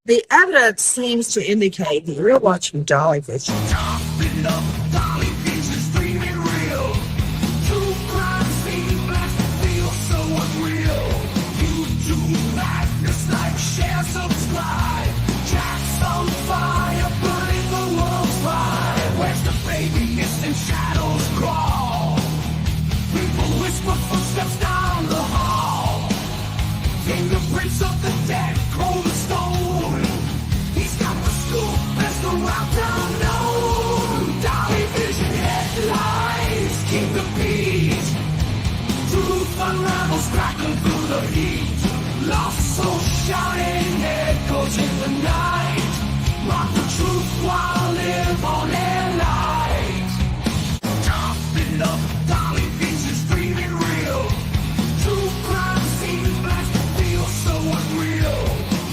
The evidence seems to indicate that you're watching Dolly Vision. Topping up, Dolly Vision's dreaming real. True crime scene blast feel so unreal. YouTube madness like share, subscribe. Jack's on fire, burning the world's fire. Where's the baby? Missing shadows crawl. People whisper footsteps down the hall. Fingerprints of the dead, cold as stone. He's got the scoop, there's no route down known. Dolly Vision headlines, King of Peace. Truth unravels, crackling through the heat. Lost soul shouting, echoes in the night. Rock the truth while live on their light. Topping up, Dolly Vision's dreaming real. True crime scene blast feel so unreal.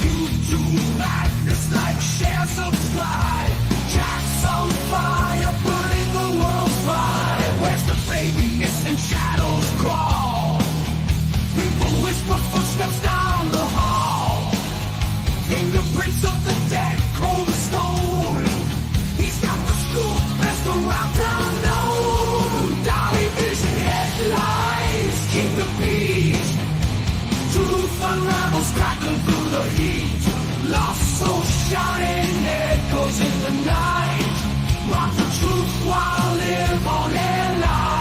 YouTube madness like share, subscribe. Jack's on fire, burning the world's fire. Where's the baby? Missing shadows crawl. People whisper footsteps down the hall. Fingerprints of the dead, cold as stone. He's got the scoop, there's no route down known. Dolly Vision headlines, King of Peace. Truth unravels, crackling through the heat. Lost souls shouting, echoes in the night. Rock the truth while live on their light.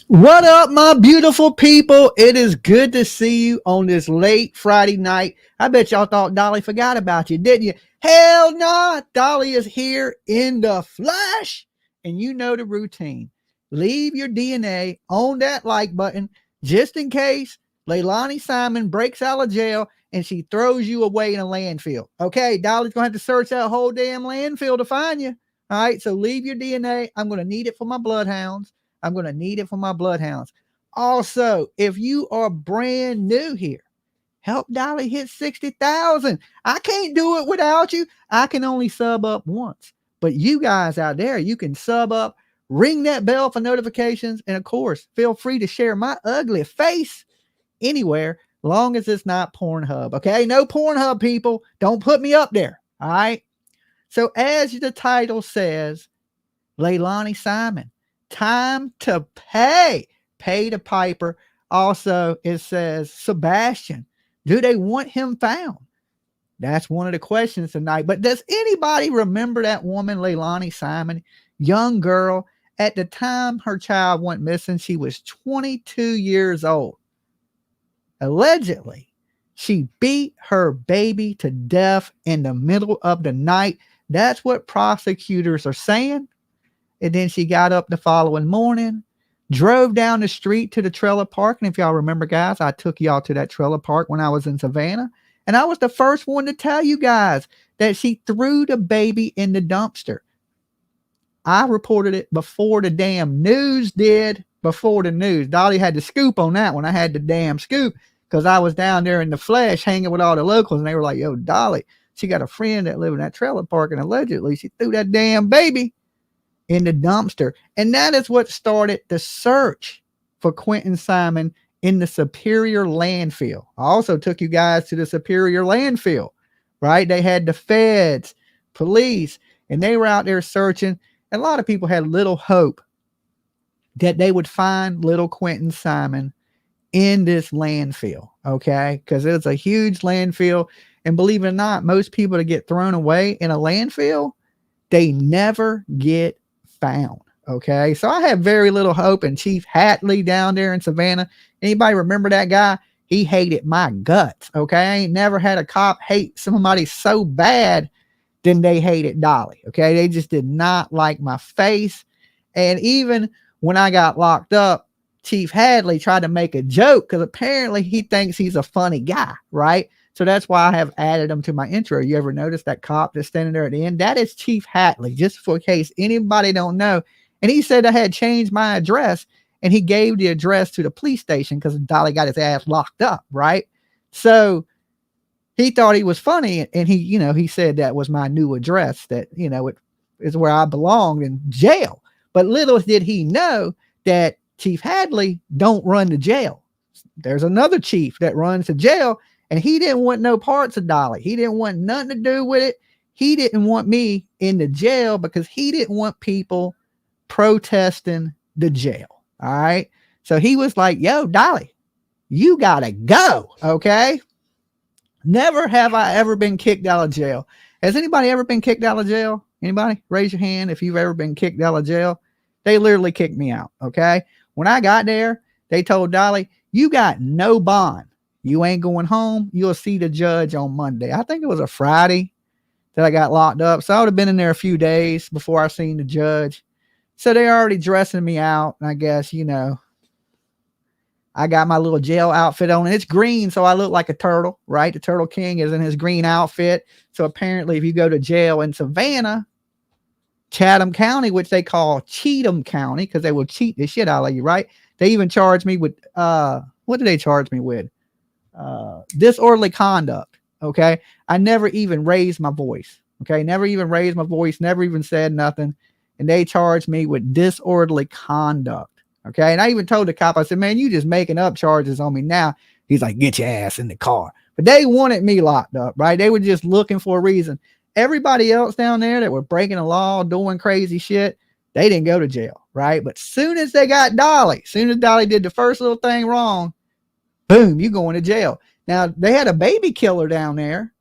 What up, my beautiful people? It is good to see you on this late Friday night. I bet y'all thought Dolly forgot about you, didn't you? Hell no, Dolly is here in the flesh. And you know the routine. Leave your DNA on that like button just in case Leilani Simon breaks out of jail and she throws you away in a landfill. Okay, Dolly's going to have to search that whole damn landfill to find you. All right, so leave your DNA. I'm going to need it for my bloodhounds. I'm going to need it for my bloodhounds. Also, if you are brand new here, help Dolly hit 60,000. I can't do it without you. I can only sub up once. But you guys out there, you can sub up, ring that bell for notifications, and of course, feel free to share my ugly face anywhere, long as it's not Pornhub. Okay, no Pornhub, people. Don't put me up there. All right. So as the title says, Leilani Simon. Time to pay the piper. Also, it says, Sebastian, do they want him found? That's one of the questions tonight. But does anybody remember that woman, Leilani Simon, young girl? At the time her child went missing, she was 22 years old. Allegedly, she beat her baby to death in the middle of the night. That's what prosecutors are saying. And then she got up the following morning, drove down the street to the trailer park. And if y'all remember, guys, I took y'all to that trailer park when I was in Savannah. And I was the first one to tell you guys that she threw the baby in the dumpster. I reported it before the damn news did, before the news. Dolly had the scoop on that one. I had the damn scoop because I was down there in the flesh hanging with all the locals. And they were like, yo, Dolly, she got a friend that lived in that trailer park. And allegedly she threw that damn baby in the dumpster. And that is what started the search for Quinton Simon in the Superior landfill. I also took you guys to the Superior landfill, right? They had the feds, police, and they were out there searching. And a lot of people had little hope that they would find little Quinton Simon in this landfill, okay? Because it's a huge landfill. And believe it or not, most people that get thrown away in a landfill, they never get found. Okay, so I have very little hope. And Chief Hatley down there in Savannah, anybody remember that guy? He hated my guts. Okay, I ain't never had a cop hate somebody so bad than they hated Dolly. Okay, they just did not like my face. And even when I got locked up, Chief Hadley tried to make a joke because apparently he thinks he's a funny guy, right? So that's why I have added him to my intro. You ever notice that cop that's standing there at the end? That is Chief Hadley, just for case anybody don't know. And he said I had changed my address, and he gave the address to the police station because Dolly got his ass locked up, right? So he thought he was funny, and he said that was my new address, that, it is where I belonged, in jail. But little did he know that Chief Hadley don't run the jail. There's another chief that runs the jail, and he didn't want no parts of Dolly. He didn't want nothing to do with it. He didn't want me in the jail because he didn't want people protesting the jail. All right. So he was like, yo, Dolly, you gotta go. Okay. Never have I ever been kicked out of jail. Has anybody ever been kicked out of jail? Anybody? Raise your hand if you've ever been kicked out of jail. They literally kicked me out. Okay. When I got there, they told Dolly, you got no bond. You ain't going home. You'll see the judge on Monday. I think it was a Friday that I got locked up. So I would have been in there a few days before I seen the judge. So they're already dressing me out. And I guess, I got my little jail outfit on, and it's green. So I look like a turtle, right? The Turtle King is in his green outfit. So apparently if you go to jail in Savannah, Chatham County, which they call Cheatham County, because they will cheat the shit out of you, right? They even charge me with, what do they charge me with? Disorderly conduct. Okay. I never even raised my voice. Okay. Never even raised my voice. Never even said nothing. And they charged me with disorderly conduct. Okay. And I even told the cop, I said, man, you just making up charges on me now. He's like, get your ass in the car. But they wanted me locked up, right? They were just looking for a reason. Everybody else down there that were breaking the law, doing crazy shit, they didn't go to jail, right? But soon as they got Dolly, soon as Dolly did the first little thing wrong, boom, you going to jail. Now, they had a baby killer down there.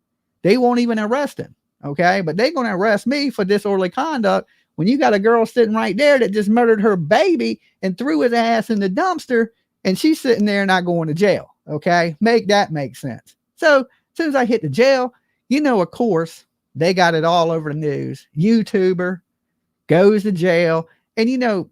They won't even arrest him, okay? But they're going to arrest me for disorderly conduct when you got a girl sitting right there that just murdered her baby and threw his ass in the dumpster, and she's sitting there not going to jail, okay? Make that make sense. So as soon as I hit the jail, of course, they got it all over the news. YouTuber goes to jail. And,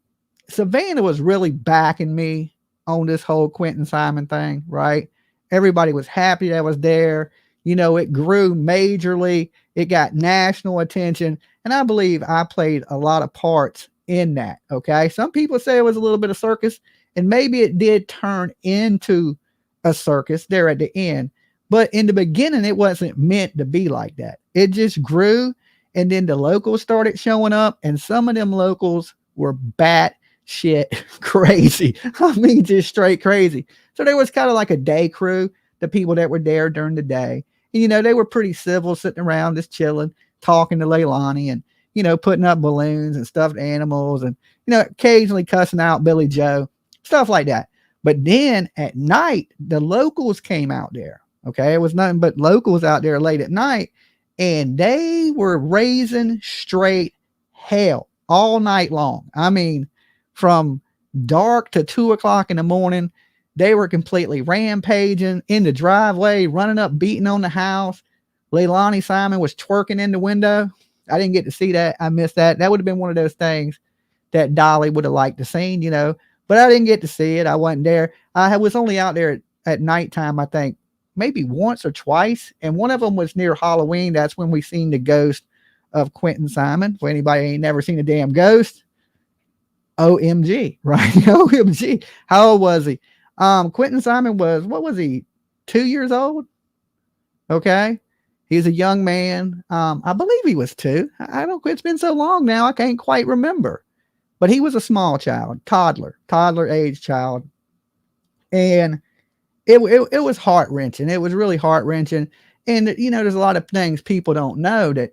Savannah was really backing me on this whole Quinton Simon thing, right? Everybody was happy that I was there. It grew majorly. It got national attention. And I believe I played a lot of parts in that. Okay. Some people say it was a little bit of circus, and maybe it did turn into a circus there at the end. But in the beginning, it wasn't meant to be like that. It just grew. And then the locals started showing up, and some of them locals were bat shit crazy. I mean, just straight crazy. So there was kind of like a day crew, the people that were there during the day. And, they were pretty civil, sitting around just chilling, talking to Leilani, and, putting up balloons and stuffed animals, and, occasionally cussing out Billy Joe, stuff like that. But then at night, the locals came out there. Okay. It was nothing but locals out there late at night, and they were raising straight hell all night long. I mean, from dark to 2 o'clock in the morning, they were completely rampaging in the driveway, running up, beating on the house. Leilani Simon was twerking in the window. I didn't get to see that. I missed that. That would have been one of those things that Dolly would have liked to see, but I didn't get to see it. I wasn't there. I was only out there at nighttime, I think, maybe once or twice. And one of them was near Halloween. That's when we seen the ghost of Quinton Simon. For anybody ain't never seen a damn ghost, OMG, right? OMG. How old was he? Quinton Simon was, what was he? 2 years old. Okay. He's a young man. I believe he was 2. It's been so long now, I can't quite remember, but he was a small child, toddler age child. And it was heart wrenching. It was really heart wrenching. And, there's a lot of things people don't know that,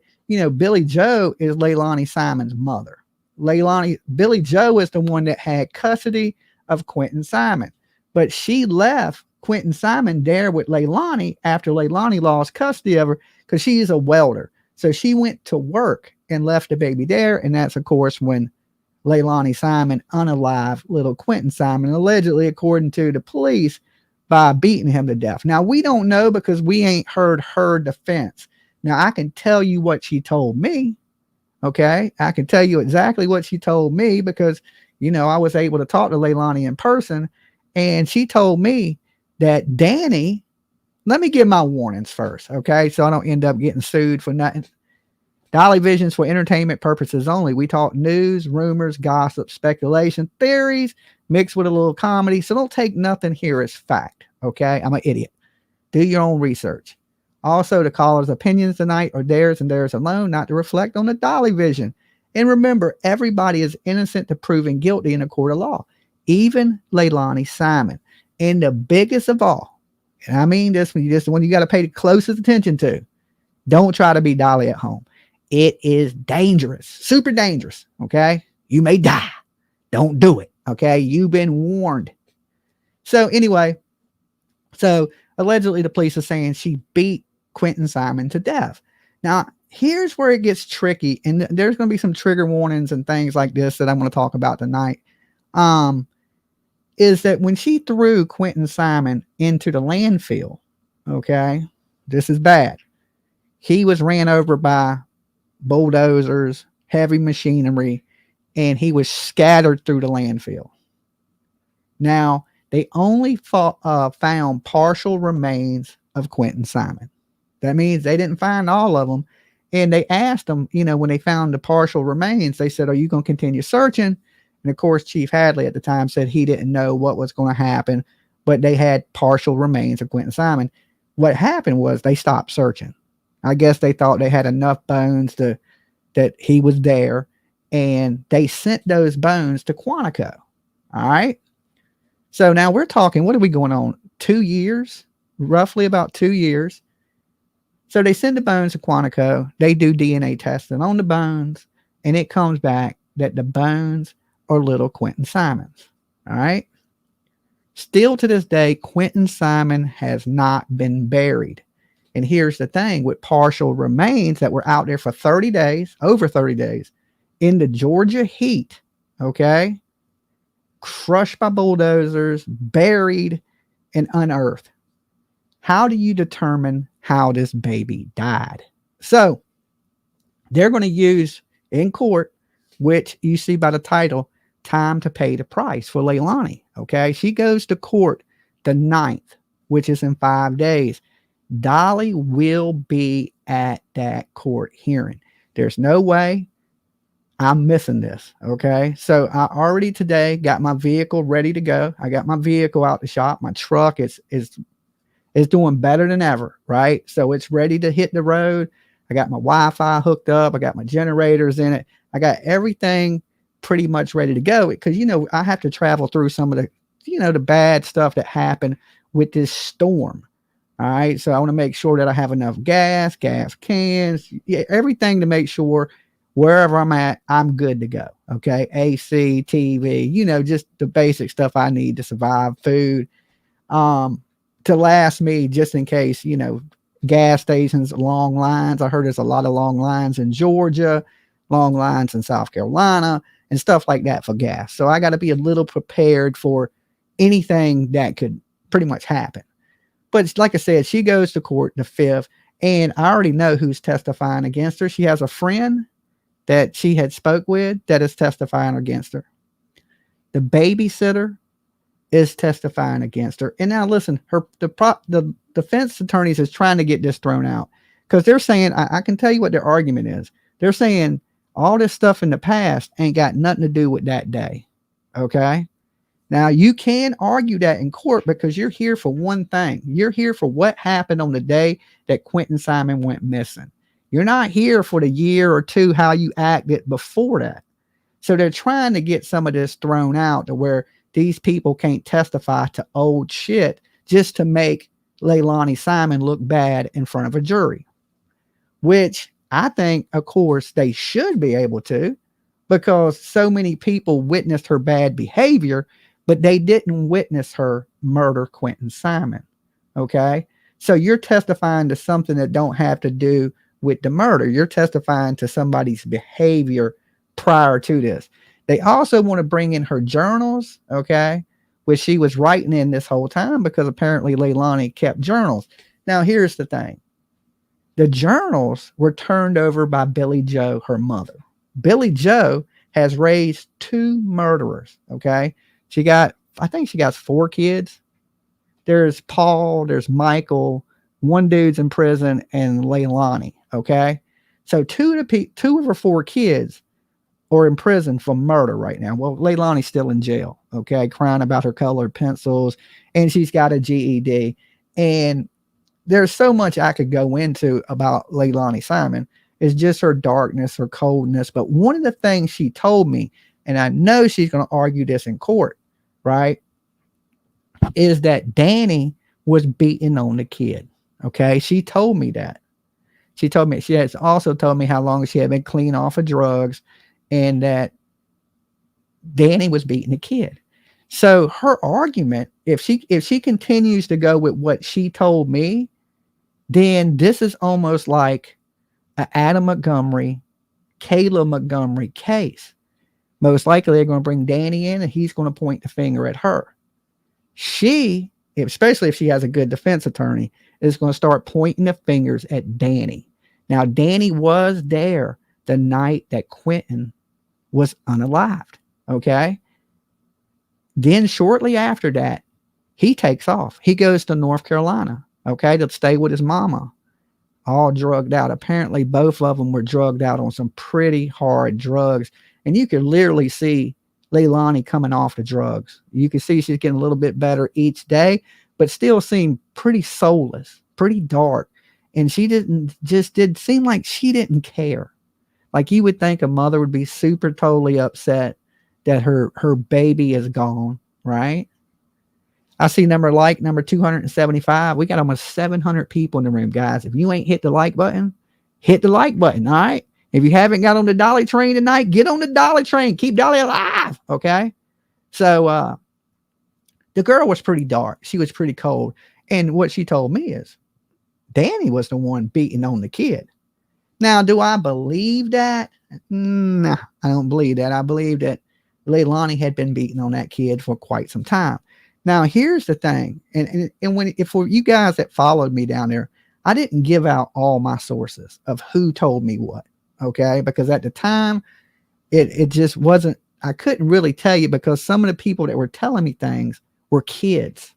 Billy Joe is Leilani Simon's mother. Billy Joe is the one that had custody of Quinton Simon, but she left Quinton Simon there with Leilani after Leilani lost custody of her, because she is a welder. So she went to work and left the baby there. And that's, of course, when Leilani Simon unalived little Quinton Simon, allegedly, according to the police, by beating him to death. Now, we don't know because we ain't heard her defense. Now, I can tell you what she told me. Okay. I can tell you exactly what she told me because, I was able to talk to Leilani in person, and she told me that Danny, let me give my warnings first, okay? So I don't end up getting sued for nothing. Dolly Vision's for entertainment purposes only. We talk news, rumors, gossip, speculation, theories, mixed with a little comedy. So don't take nothing here as fact, okay? I'm an idiot. Do your own research. Also, the caller's opinions tonight are theirs and theirs alone, not to reflect on the Dolly Vision. And remember, everybody is innocent to proven guilty in a court of law, even Leilani Simon. And the biggest of all, and I mean this one you got to pay the closest attention to, don't try to be Dolly at home. It is dangerous, super dangerous, okay? You may die. Don't do it, okay? You've been warned. So anyway, allegedly the police are saying she beat Quinton Simon to death. Now, here's where it gets tricky, and there's going to be some trigger warnings and things like this that I'm going to talk about tonight. Is that when she threw Quinton Simon into the landfill, okay, this is bad. He was ran over by bulldozers, heavy machinery, and he was scattered through the landfill. Now, they only found partial remains of Quinton Simon. That means they didn't find all of them. And they asked them, when they found the partial remains, they said, are you going to continue searching? And of course, Chief Hadley at the time said he didn't know what was going to happen, but they had partial remains of Quinton Simon. What happened was they stopped searching. I guess they thought they had enough bones that he was there, and they sent those bones to Quantico. All right. So now we're talking, what are we going on? 2 years, roughly about 2 years. So they send the bones to Quantico. They do DNA testing on the bones, and it comes back that the bones are little Quinton Simons. All right. Still to this day, Quinton Simon has not been buried. And here's the thing, with partial remains that were out there for 30 days, over 30 days, in the Georgia heat, okay, crushed by bulldozers, buried and unearthed. How do you determine how this baby died? So they're going to use in court, which you see by the title, Time to Pay the Price for Leilani. Okay. She goes to court the 9th, which is in 5 days. Dolly will be at that court hearing. There's no way I'm missing this. Okay. So I already today got my vehicle ready to go. I got my vehicle out the shop. My truck is doing better than ever. Right. So it's ready to hit the road. I got my Wi-Fi hooked up. I got my generators in it. I got everything pretty much ready to go because, I have to travel through some of the, the bad stuff that happened with this storm. All right. So I want to make sure that I have enough gas cans, everything to make sure wherever I'm at, I'm good to go. Okay. AC, TV, just the basic stuff I need to survive, food, to last me just in case, gas stations, long lines. I heard there's a lot of long lines in Georgia, long lines in South Carolina and stuff like that for gas. So I got to be a little prepared for anything that could pretty much happen. But like I said, she goes to court the 5th, and I already know who's testifying against her. She has a friend that she had spoke with that is testifying against her. The babysitter is testifying against her. And now listen, the defense attorneys is trying to get this thrown out because they're saying, I can tell you what their argument is. They're saying all this stuff in the past ain't got nothing to do with that day. Okay. Now, you can argue that in court because you're here for one thing. You're here for what happened on the day that Quinton Simon went missing. You're not here for the year or two how you acted before that. So they're trying to get some of this thrown out to where these people can't testify to old shit just to make Leilani Simon look bad in front of a jury, which I think, of course, they should be able to because so many people witnessed her bad behavior, but they didn't witness her murder Quinton Simon. Okay. So you're testifying to something that don't have to do with the murder. You're testifying to somebody's behavior prior to this. They also want to bring in her journals. Okay. Which she was writing in this whole time because apparently Leilani kept journals. Now, here's the thing. The journals were turned over by Billy Joe, her mother. Billy Joe has raised 2 murderers. Okay. I think she got 4 kids. There's Paul, there's Michael, one dude's in prison, and Leilani. Okay. So two of her 4 kids are in prison for murder right now. Well, Leilani's still in jail. Okay. Crying about her colored pencils, and she's got a GED. And there's so much I could go into about Leilani Simon. It's just her darkness, her coldness. But one of the things she told me, and I know she's going to argue this in court, right, is that Danny was beating on the kid. Okay. She told me that. She has also told me how long she had been clean off of drugs and that Danny was beating the kid. So her argument, if she continues to go with what she told me, then this is almost like an Adam Montgomery, Kayla Montgomery case. Most likely they're going to bring Danny in and he's going to point the finger at her. She, especially if she has a good defense attorney, is going to start pointing the fingers at Danny. Now, Danny was there the night that Quinton was unalived. Okay. Then shortly after that, he takes off. He goes to North Carolina. Okay. To stay with his mama, all drugged out. Apparently both of them were drugged out on some pretty hard drugs. And you could literally see Leilani coming off the drugs. You can see she's getting a little bit better each day, but still seemed pretty soulless, pretty dark. And she did seem like she didn't care. Like you would think a mother would be super totally upset that her baby is gone, right? I see number 275. We got almost 700 people in the room, guys. If you ain't hit the like button, hit the like button, all right? If you haven't got on the Dolly train tonight, get on the Dolly train. Keep Dolly alive, okay? So the girl was pretty dark. She was pretty cold. And what she told me is Danny was the one beating on the kid. Now, do I believe that? Nah, I don't believe that. I believe that Leilani had been beating on that kid for quite some time. Now, here's the thing. And for you guys that followed me down there, I didn't give out all my sources of who told me what. Okay. Because at the time, it just wasn't, I couldn't really tell you because some of the people that were telling me things were kids.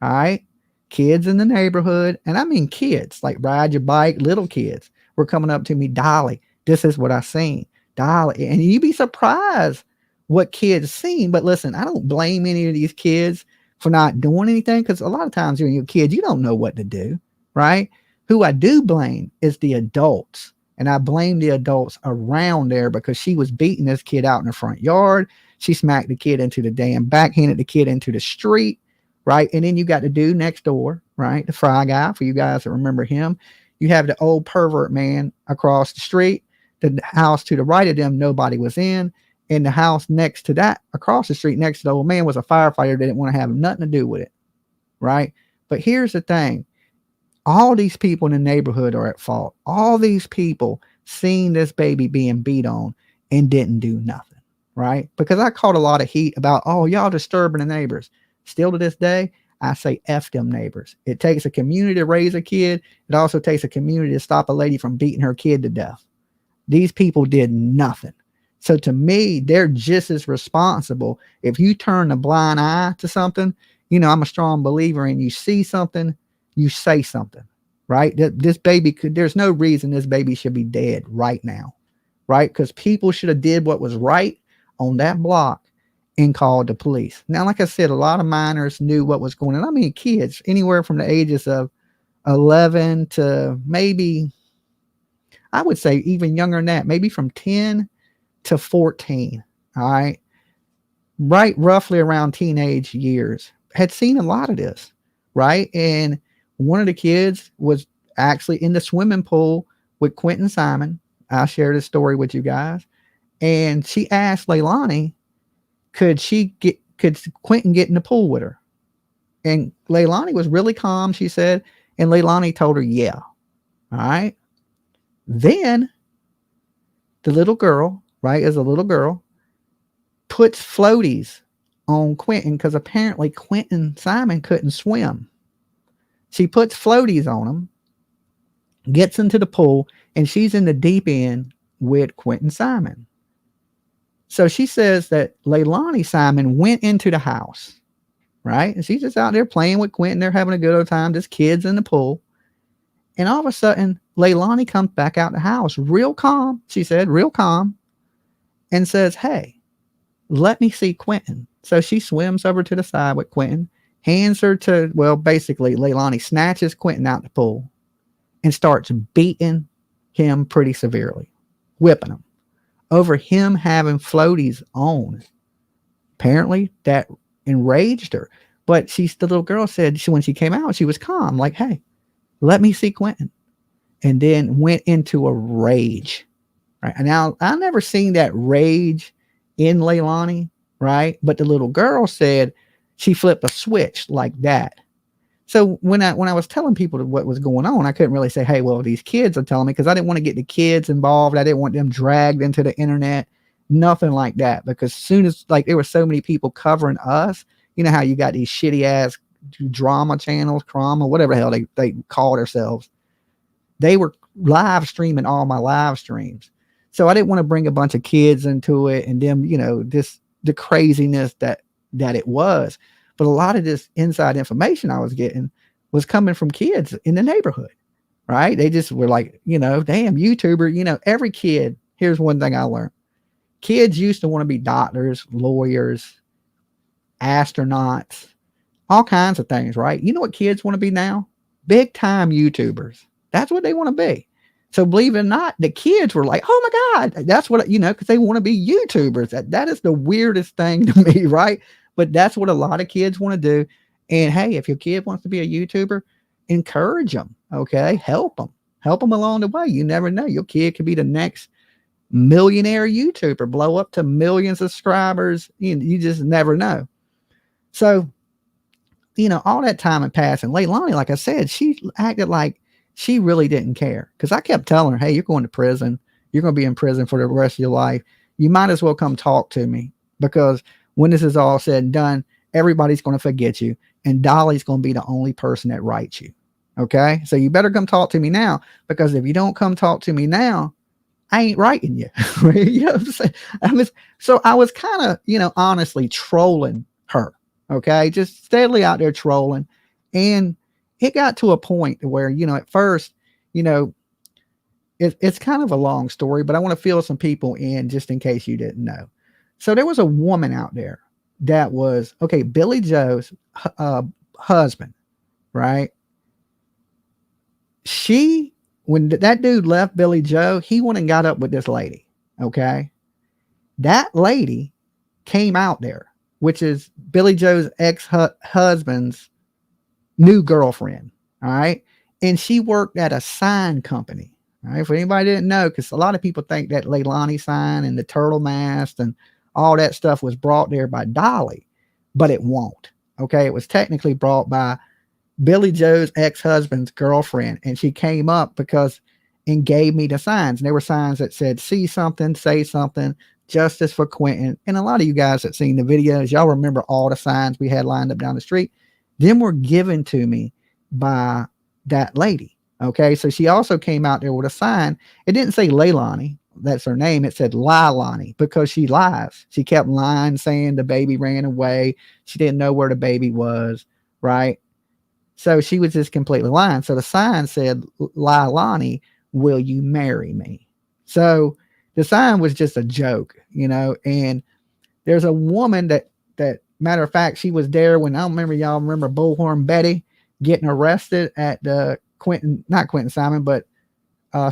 All right. Kids in the neighborhood. And I mean, kids like ride your bike, little kids were coming up to me, Dolly, this is what I seen. Dolly. And you'd be surprised what kids seen. But listen, I don't blame any of these kids for not doing anything. Cause a lot of times when you're a kid, you don't know what to do. Right. Who I do blame is the adults. And I blame the adults around there because she was beating this kid out in the front yard. She smacked the kid into the damn backhanded the kid into the street. Right. And then you got the dude next door, right? The fry guy, for you guys that remember him. You have the old pervert man across the street. The house to the right of them, nobody was in. And the house next to that, across the street next to the old man, was a firefighter that didn't want to have nothing to do with it. Right. But here's the thing. All these people in the neighborhood are at fault. All these people seen this baby being beat on and didn't do nothing, right? Because I caught a lot of heat about, oh, y'all disturbing the neighbors. Still to this day, I say F them neighbors. It takes a community to raise a kid. It also takes a community to stop a lady from beating her kid to death. These people did nothing. So to me, they're just as responsible. If you turn a blind eye to something, I'm a strong believer in you see something, you say something, right? This baby there's no reason this baby should be dead right now, right? Because people should have did what was right on that block and called the police. Now, like I said, a lot of minors knew what was going on. I mean, kids anywhere from the ages of 11 to maybe, I would say even younger than that, maybe from 10 to 14. All right. Right. Roughly around teenage years had seen a lot of this. Right. And one of the kids was actually in the swimming pool with Quinton Simon. I'll share this story with you guys. And she asked Leilani, could Quinton get in the pool with her? And Leilani was really calm, she said. And Leilani told her, yeah. All right. Then the little girl, right, as a little girl, puts floaties on Quinton because apparently Quinton Simon couldn't swim. She puts floaties on him, gets into the pool, and she's in the deep end with Quinton Simon. So she says that Leilani Simon went into the house, right? And she's just out there playing with Quinton. They're having a good old time, just kids in the pool. And all of a sudden, Leilani comes back out the house, real calm, she said, real calm, and says, hey, let me see Quinton. So she swims over to the side with Quinton, hands her to, well, basically, Leilani snatches Quinton out the pool and starts beating him pretty severely, whipping him over him having floaties on. Apparently, that enraged her. But the little girl said when she came out, she was calm, like, hey, let me see Quinton. And then went into a rage. Right. And now I never seen that rage in Leilani, right? But the little girl said she flipped a switch like that. So when I was telling people what was going on, I couldn't really say, hey, well, these kids are telling me, because I didn't want to get the kids involved. I didn't want them dragged into the internet, nothing like that. Because soon as like there were so many people covering us, you know how you got these shitty ass drama channels, drama, whatever the hell they call themselves. They were live streaming all my live streams. So I didn't want to bring a bunch of kids into it and them, you know, the craziness that it was. But a lot of this inside information I was getting was coming from kids in the neighborhood, right? They just were like, you know, damn, YouTuber, you know, every kid. Here's one thing I learned. Kids used to want to be doctors, lawyers, astronauts, all kinds of things, right? You know what kids want to be now? Big time YouTubers. That's what they want to be. So believe it or not, the kids were like, oh my God, that's what, you know, because they want to be YouTubers. That is the weirdest thing to me, right? But that's what a lot of kids want to do. And hey, if your kid wants to be a YouTuber, encourage them, okay? Help them along the way. You never know. Your kid could be the next millionaire YouTuber, blow up to millions of subscribers. You just never know. So, you know, all that time had passed. And Leilani, like I said, she acted like she really didn't care, because I kept telling her, hey, you're going to prison. You're going to be in prison for the rest of your life. You might as well come talk to me, because when this is all said and done, everybody's going to forget you. And Dolly's going to be the only person that writes you. Okay. So you better come talk to me now, because if you don't come talk to me now, I ain't writing you. You know what I'm saying? So I was kind of, you know, honestly trolling her. Okay. Just steadily out there trolling. And it got to a point where, you know, at first, you know, it's kind of a long story, but I want to fill some people in just in case you didn't know. So there was a woman out there that was, okay, Billy Joe's husband, right? When that dude left Billy Joe, he went and got up with this lady, okay? That lady came out there, which is Billy Joe's ex-husband's new girlfriend, all right? And she worked at a sign company, all right? For anybody didn't know, because a lot of people think that Leilani sign and the turtle mast and all that stuff was brought there by Dolly, but it won't, okay? It was technically brought by Billy Joe's ex-husband's girlfriend, and she came up because and gave me the signs. And there were signs that said, see something, say something, justice for Quinton. And a lot of you guys that seen the videos, y'all remember all the signs we had lined up down the street. Them were given to me by that lady. Okay. So she also came out there with a sign. It didn't say Leilani. That's her name. It said Leilani, because she lies. She kept lying, saying the baby ran away. She didn't know where the baby was. Right. So she was just completely lying. So the sign said, Leilani, will you marry me? So the sign was just a joke, you know. And there's a woman that matter of fact, she was there when, I don't remember, y'all remember Bullhorn Betty getting arrested at the not Quinton Simon, but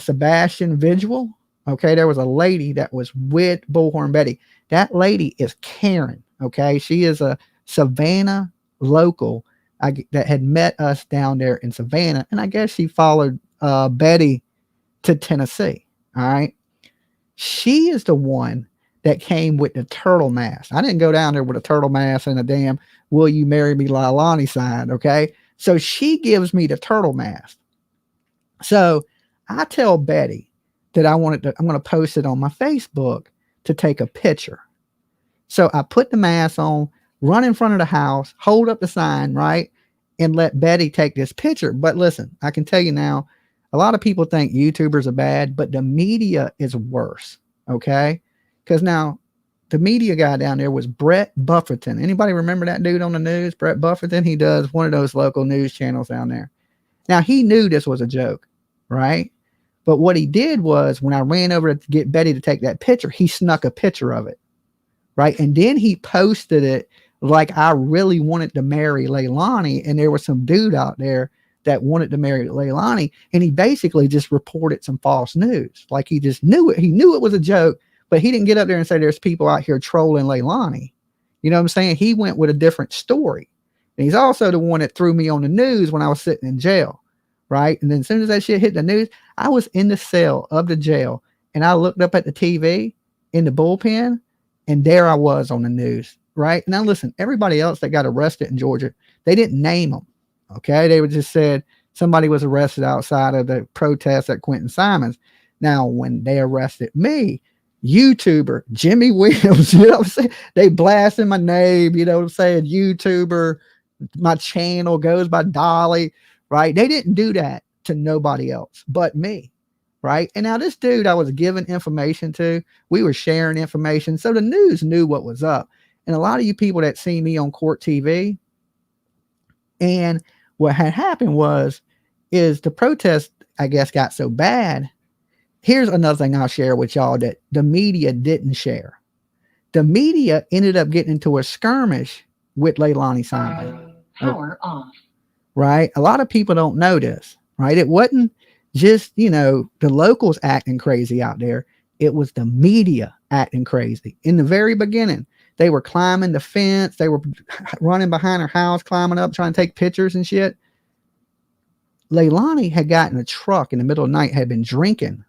Sebastian vigil. Okay. There was a lady that was with Bullhorn Betty. That lady is Karen. Okay. She is a Savannah local that had met us down there in Savannah. And I guess she followed Betty to Tennessee. All right. She is the one that came with the turtle mask. I didn't go down there with a turtle mask and a damn will you marry me Leilani sign. Okay. So she gives me the turtle mask. So I tell Betty that I'm going to post it on my Facebook to take a picture. So I put the mask on, run in front of the house, hold up the sign, right? And let Betty take this picture. But listen, I can tell you now, a lot of people think YouTubers are bad, but the media is worse. Okay. Because now the media guy down there was Brett Bufferton. Anybody remember that dude on the news? Brett Bufferton. He does one of those local news channels down there. Now, he knew this was a joke, right? But what he did was, when I ran over to get Betty to take that picture, he snuck a picture of it, right? And then he posted it like I really wanted to marry Leilani, and there was some dude out there that wanted to marry Leilani, and he basically just reported some false news. Like, he just knew it. He knew it was a joke, but he didn't get up there and say there's people out here trolling Leilani. You know what I'm saying? He went with a different story. And he's also the one that threw me on the news when I was sitting in jail, right? And then as soon as that shit hit the news, I was in the cell of the jail, and I looked up at the TV in the bullpen, and there I was on the news, right? Now listen, everybody else that got arrested in Georgia, they didn't name them, okay? They were just said somebody was arrested outside of the protest at Quinton Simon's. Now, when they arrested me, YouTuber Jimmy Williams, you know what I'm saying? They blasted my name, you know what I'm saying? YouTuber, my channel goes by Dolly, right? They didn't do that to nobody else but me, right? And now this dude I was giving information to, we were sharing information, so the news knew what was up. And a lot of you people that see me on court TV, and what had happened is the protest, I guess, got so bad. Here's another thing I'll share with y'all that the media didn't share. The media ended up getting into a skirmish with Leilani Simon. Power off. Right? A lot of people don't know this, right? It wasn't just, you know, the locals acting crazy out there. It was the media acting crazy. In the very beginning, they were climbing the fence. They were running behind her house, climbing up, trying to take pictures and shit. Leilani had gotten a truck in the middle of the night, had been drinking,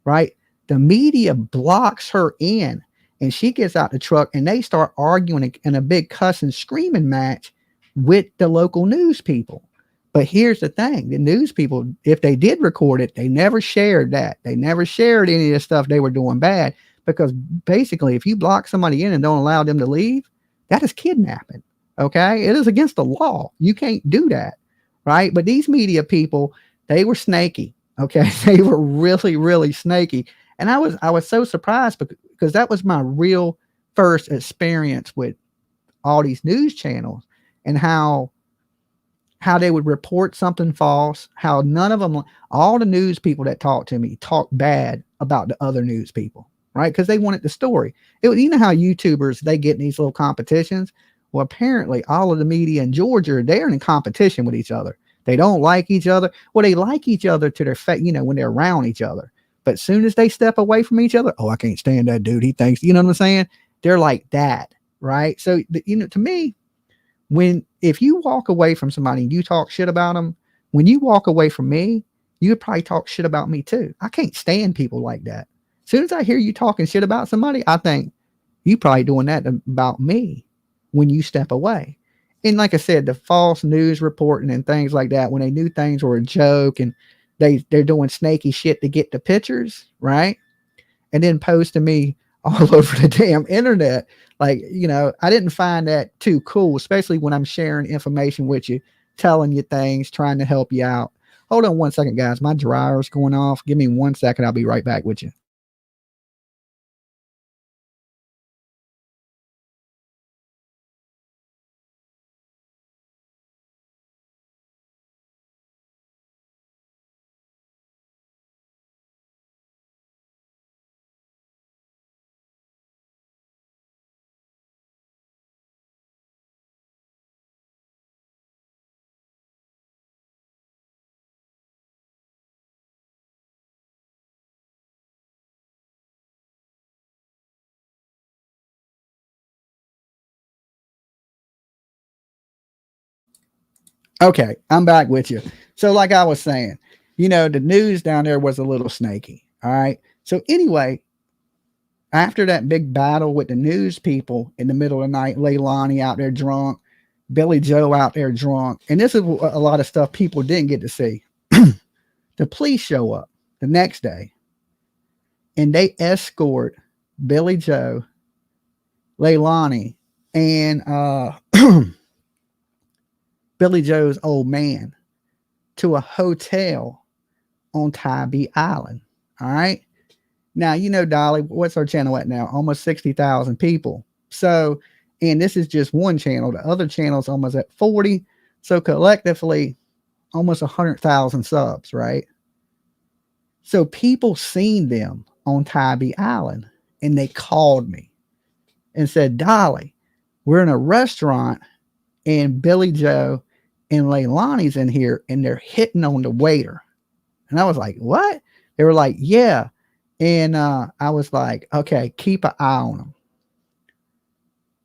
right? The media blocks her in, and she gets out the truck, and they start arguing in a big cussing, screaming match with the local news people. But here's the thing, the news people, if they did record it, they never shared that. They never shared any of the stuff they were doing bad, because basically if you block somebody in and don't allow them to leave, that is kidnapping. Okay. It is against the law. You can't do that. Right. But these media people, they were snaky. Okay. They were really, really snaky. And I was so surprised because that was my real first experience with all these news channels, and how they would report something false, how none of them, all the news people that talked to me talked bad about the other news people, right? Because they wanted the story. It was, you know how YouTubers, they get in these little competitions. Well, apparently all of the media in Georgia, they're in competition with each other. They don't like each other. Well, they like each other to their face, you know, when they're around each other. But as soon as they step away from each other, oh, I can't stand that dude. He thinks, you know what I'm saying? They're like that, right? So, you know, to me, if you walk away from somebody and you talk shit about them, when you walk away from me, you would probably talk shit about me too. I can't stand people like that. As soon as I hear you talking shit about somebody, I think you probably doing that about me when you step away. And like I said, the false news reporting and things like that, when they knew things were a joke and they're doing snaky shit to get the pictures, right? And then posting me all over the damn internet. Like, you know, I didn't find that too cool, especially when I'm sharing information with you, telling you things, trying to help you out. Hold on one second, guys. My dryer's going off. Give me 1 second. I'll be right back with you. Okay, I'm back with you. So like I was saying, you know, the news down there was a little snaky. All right. So anyway, after that big battle with the news people in the middle of the night, Leilani out there drunk, Billy Joe out there drunk, and this is a lot of stuff people didn't get to see. The police show up the next day, and they escort Billy Joe, Leilani, and Billy Joe's old man to a hotel on Tybee Island. All right. Now, you know, Dolly, what's our channel at now? Almost 60,000 people. So, and this is just one channel. The other channel is almost at 40. So collectively, almost 100,000 subs, right? So people seen them on Tybee Island and they called me and said, Dolly, we're in a restaurant and Billy Joe and Leilani's in here and they're hitting on the waiter. And I was like, what? They were like, yeah. And I was like, okay, keep an eye on them.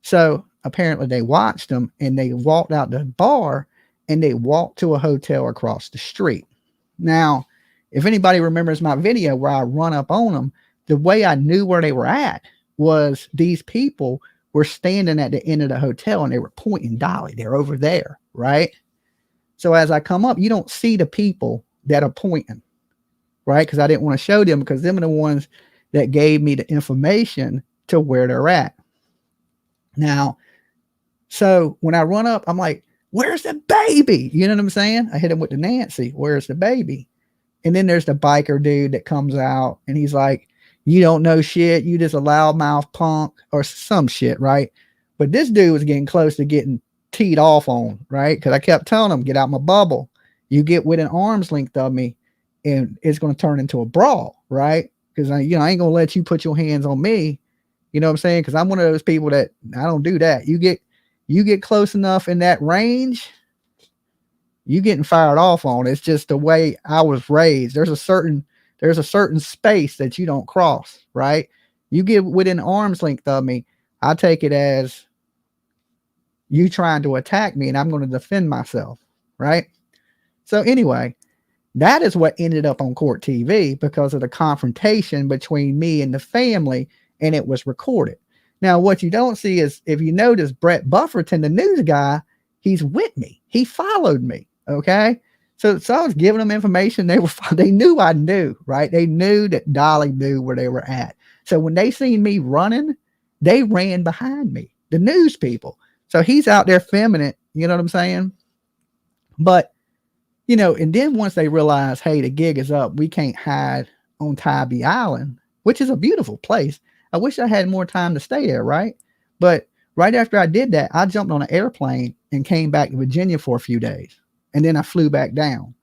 So apparently they watched them and they walked out the bar and they walked to a hotel across the street. Now, if anybody remembers my video where I run up on them, the way I knew where they were at was these people were standing at the end of the hotel and they were pointing, Dolly, they're over there, right? So as I come up, you don't see the people that are pointing, right? Because I didn't want to show them because them are the ones that gave me the information to where they're at. Now, so when I run up, I'm like, where's the baby? You know what I'm saying? I hit him with the Nancy. Where's the baby? And then there's the biker dude that comes out and he's like, you don't know shit. You just a loudmouth punk or some shit, right? But this dude was getting close to getting teed off on, right? Because I kept telling him, get out my bubble. You get within arm's length of me and it's going to turn into a brawl, right? Because I ain't going to let you put your hands on me. You know what I'm saying? Because I'm one of those people that I don't do that. You get close enough in that range, you getting fired off on. It's just the way I was raised. There's a certain space that you don't cross, right? You get within arm's length of me, I take it as you trying to attack me and I'm going to defend myself, right? So anyway, that is what ended up on court TV because of the confrontation between me and the family, and it was recorded. Now, what you don't see is, if you notice, Brett Bufferton, the news guy, he's with me. He followed me. Okay. So I was giving them information. They knew I knew, right? They knew that Dolly knew where they were at. So when they seen me running, they ran behind me, the news people. So he's out there filming it. You know what I'm saying? But, you know, and then once they realize, hey, the gig is up, we can't hide on Tybee Island, which is a beautiful place. I wish I had more time to stay there, right? But right after I did that, I jumped on an airplane and came back to Virginia for a few days. And then I flew back down.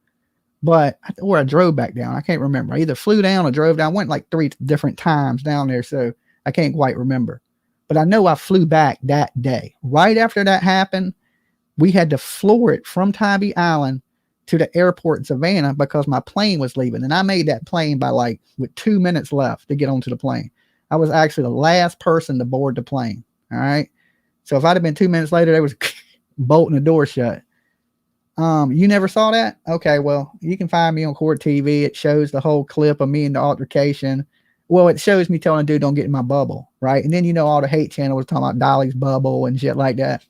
Or I drove back down. I can't remember. I either flew down or drove down. I went like 3 different times down there, so I can't quite remember. But I know I flew back that day. Right after that happened, we had to floor it from Tybee Island to the airport in Savannah because my plane was leaving. And I made that plane with 2 minutes left to get onto the plane. I was actually the last person to board the plane. All right. So if I'd have been 2 minutes later, they was bolting the door shut. You never saw that? Okay, well, you can find me on court TV. It shows the whole clip of me in the altercation. Well, it shows me telling a dude don't get in my bubble, right? And then, you know, all the hate channels talking about Dolly's bubble and shit like that.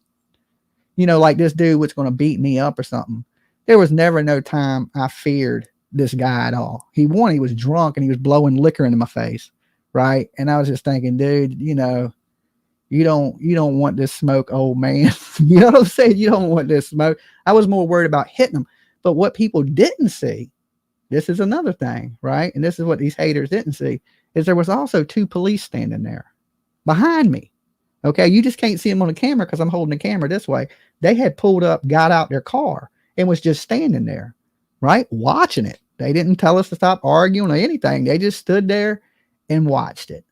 You know, like this dude was going to beat me up or something. There was never no time I feared this guy at all. He was drunk and he was blowing liquor into my face, right? And I was just thinking, dude, you know, you don't want this smoke, old man. You know what I'm saying? You don't want this smoke. I was more worried about hitting him. But what people didn't see, this is another thing, right? And this is what these haters didn't see, is there was also 2 police standing there behind me. Okay, you just can't see them on the camera because I'm holding the camera this way. They had pulled up, got out their car, and was just standing there, right? Watching it. They didn't tell us to stop arguing or anything. They just stood there and watched it.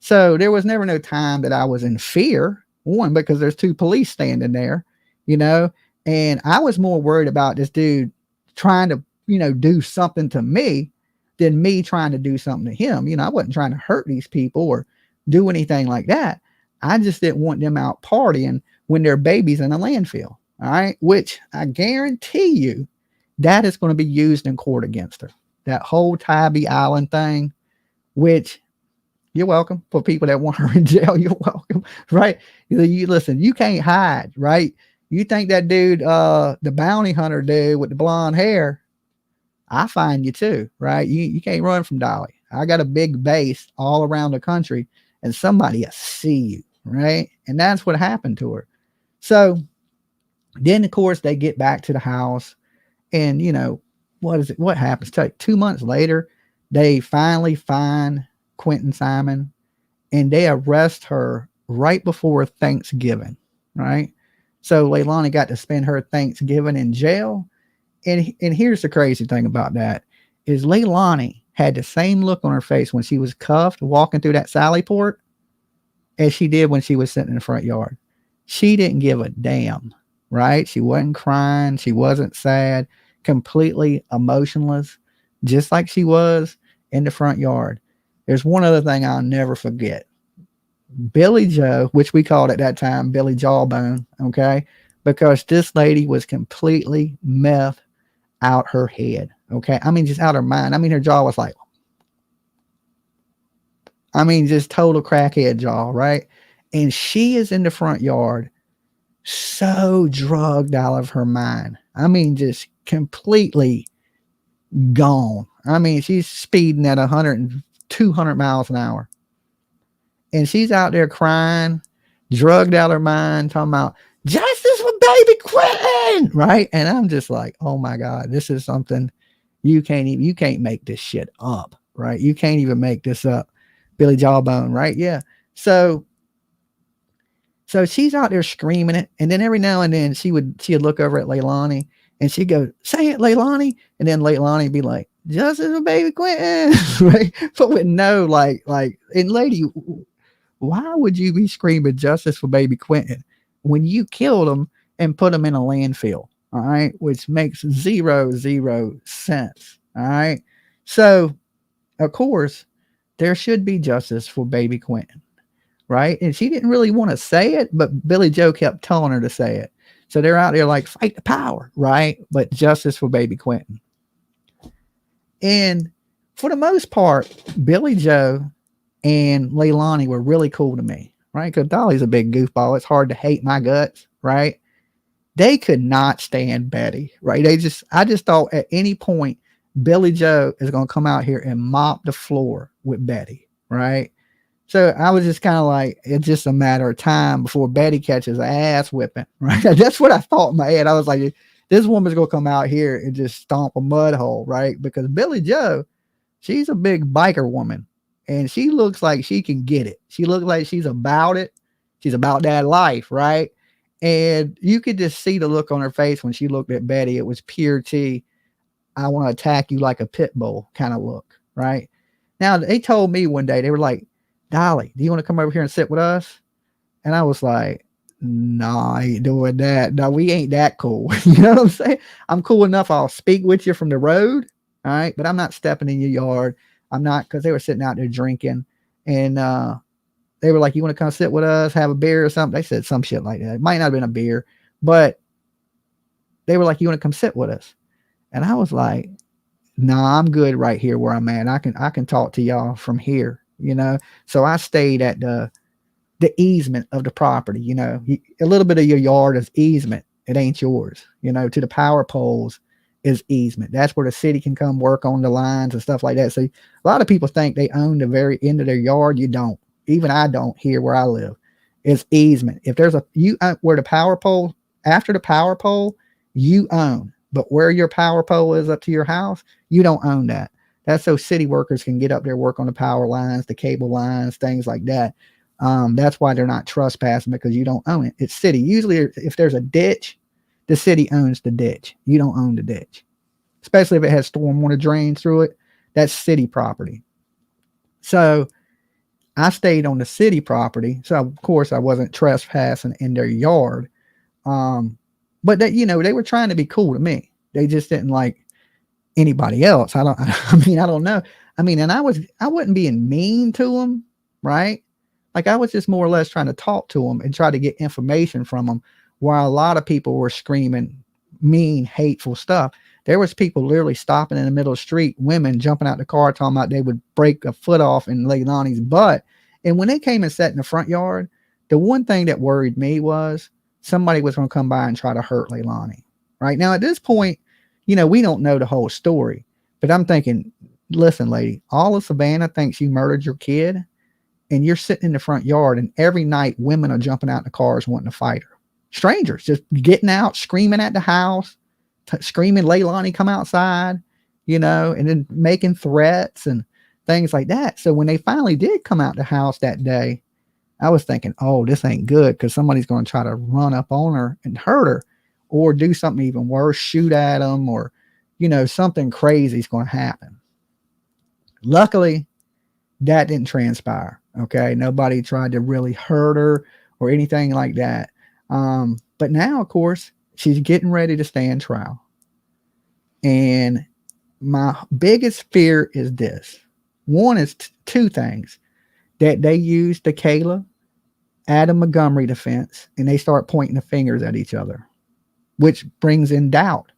So there was never no time that I was in fear, one, because there's 2 police standing there, you know, and I was more worried about this dude trying to, you know, do something to me than me trying to do something to him. You know, I wasn't trying to hurt these people or do anything like that. I just didn't want them out partying when their baby's in a landfill. All right. Which I guarantee you that is going to be used in court against her. That whole Tybee Island thing, which you're welcome. For people that want her in jail, you're welcome. Right. You listen, you can't hide. Right. You think that dude, the bounty hunter dude with the blonde hair, I find you too. Right. You can't run from Dolly. I got a big base all around the country and somebody will see you. Right. And that's what happened to her. So then, of course, they get back to the house and, you know, what happens? 2 months later, they finally find Quinton Simon, and they arrest her right before Thanksgiving, right? So Leilani got to spend her Thanksgiving in jail. And here's the crazy thing about that is Leilani had the same look on her face when she was cuffed walking through that Sally port as she did when she was sitting in the front yard. She didn't give a damn, right? She wasn't crying. She wasn't sad, completely emotionless, just like she was in the front yard. There's one other thing I'll never forget. Billy Joe, which we called at that time Billy Jawbone, okay? Because this lady was completely meth out her head, okay? I mean, just out her mind. I mean, her jaw was like, just total crackhead jaw, right? And she is in the front yard so drugged out of her mind. I mean, just completely gone. I mean, she's speeding at 100 and 200 miles an hour. And she's out there crying, drugged out of her mind, talking about justice for baby Quinton, right? And I'm just like, oh my God, this is something you can't make this shit up, right? You can't even make this up. Billy Jawbone, right? Yeah. So she's out there screaming it, and then every now and then she'd look over at Leilani and she'd go, say it, Leilani, and then Leilani would be like, justice for baby Quinton, right? But with no and lady, why would you be screaming justice for baby Quinton when you killed him and put him in a landfill? All right. Which makes zero sense. All right. So, of course, there should be justice for baby Quinton. Right. And she didn't really want to say it, but Billy Joe kept telling her to say it. So they're out there like, fight the power. Right. But justice for baby Quinton. And for the most part, Billy Joe and Leilani were really cool to me, right? Because Dolly's a big goofball. It's hard to hate my guts, right? They could not stand Betty, right? I just thought at any point, Billy Joe is going to come out here and mop the floor with Betty, right? So I was just kind of like, it's just a matter of time before Betty catches an ass whipping, right? That's what I thought in my head. I was like, this woman's going to come out here and just stomp a mud hole, right? Because Billy Joe, she's a big biker woman. And she looks like she can get it. She looks like she's about it. She's about that life, right? And you could just see the look on her face when she looked at Betty. It was pure T. I want to attack you like a pit bull kind of look, right? Now, they told me one day, they were like, Dolly, do you want to come over here and sit with us? And I was like, nah, I ain't doing that. No, we ain't that cool. You know what I'm saying? I'm cool enough. I'll speak with you from the road, all right? But I'm not stepping in your yard. I'm not, because they were sitting out there drinking, and they were like, you want to come sit with us, have a beer or something? They said some shit like that. It might not have been a beer, but they were like, you want to come sit with us? And I was like, nah, I'm good right here where I'm at. I can talk to y'all from here, you know? So I stayed at the easement of the property, you know? A little bit of your yard is easement. It ain't yours, you know, to the power poles is easement. That's where the city can come work on the lines and stuff like that. So a lot of people think they own the very end of their yard. You don't. Even I don't here where I live. It's easement. If there's where the power pole, after the power pole, you own. But where your power pole is up to your house, you don't own that. That's so city workers can get up there, work on the power lines, the cable lines, things like that. That's why they're not trespassing, because you don't own it. It's city. Usually if there's a ditch, the city owns the ditch. You don't own the ditch, especially if it has stormwater drains through it. That's city property. So I stayed on the city property. So of course I wasn't trespassing in their yard. But that, you know, they were trying to be cool to me. They just didn't like anybody else. I don't know. I mean, and I wasn't being mean to them, right? Like I was just more or less trying to talk to them and try to get information from them, while a lot of people were screaming mean, hateful stuff. There was people literally stopping in the middle of the street, women jumping out the car, talking about they would break a foot off in Leilani's butt. And when they came and sat in the front yard, the one thing that worried me was somebody was going to come by and try to hurt Leilani. Right now, at this point, you know, we don't know the whole story, but I'm thinking, listen, lady, all of Savannah thinks you murdered your kid, and you're sitting in the front yard, and every night women are jumping out in the cars wanting to fight her. Strangers just getting out, screaming at the house, screaming, Leilani, come outside, you know, and then making threats. And things like that. So when they finally did come out the house that day, I was thinking, oh, this ain't good, because somebody's going to try to run up on her and hurt her, or do something even worse, shoot at them, or, something crazy is going to happen. Luckily, that didn't transpire. Okay. Nobody tried to really hurt her or anything like that. But now, of course, she's getting ready to stand trial. And my biggest fear is this. One is two things: that they use the Kayla Adam Montgomery defense and they start pointing the fingers at each other, which brings in doubt.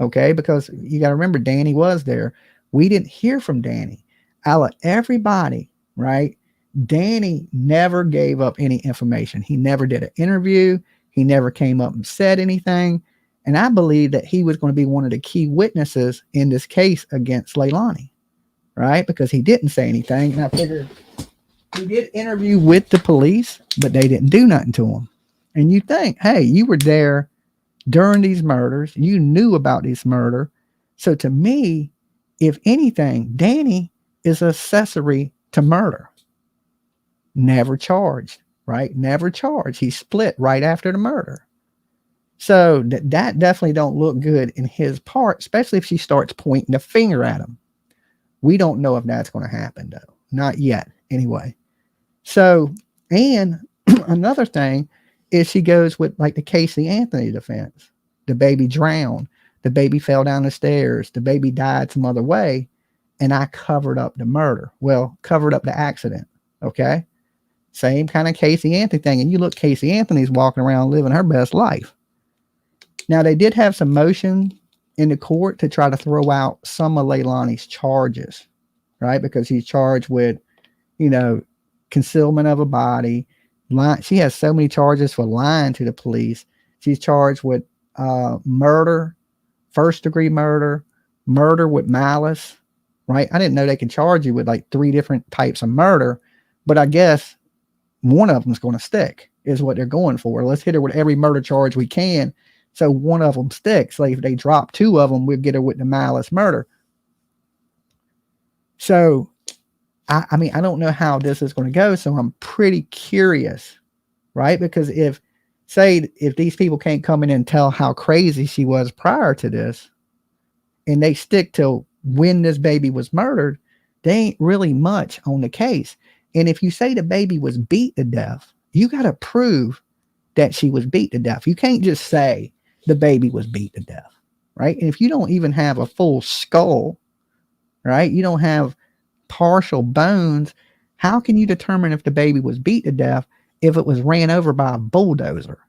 Okay. Because you got to remember, Danny was there. We didn't hear from Danny. Out of everybody, right? Danny never gave up any information. He never did an interview. He never came up and said anything. And I believe that he was going to be one of the key witnesses in this case against Leilani, right? Because he didn't say anything. And I figured he did interview with the police, but they didn't do nothing to him. And you think, hey, you were there during these murders. You knew about this murder. So to me, if anything, Danny is accessory to murder. Never charged, right? Never charged. He split right after the murder. So that definitely don't look good in his part, especially if she starts pointing the finger at him. We don't know if that's going to happen, though. Not yet, anyway. So, and another thing is she goes with like the Casey Anthony defense. The baby drowned. The baby fell down the stairs. The baby died some other way. And I covered up the murder. Well, covered up the accident. Okay. Same kind of Casey Anthony thing. And you look, Casey Anthony's walking around living her best life. Now, they did have some motion in the court to try to throw out some of Leilani's charges, right? Because he's charged with, concealment of a body. She has so many charges for lying to the police. She's charged with murder, first-degree murder, murder with malice, right? I didn't know they could charge you with like 3 different types of murder, but I guess one of them's going to stick is what they're going for. Let's hit her with every murder charge we can, so one of them sticks. Like if they drop 2 of them, we'll get her with the malice murder. So, I mean, I don't know how this is going to go, so I'm pretty curious, right? Because if these people can't come in and tell how crazy she was prior to this, and they stick to when this baby was murdered, they ain't really much on the case. And if you say the baby was beat to death, you got to prove that she was beat to death. You can't just say the baby was beat to death, right? And if you don't even have a full skull, right? You don't have partial bones. How can you determine if the baby was beat to death if it was ran over by a bulldozer?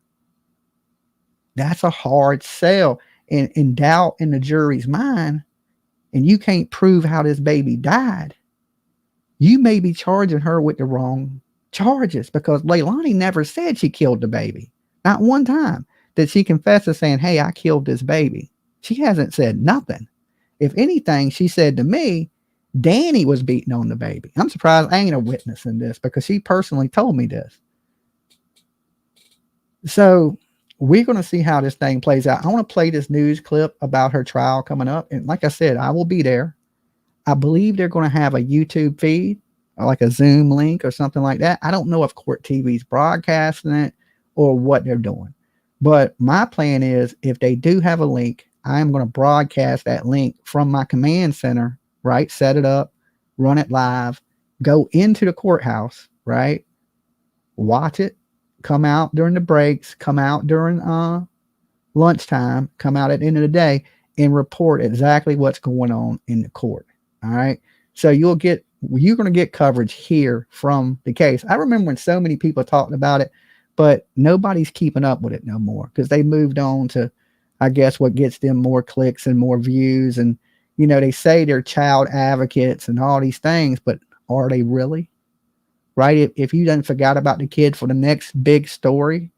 That's a hard sell. And in doubt in the jury's mind, and you can't prove how this baby died, you may be charging her with the wrong charges, because Leilani never said she killed the baby. Not one time did she confess to saying, hey, I killed this baby. She hasn't said nothing. If anything, she said to me, Danny was beating on the baby. I'm surprised I ain't a witness in this, because she personally told me this. So we're going to see how this thing plays out. I want to play this news clip about her trial coming up. And like I said, I will be there. I believe they're going to have a YouTube feed, or like a Zoom link or something like that. I don't know if Court TV's broadcasting it or what they're doing. But my plan is, if they do have a link, I'm going to broadcast that link from my command center, right? Set it up, run it live, go into the courthouse, right? Watch it, come out during the breaks, come out during lunchtime, come out at the end of the day, and report exactly what's going on in the court. All right. So you're going to get coverage here from the case. I remember when so many people talked about it, but nobody's keeping up with it no more, because they moved on to, I guess, what gets them more clicks and more views. And, they say they're child advocates and all these things, but are they really? Right? If you done forgot about the kid for the next big story,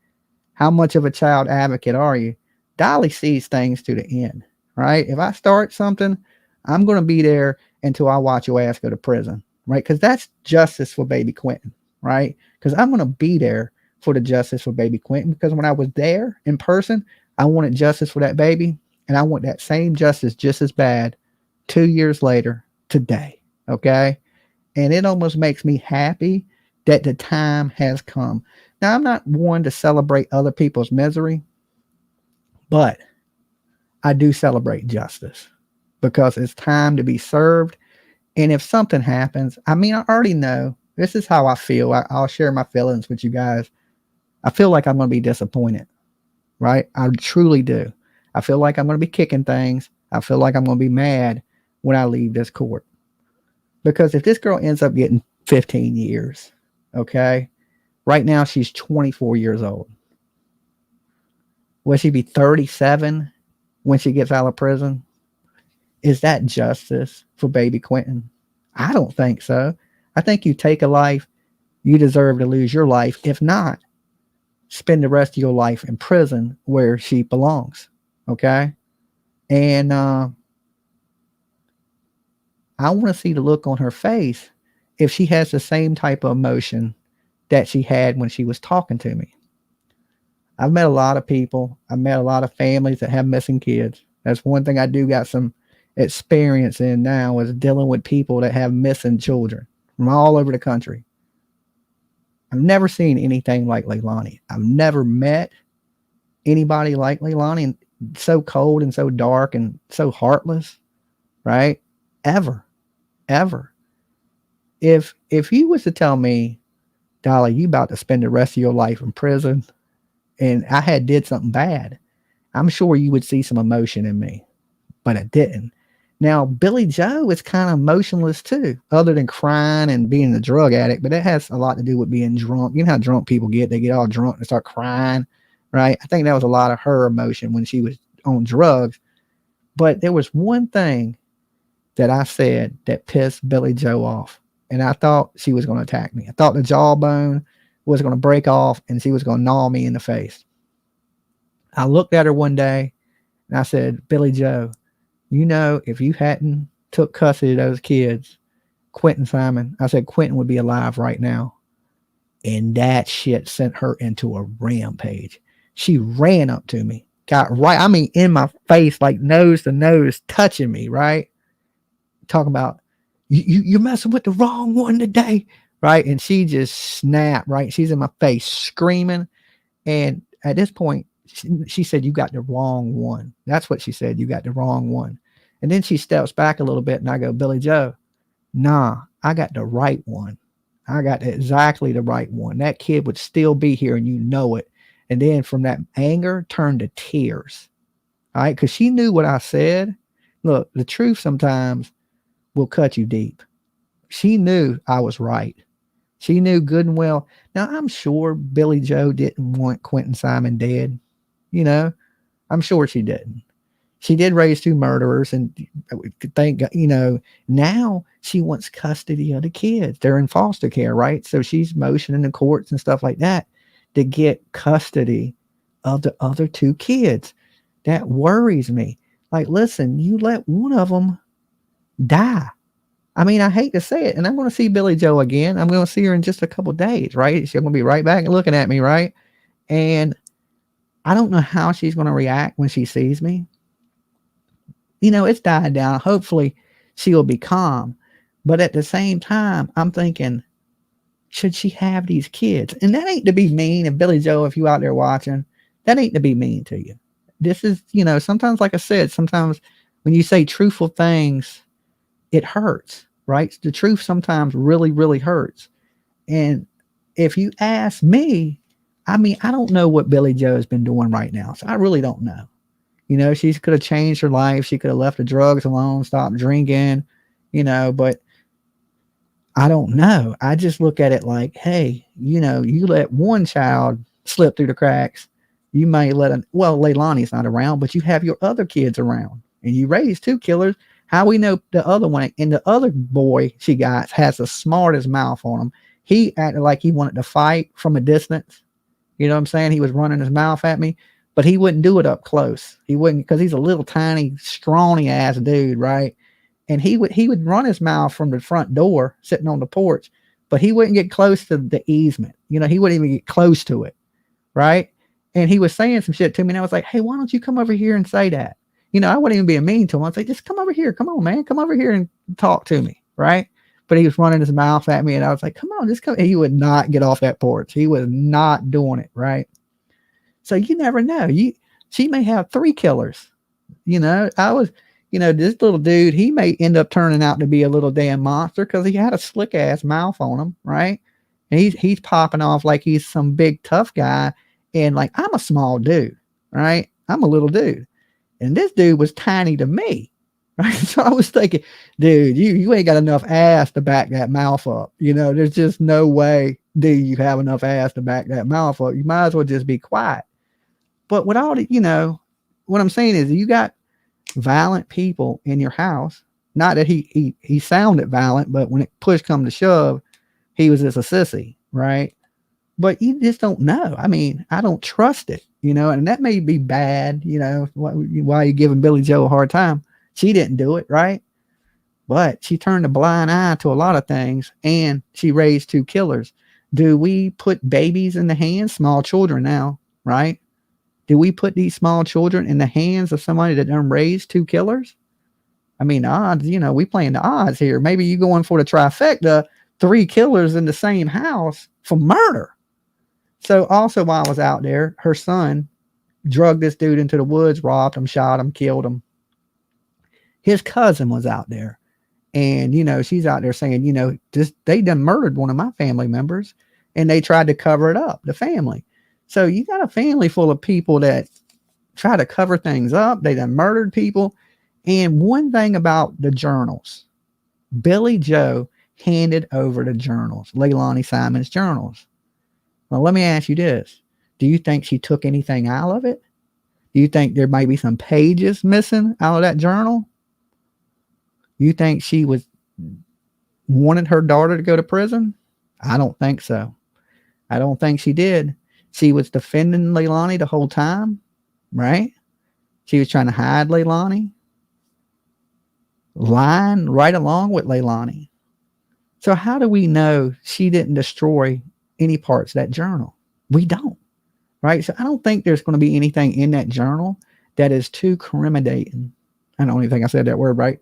how much of a child advocate are you? Dolly sees things to the end, right? If I start something, I'm going to be there until I watch your ass go to prison, right? Because that's justice for baby Quinton, right? Because I'm going to be there for the justice for baby Quinton, because when I was there in person, I wanted justice for that baby, and I want that same justice just as bad 2 years later today, okay? And it almost makes me happy that the time has come. Now, I'm not one to celebrate other people's misery, but I do celebrate justice because it's time to be served. And if something happens, I mean, I already know this is how I feel. I'll share my feelings with you guys. I feel like I'm going to be disappointed, right? I truly do. I feel like I'm going to be kicking things. I feel like I'm going to be mad when I leave this court. Because if this girl ends up getting 15 years, okay, right now she's 24 years old. Will she be 37 when she gets out of prison? Is that justice for baby Quinton? I don't think so. I think you take a life, you deserve to lose your life. If not, spend the rest of your life in prison where she belongs. Okay? And I want to see the look on her face if she has the same type of emotion that she had when she was talking to me. I've met a lot of people. I've met a lot of families that have missing kids. That's one thing I do got some experience in now, is dealing with people that have missing children from all over the country. I've never seen anything like Leilani. I've never met anybody like Leilani, so cold and so dark and so heartless, right? Ever. If you was to tell me, Dolly, you about to spend the rest of your life in prison, and I had did something bad, I'm sure you would see some emotion in me, but I didn't. Now, Billy Joe is kind of emotionless too, other than crying and being a drug addict, but it has a lot to do with being drunk. You know how drunk people get? They get all drunk and start crying, right? I think that was a lot of her emotion when she was on drugs. But there was one thing that I said that pissed Billy Joe off, and I thought she was going to attack me. I thought the jawbone was going to break off and she was going to gnaw me in the face. I looked at her one day and I said, Billy Joe, you know, if you hadn't took custody of those kids, Quinton Simon, I said, Quinton would be alive right now. And that shit sent her into a rampage. She ran up to me, got right, I mean, in my face, like nose to nose, touching me, right? Talking about, you're messing with the wrong one today, right? And she just snapped, right? She's in my face screaming. And at this point, she said, you got the wrong one. That's what she said. You got the wrong one. And then she steps back a little bit and I go, Billy Joe, nah, I got the right one. I got exactly the right one. That kid would still be here and you know it. And then from that anger turned to tears. All right. Cause she knew what I said. Look, the truth sometimes will cut you deep. She knew I was right. She knew good and well. Now I'm sure Billy Joe didn't want Quinton Simon dead. You know, I'm sure she didn't. She did raise two murderers, and thank God, you know, now she wants custody of the kids. They're in foster care, right? So she's motioning the courts and stuff like that to get custody of the other two kids. That worries me. Like, listen, you let one of them die. I mean, I hate to say it, and I'm going to see Billy Joe again. I'm going to see her in just a couple days, right? She's going to be right back and looking at me, right? And I don't know how she's going to react when she sees me. You know, it's died down. Hopefully she'll be calm. But at the same time, I'm thinking, should she have these kids? And that ain't to be mean. And Billy Joe, if you out there watching, that ain't to be mean to you. This is, you know, sometimes, like I said, sometimes when you say truthful things, it hurts, right? The truth sometimes really, really hurts. And if you ask me, I mean, I don't know what Billy Joe has been doing right now. So I really don't know. You know, she could have changed her life. She could have left the drugs alone, stopped drinking, you know, but I don't know. I just look at it like, hey, you know, you let one child slip through the cracks. You may let well, Leilani's not around, but you have your other kids around and you raise two killers. How we know the other one and the other boy she got has the smartest mouth on him. He acted like he wanted to fight from a distance. You know what I'm saying? He was running his mouth at me, but he wouldn't do it up close. He wouldn't, because he's a little tiny, scrawny ass dude, right? And he would run his mouth from the front door, sitting on the porch, but he wouldn't get close to the easement. You know, he wouldn't even get close to it, right? And he was saying some shit to me, and I was like, hey, why don't you come over here and say that? You know, I wasn't even being mean to him. I was like, just come over here. Come on, man. Come over here and talk to me, right? but he was running his mouth at me, and I was like, come on, just come. He would not get off that porch. He was not doing it, right? So you never know. She may have 3 killers. This little dude, he may end up turning out to be a little damn monster because he had a slick ass mouth on him, right? And he's popping off like he's some big tough guy, and like, I'm a small dude, right? I'm a little dude, and this dude was tiny to me, right? So I was thinking, dude, you ain't got enough ass to back that mouth up. There's just no way, dude, you have enough ass to back that mouth up. You might as well just be quiet. But with all the, what I'm saying is, you got violent people in your house. Not that he sounded violent, but when it push come to shove, he was just a sissy, right? But you just don't know. I mean, I don't trust it, and that may be bad, why you giving Billy Joe a hard time. She didn't do it, right? But she turned a blind eye to a lot of things, and she raised 2 killers. Do we put babies in the hands, small children now, right? Do we put these small children in the hands of somebody that done raised 2 killers? I mean, odds, we playing the odds here. Maybe you going for the trifecta, 3 killers in the same house for murder. So also while I was out there, her son drugged this dude into the woods, robbed him, shot him, killed him. His cousin was out there. And, she's out there saying, they done murdered one of my family members, and they tried to cover it up, the family. So you got a family full of people that try to cover things up. They done murdered people. And one thing about the journals, Billy Joe handed over the journals, Leilani Simon's journals. Well, let me ask you this. Do you think she took anything out of it? Do you think there might be some pages missing out of that journal? You think she wanted her daughter to go to prison? I don't think so. I don't think she did. She was defending Leilani the whole time, right? She was trying to hide Leilani, lying right along with Leilani. So how do we know she didn't destroy any parts of that journal? We don't, right? So I don't think there's going to be anything in that journal that is too incriminating. I don't even think I said that word right.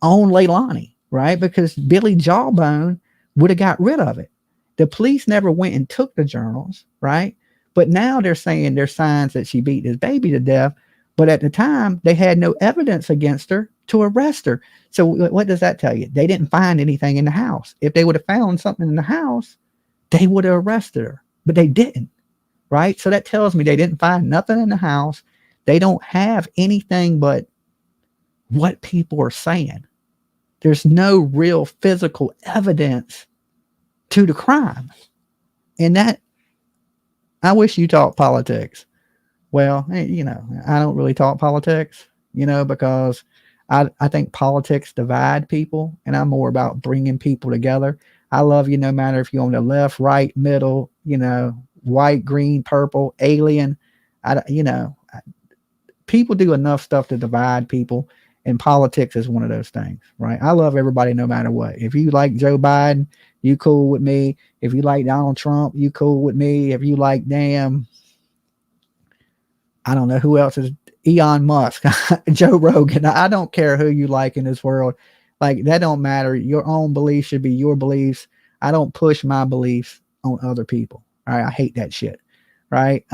On Leilani, right? Because Billy Jawbone would have got rid of it. The police never went and took the journals, right? But now they're saying there's signs that she beat his baby to death. But at the time, they had no evidence against her to arrest her. So what does that tell you? They didn't find anything in the house. If they would have found something in the house, they would have arrested her. But they didn't, right? So that tells me they didn't find nothing in the house. They don't have anything but what people are saying. There's no real physical evidence to the crime. And that, I wish you talked politics. Well, I don't really talk politics, because I think politics divide people, and I'm more about bringing people together. I love you no matter if you're on the left, right, middle, white, green, purple, alien. People do enough stuff to divide people, and politics is one of those things, right? I love everybody no matter what. If you like Joe Biden, you cool with me. If you like Donald Trump, you cool with me. If you like I don't know who else is, Elon Musk, Joe Rogan. I don't care who you like in this world. Like, that don't matter. Your own beliefs should be your beliefs. I don't push my beliefs on other people. All right. I hate that shit. Right.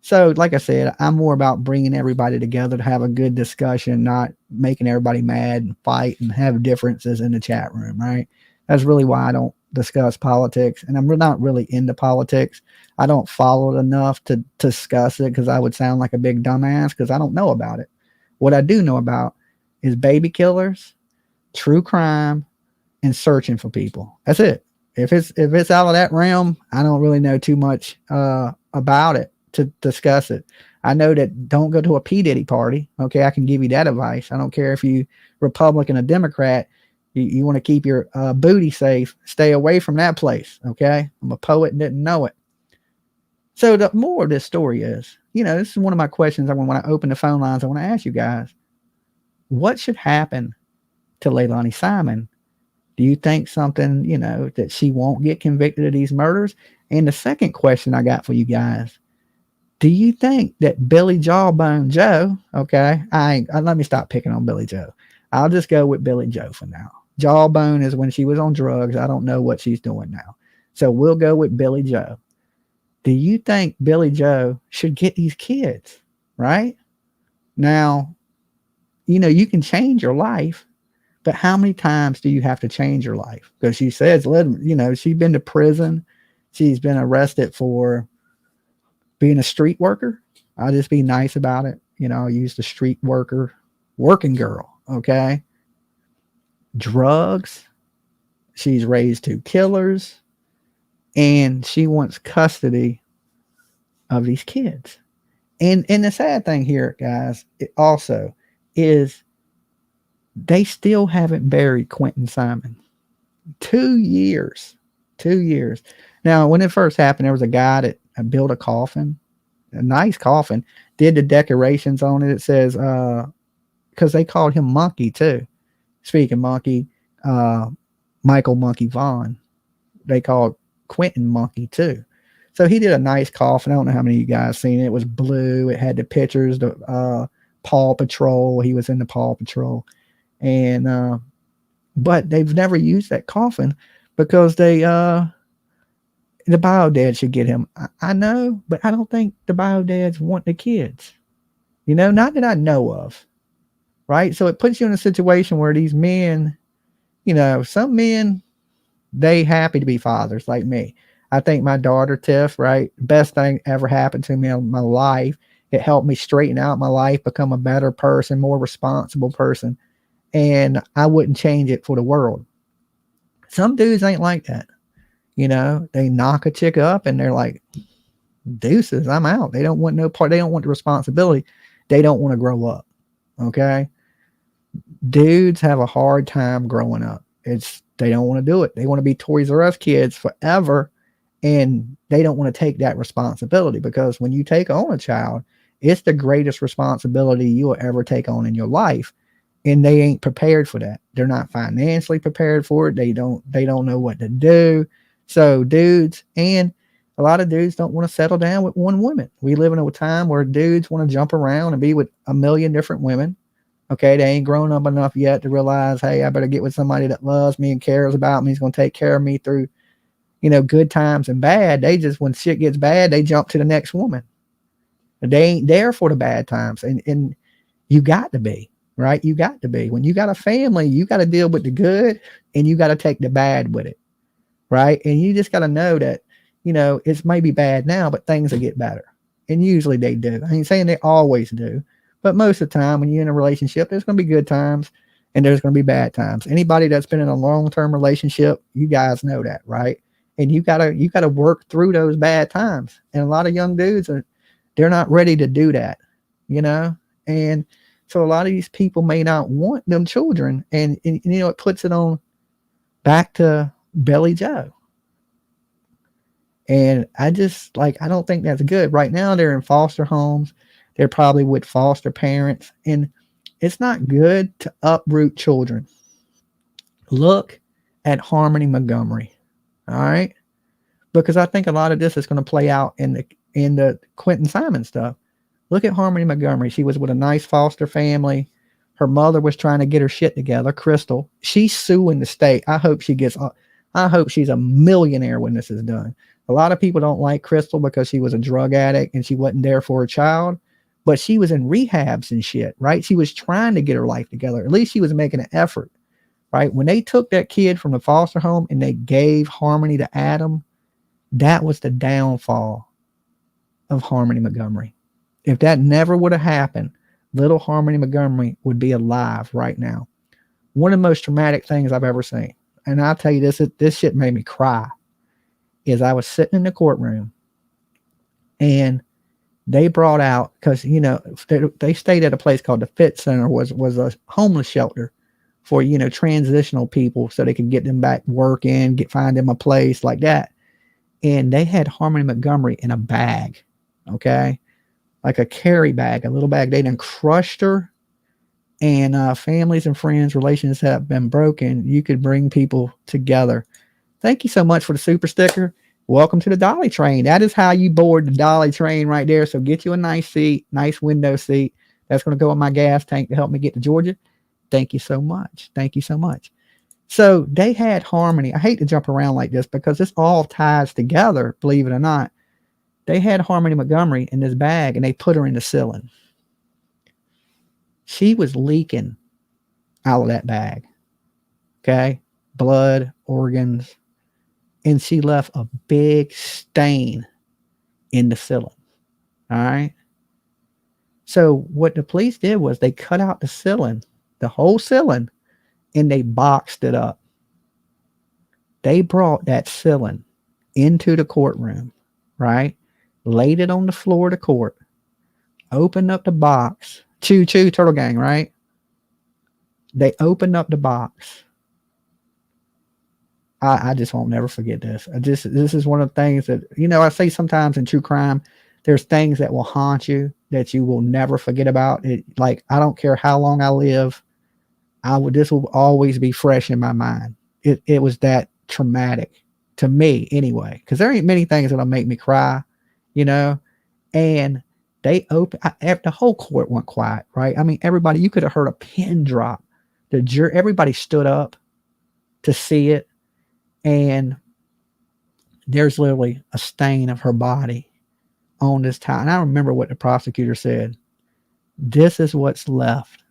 So like I said, I'm more about bringing everybody together to have a good discussion, not making everybody mad and fight and have differences in the chat room. Right. That's really why I don't discuss politics, and I'm not really into politics. I don't follow it enough to discuss it, because I would sound like a big dumbass, because I don't know about it. What I do know about is baby killers, true crime, and searching for people. That's it. If it's out of that realm, I don't really know too much about it to discuss it. I know that don't go to a P. Diddy party. Okay, I can give you that advice. I don't care if you Republican or Democrat. You want to keep your booty safe. Stay away from that place. Okay, I'm a poet and didn't know it. So the more of this story is, this is one of my questions. When I open the phone lines, I want to ask you guys, what should happen to Leilani Simon? Do you think something, that she won't get convicted of these murders? And the second question I got for you guys, do you think that Billy Jawbone Joe, okay, let me stop picking on Billy Joe. I'll just go with Billy Joe for now. Jawbone is when she was on drugs. I don't know what she's doing now. So we'll go with Billy Joe. Do you think Billy Joe should get these kids? Right? Now, you can change your life, but how many times do you have to change your life? Because she says, she's been to prison. She's been arrested for being a street worker. I'll just be nice about it. I'll use the street worker, working girl. Okay. Drugs. She's raised 2 killers, and she wants custody of these kids. And the sad thing here, guys, it also is they still haven't buried Quinton Simon. 2 years. 2 years. Now, when it first happened, there was a guy that built a coffin, a nice coffin, did the decorations on it. It says, because they called him Monkey too. Speaking Monkey, Michael Monkey Vaughn, they called Quinton Monkey too. So he did a nice coffin. I don't know how many of you guys seen it. It was blue. It had the pictures, the Paw Patrol. He was in the Paw Patrol. And but they've never used that coffin because the bio dad should get him. I know, but I don't think the bio dads want the kids. Not that I know of. Right? So it puts you in a situation where these men, some men, they happy to be fathers like me. I think my daughter, Tiff, right? Best thing ever happened to me in my life. It helped me straighten out my life, become a better person, more responsible person. And I wouldn't change it for the world. Some dudes ain't like that. They knock a chick up and they're like, deuces, I'm out. They don't want no part. They don't want the responsibility. They don't want to grow up. Okay. Dudes have a hard time growing up. They don't want to do it. They want to be Toys R Us kids forever. And they don't want to take that responsibility, because when you take on a child, it's the greatest responsibility you will ever take on in your life. And they ain't prepared for that. They're not financially prepared for it. They don't know what to do. So dudes, and a lot of dudes don't want to settle down with one woman. We live in a time where dudes want to jump around and be with a million different women. Okay, they ain't grown up enough yet to realize, hey, I better get with somebody that loves me and cares about me. He's going to take care of me through, good times and bad. They just, when shit gets bad, they jump to the next woman. They ain't there for the bad times. And you got to be, right? You got to be. When you got a family, you got to deal with the good and you got to take the bad with it, right? And you just got to know that, it's maybe bad now, but things will get better. And usually they do. I ain't saying they always do. But most of the time when you're in a relationship, there's going to be good times and there's going to be bad times. Anybody that's been in a long-term relationship, you guys know that, right? And you gotta work through those bad times. And a lot of young dudes they're not ready to do that, And so a lot of these people may not want them children. And it puts it on back to Billy Joe. And I don't think that's good. Right now they're in foster homes. They're probably with foster parents, and it's not good to uproot children. Look at Harmony Montgomery. All right. Because I think a lot of this is going to play out in the Quinton Simon stuff. Look at Harmony Montgomery. She was with a nice foster family. Her mother was trying to get her shit together. Crystal, she's suing the state. I hope she's a millionaire when this is done. A lot of people don't like Crystal because she was a drug addict and she wasn't there for her child. But she was in rehabs and shit, right? She was trying to get her life together. At least she was making an effort, right? When they took that kid from the foster home and they gave Harmony to Adam, that was the downfall of Harmony Montgomery. If that never would have happened, little Harmony Montgomery would be alive right now. One of the most traumatic things I've ever seen, and I'll tell you this shit made me cry, is I was sitting in the courtroom and they brought out, because they stayed at a place called the Fit Center, was a homeless shelter for transitional people, so they could get them back working, find them a place like that. And they had Harmony Montgomery in a bag, okay, like a carry bag, a little bag. They done crushed her, and families and friends, relations have been broken. You could bring people together. Thank you so much for the super sticker. Welcome to the Dolly train. That is how you board the Dolly train right there. So get you a nice seat, nice window seat. That's going to go in my gas tank to help me get to Georgia. Thank you so much. Thank you so much. So they had Harmony. I hate to jump around like this because this all ties together, believe it or not. They had Harmony Montgomery in this bag and they put her in the ceiling. She was leaking out of that bag. Okay. Blood, organs. And she left a big stain in the ceiling. All right. So what the police did was they cut out the ceiling, the whole ceiling, and they boxed it up. They brought that ceiling into the courtroom, right? Laid it on the floor of the court, opened up the box. Choo choo, Turtle Gang, right? They opened up the box. I just won't never forget this. This is one of the things that, I say sometimes in true crime, there's things that will haunt you that you will never forget about. It, like, I don't care how long I live, this will always be fresh in my mind. It was that traumatic to me anyway, because there ain't many things that'll make me cry, and they opened, the whole court went quiet, right? I mean, everybody, you could have heard a pin drop. Everybody stood up to see it. And there's literally a stain of her body on this tile. And I remember what the prosecutor said. This is what's left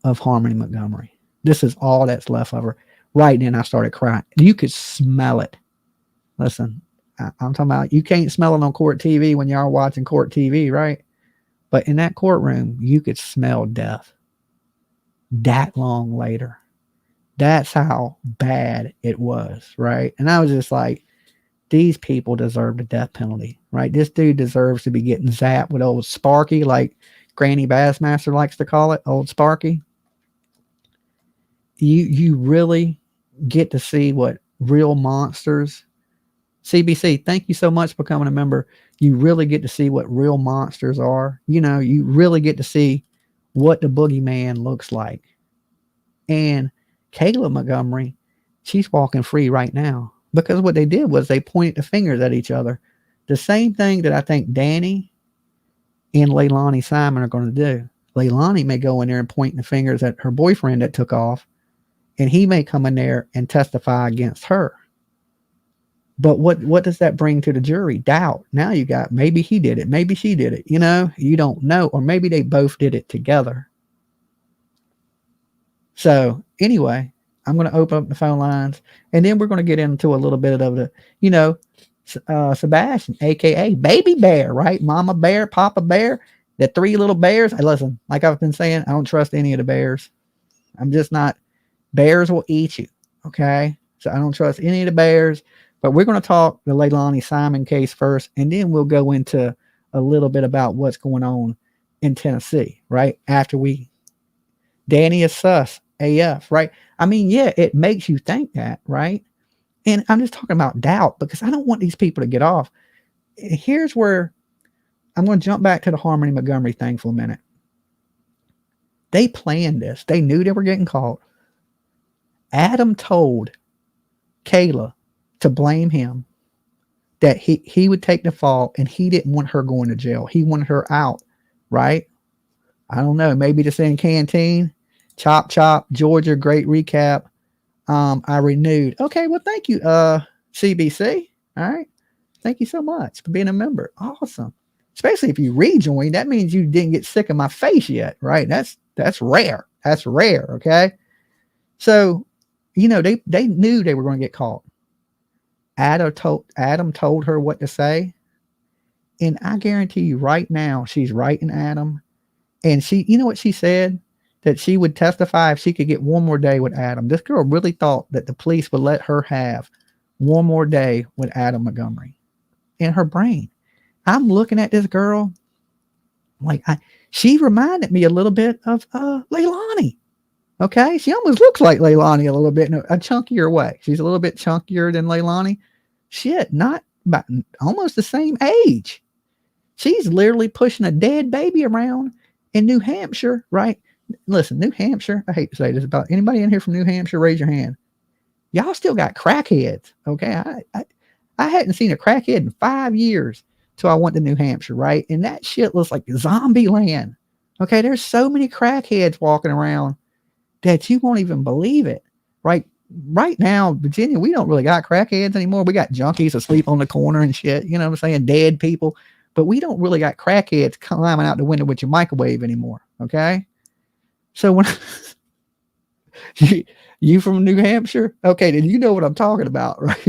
of Harmony Montgomery. This is all that's left of her. Right then I started crying. You could smell it. Listen, I'm talking about, you can't smell it on court TV when y'all watching court TV, right? But in that courtroom, you could smell death that long later. That's how bad it was, right? And I was just like, these people deserve the death penalty, right? This dude deserves to be getting zapped with old Sparky, like Granny Bassmaster likes to call it, old Sparky. You really get to see what real monsters. CBC, thank you so much for becoming a member. You really get to see what real monsters are. You really get to see what the boogeyman looks like. And Kayla Montgomery, she's walking free right now because what they did was they pointed the fingers at each other. The same thing that I think Danny and Leilani Simon are going to do. Leilani may go in there and point the fingers at her boyfriend that took off, and he may come in there and testify against her. But what does that bring to the jury? Doubt. Now you got, maybe he did it, maybe she did it. You don't know, or maybe they both did it together. So anyway, I'm going to open up the phone lines, and then we're going to get into a little bit of the, Sebastian, aka Baby Bear, right? Mama Bear, Papa Bear, the three little bears. Hey, listen, like I've been saying, I don't trust any of the bears. I'm just not. Bears will eat you, okay? So I don't trust any of the bears. But we're going to talk the Leilani Simon case first, and then we'll go into a little bit about what's going on in Tennessee, right? After Danny is sus. AF, right? I mean, yeah, it makes you think that, right? And I'm just talking about doubt because I don't want these people to get off. Here's where I'm going to jump back to the Harmony Montgomery thing for a minute. They planned this. They knew they were getting caught. Adam told Kayla to blame him, that he would take the fall, and he didn't want her going to jail. He wanted her out, right? I don't know. Maybe to say in Canteen. Chop, chop, Georgia, great recap. I renewed. Okay, well, thank you, CBC. All right. Thank you so much for being a member. Awesome. Especially if you rejoin, that means you didn't get sick of my face yet, right? That's rare. That's rare, okay? So, they knew they were going to get caught. Adam told her what to say. And I guarantee you right now, she's writing Adam. And she, you know what she said? That she would testify if she could get one more day with Adam. This girl really thought that the police would let her have one more day with Adam Montgomery in her brain. I'm looking at this girl like she reminded me a little bit of Leilani. Okay. She almost looks like Leilani a little bit in a chunkier way. She's a little bit chunkier than Leilani. Shit, not about almost the same age. She's literally pushing a dead baby around in New Hampshire, right? Listen, New Hampshire, I hate to say this about anybody in here from New Hampshire, raise your hand. Y'all still got crackheads, okay? I hadn't seen a crackhead in 5 years till I went to New Hampshire, right? And that shit looks like zombie land, okay? There's so many crackheads walking around that you won't even believe it, right? right now, Virginia, we don't really got crackheads anymore. We got junkies asleep on the corner and shit. You know what I'm saying? Dead people. But we don't really got crackheads climbing out the window with your microwave anymore. Okay. So when you from New Hampshire, okay, then you know what I'm talking about, right?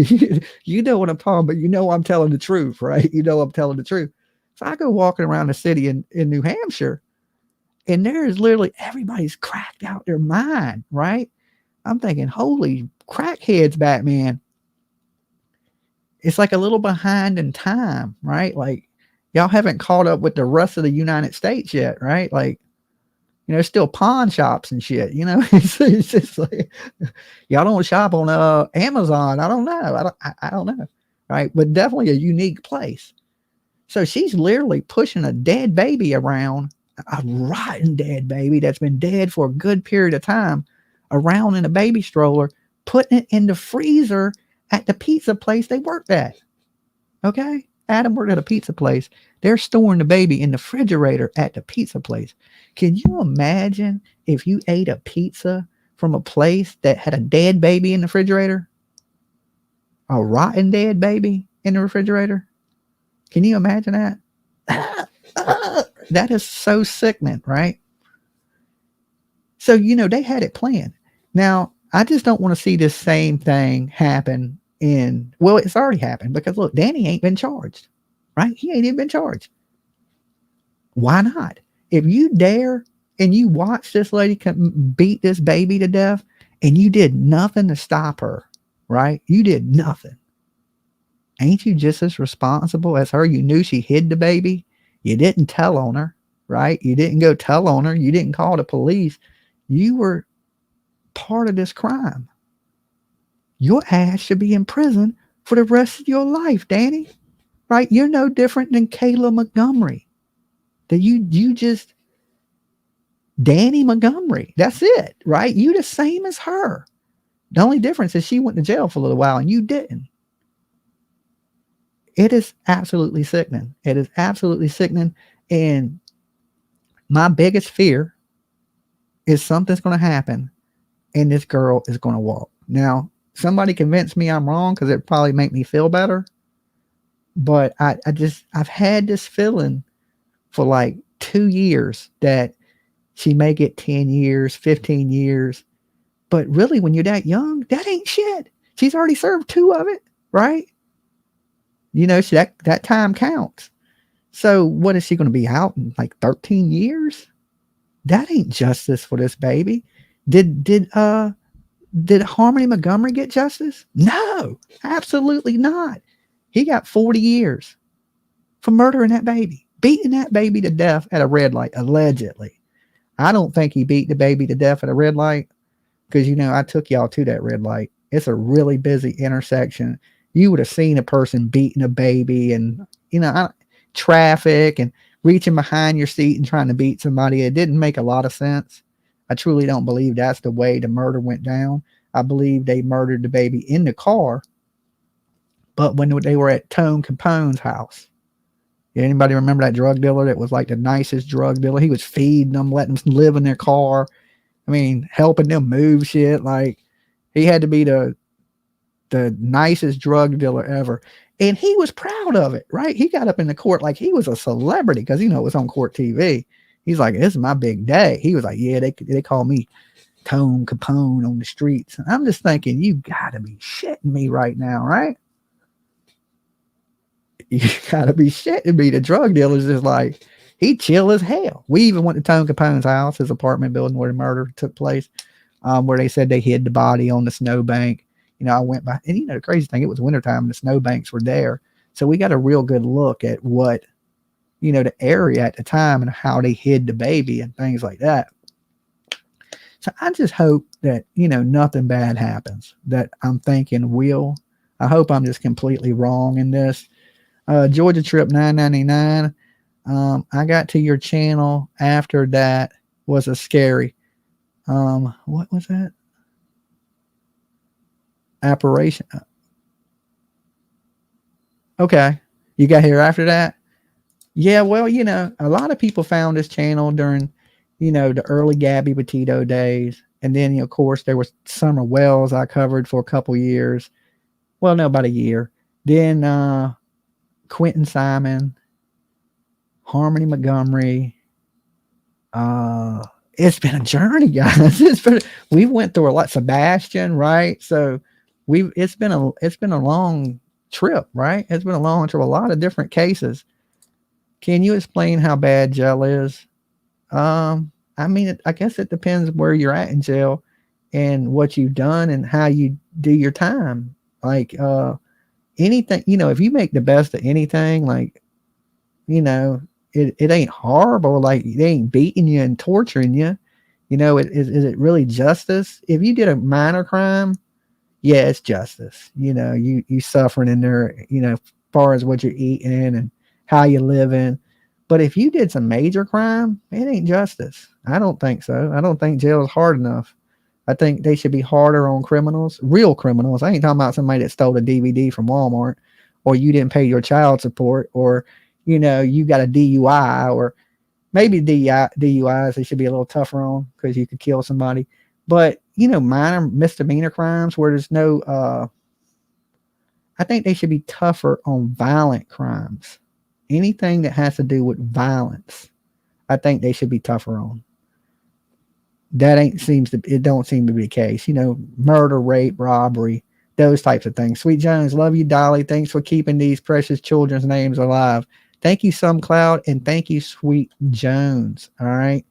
You know what I'm talking about. You know I'm telling the truth, right? You know I'm telling the truth. So I go walking around the city in New Hampshire, and there is literally everybody's cracked out their mind, right? I'm thinking, holy crackheads, Batman. It's like a little behind in time, right? Like y'all haven't caught up with the rest of the United States yet, right? Like, still pawn shops and shit, it's just like, y'all don't shop on Amazon. I don't know. I don't know. Right. But definitely a unique place. So she's literally pushing a dead baby around, a rotten dead baby that's been dead for a good period of time, around in a baby stroller, putting it in the freezer at the pizza place they worked at. Okay. Adam worked at a pizza place. They're storing the baby in the refrigerator at the pizza place. Can you imagine if you ate a pizza from a place that had a dead baby in the refrigerator? A rotten dead baby in the refrigerator? Can you imagine that? That is so sickening, right? So, they had it planned. Now, I just don't want to see this same thing happen well, it's already happened because look, Danny ain't been charged, right? He ain't even been charged. Why not? If you dare and you watch this lady beat this baby to death and you did nothing to stop her, right? You did nothing. Ain't you just as responsible as her? You knew she hid the baby. You didn't tell on her, right? You didn't go tell on her. You didn't call the police. You were part of this crime. Your ass should be in prison for the rest of your life, Danny. Right? You're no different than Kayla Montgomery. That you just Danny Montgomery. That's it, right? You the same as her. The only difference is she went to jail for a little while and you didn't. It is absolutely sickening. It is absolutely sickening. And my biggest fear is something's going to happen and this girl is going to walk. Now, somebody convince me I'm wrong because it probably make me feel better. But I've had this feeling for like 2 years that she may get 10 years, 15 years. But really, when you're that young, that ain't shit. She's already served 2 of it, right? That time counts. So what is she going to be out in like 13 years? That ain't justice for this baby. Did Harmony Montgomery get justice? No, absolutely not. He got 40 years for murdering that baby, beating that baby to death at a red light, allegedly. I don't think he beat the baby to death at a red light because, I took y'all to that red light. It's a really busy intersection. You would have seen a person beating a baby and, traffic and reaching behind your seat and trying to beat somebody. It didn't make a lot of sense. I truly don't believe that's the way the murder went down. I believe they murdered the baby in the car, but when they were at Tone Capone's house. Anybody remember that drug dealer that was like the nicest drug dealer? He was feeding them, letting them live in their car. I mean, helping them move shit. Like, he had to be the nicest drug dealer ever. And he was proud of it, right? He got up in the court like he was a celebrity because, it was on court TV. He's like, this is my big day. He was like, yeah, they call me Tone Capone on the streets. And I'm just thinking, you gotta be shitting me right now, right? You gotta be shitting me. The drug dealer's just like, he chill as hell. We even went to Tone Capone's house, his apartment building where the murder took place, where they said they hid the body on the snowbank. I went by, and the crazy thing, it was wintertime and the snowbanks were there. So we got a real good look at what, the area at the time and how they hid the baby and things like that. So I just hope that, nothing bad happens that I'm thinking will. I hope I'm just completely wrong in this. Georgia trip $9.99. I got to your channel after that was a scary. What was that? Apparition. Okay. You got here after that? Yeah, well, a lot of people found this channel during, the early Gabby Petito days. And then, of course, there was Summer Wells I covered for a couple years. Well, no, about a year. Then Quinton Simon, Harmony Montgomery. It's been a journey, guys. We went through a lot. SEBASTIAN, right? So it's been a long trip, right? It's been a long trip, a lot of different cases. Can you explain how bad jail is? I mean, I guess it depends where you're at in jail and what you've done and how you do your time. Like, anything, if you make the best of anything, like, it ain't horrible. Like, they ain't beating you and torturing you. Is it really justice? If you did a minor crime, yeah, it's justice. You suffering in there, as far as what you're eating and how you living. But if you did some major crime, it ain't justice. I don't think so. I don't think jail is hard enough. I think they should be harder on criminals, real criminals. I ain't talking about somebody that stole a DVD from Walmart, or you didn't pay your child support, or, you got a DUI, or maybe DUIs, they should be a little tougher on because you could kill somebody. But, minor misdemeanor crimes where there's no, I think they should be tougher on violent crimes. Anything that has to do with violence, I think they should be tougher on. It don't seem to be the case. Murder, rape, robbery, those types of things. Sweet Jones, love you, Dolly. Thanks for keeping these precious children's names alive. Thank you, Some Cloud, and thank you, Sweet Jones. All right.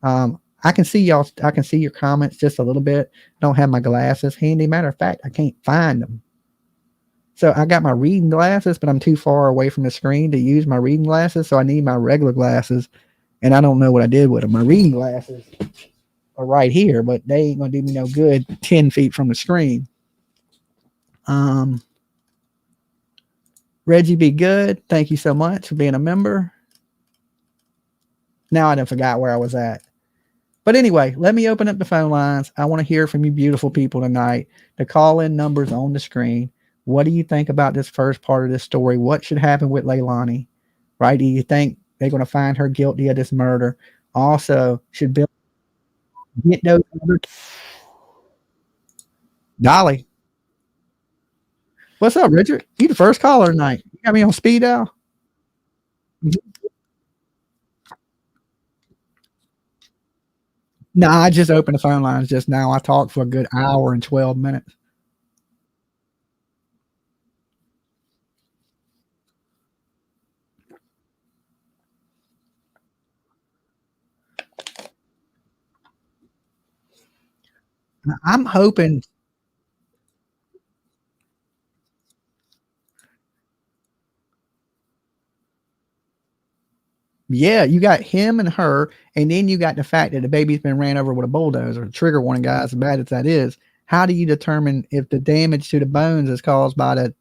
I can see y'all. I can see your comments just a little bit. I don't have my glasses handy. Matter of fact, I can't find them. So I got my reading glasses, but I'm too far away from the screen to use my reading glasses. So I need my regular glasses, and I don't know what I did with them. My reading glasses are right here, but they ain't gonna do me no good 10 feet from the screen. Reggie Be Good, thank you so much for being a member. Now I done forgot where I was at. But anyway, let me open up the phone lines. I want to hear from you beautiful people tonight. The call-in numbers on the screen. What do you think about this first part of this story? What should happen with Leilani? Right? Do you think they're going to find her guilty of this murder? Also, should Bill get those other... Dolly. What's up, Richard? You the first caller tonight. You got me on speed dial? No, I just opened the phone lines just now. I talked for a good hour and 12 minutes. I'm hoping. Yeah, you got him and her, and then you got the fact that the baby's been ran over with a bulldozer. Trigger warning, guys, as bad as that is. How do you determine if the damage to the bones is caused by the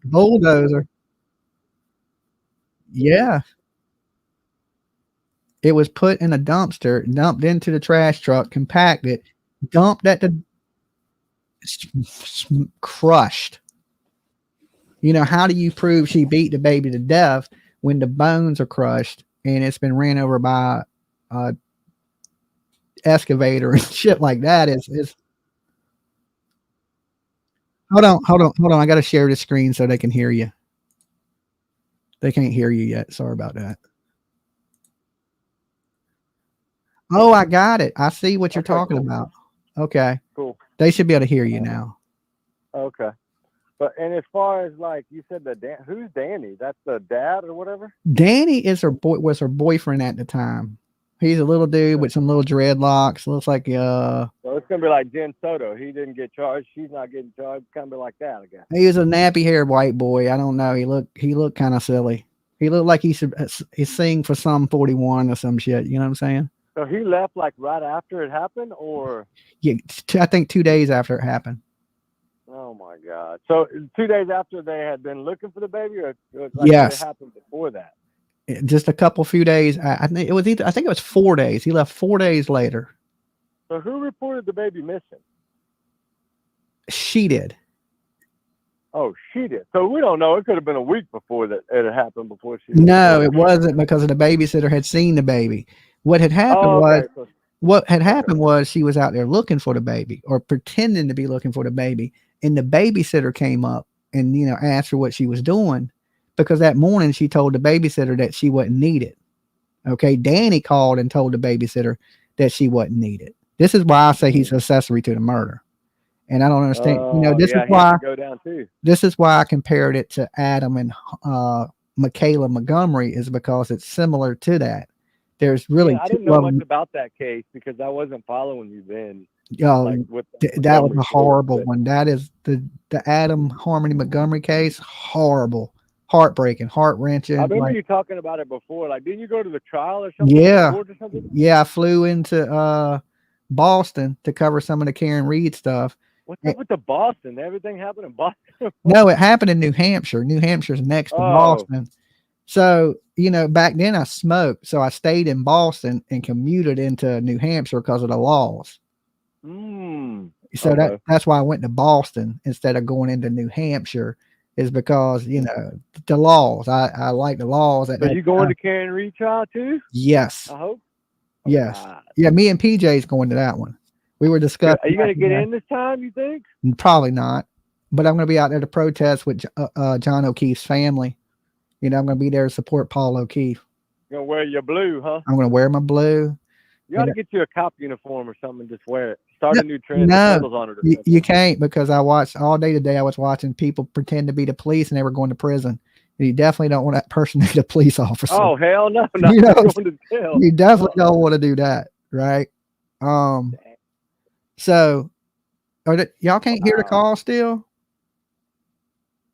bulldozer? Yeah. It was put in a dumpster, dumped into the trash truck, compacted, dumped at the crushed. How do you prove she beat the baby to death when the bones are crushed and it's been ran over by a excavator and shit like that? Is hold on. I got to share the screen so they can hear you. They can't hear you yet. Sorry about that. Oh, I got it. I see what you're talking about. Okay. Cool. They should be able to hear you now. Okay. But and as far as like you said, who's Danny? That's the dad or whatever. Danny was her boyfriend at the time. He's a little dude with some little dreadlocks. Looks like So it's gonna be like Jen Soto. He didn't get charged. She's not getting charged. It's gonna be like that, I guess. He was a nappy haired white boy. I don't know. He looked kind of silly. He looked like he should sing for some 41 or some shit. You know what I'm saying? So he left like right after it happened, or yeah, I think 2 days after it happened. Oh my God! So 2 days after they had been looking for the baby, or like yes, it happened before that? Just a few days. I think it was 4 days. He left 4 days later. So who reported the baby missing? She did. Oh, she did. So we don't know. It could have been a week before that it had happened before she. No, it wasn't because of the babysitter had seen the baby. What had happened was what had happened was she was out there looking for the baby or pretending to be looking for the baby. And the babysitter came up and, asked her what she was doing, because that morning she told the babysitter that she wasn't needed. Okay. Danny called and told the babysitter that she wasn't needed. This is why I say he's accessory to the murder. And I don't understand. This is why go down too. This is why I compared it to Adam and Michaela Montgomery, is because it's similar to that. There's really I didn't know much about that case because I wasn't following you then. That was a horrible one. That is the Adam Harmony Montgomery case. Horrible, heartbreaking, heart wrenching. I remember you talking about it before. Like, didn't you go to the trial or something? Yeah. I flew into Boston to cover some of the Karen Reed stuff. What's up with the Boston? Everything happened in Boston? No, it happened in New Hampshire. New Hampshire's next to Boston. So, back then I smoked. So I stayed in Boston and commuted into New Hampshire because of the laws. So that's why I went to Boston instead of going into New Hampshire, is because, the laws. I like the laws. Are you going to Karen Reed trial too? Yes. I hope. Yes. Yeah, me and PJ's going to that one. We were discussing. Are you going to get in this time, you think? Probably not. But I'm going to be out there to protest with John O'Keefe's family. I'm going to be there to support Paul O'Keefe. You're going to wear your blue, huh? I'm going to wear my blue. You ought to get you a cop uniform or something and just wear it. Start a new trend. No, you can't, because I watched all day today. I was watching people pretend to be the police and they were going to prison. You definitely don't want that person to be a police officer. Oh, hell no. Going to jail. You definitely don't want to do that, right? So y'all can't hear the call still?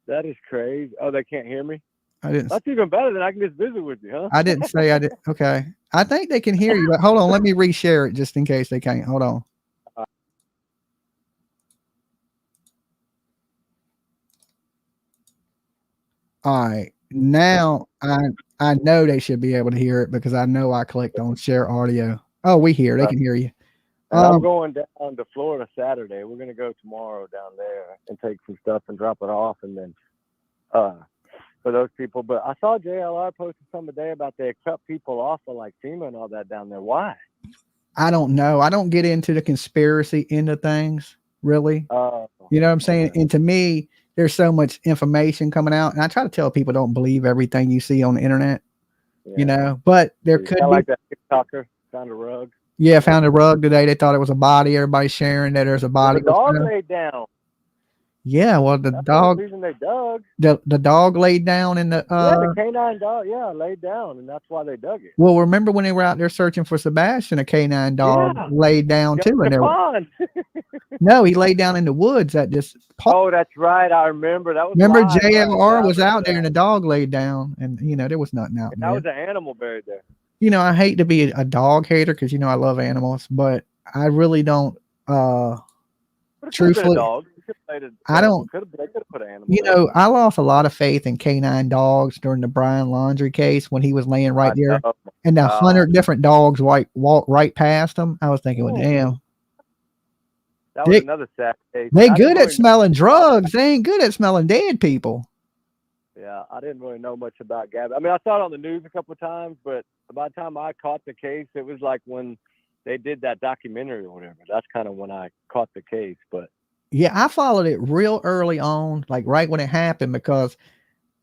That is crazy. Oh, they can't hear me? That's even better than I can just visit with you, huh? I didn't say I did. Okay. I think they can hear you, but hold on. Let me reshare it just in case they can't. Hold on. All right. Now I know they should be able to hear it because I know I clicked on share audio. Oh, we hear. They can hear you. I'm going down to Florida Saturday. We're going to go tomorrow down there and take some stuff and drop it off, and then for those people. But I saw JLR posted something today about they cut people off of like FEMA and all that down there. Why? I don't know. I don't get into the conspiracy end of things, really. You know what I'm saying? Okay. And to me, there's so much information coming out, and I try to tell people don't believe everything you see on the internet. Yeah. But there could be like that TikToker found a rug. Yeah, found a rug today. They thought it was a body. Everybody's sharing that there's a body. The dog laid down. Yeah, well, the dog. The reason they dug. The dog laid down in the. The canine dog. Yeah, laid down, and that's why they dug it. Well, remember when they were out there searching for Sebastian, a canine dog laid down too, and no, he laid down in the woods at this. Oh, that's right. I remember that was. Remember, JLR was out there, and the dog laid down, and there was nothing out there. That was an animal buried there. I hate to be a dog hater because I love animals, but I really don't. Truthfully, I don't. I lost a lot of faith in canine dogs during the Brian Laundrie case when he was laying right there, and 100 different dogs walked right past him. I was thinking, well, damn. That was another sad case. They good at smelling drugs. They ain't good at smelling dead people. Yeah, I didn't really know much about Gabby. I mean, I saw it on the news a couple of times, but by the time I caught the case, it was like when they did that documentary or whatever. That's kind of when I caught the case. But yeah, I followed it real early on, like right when it happened, because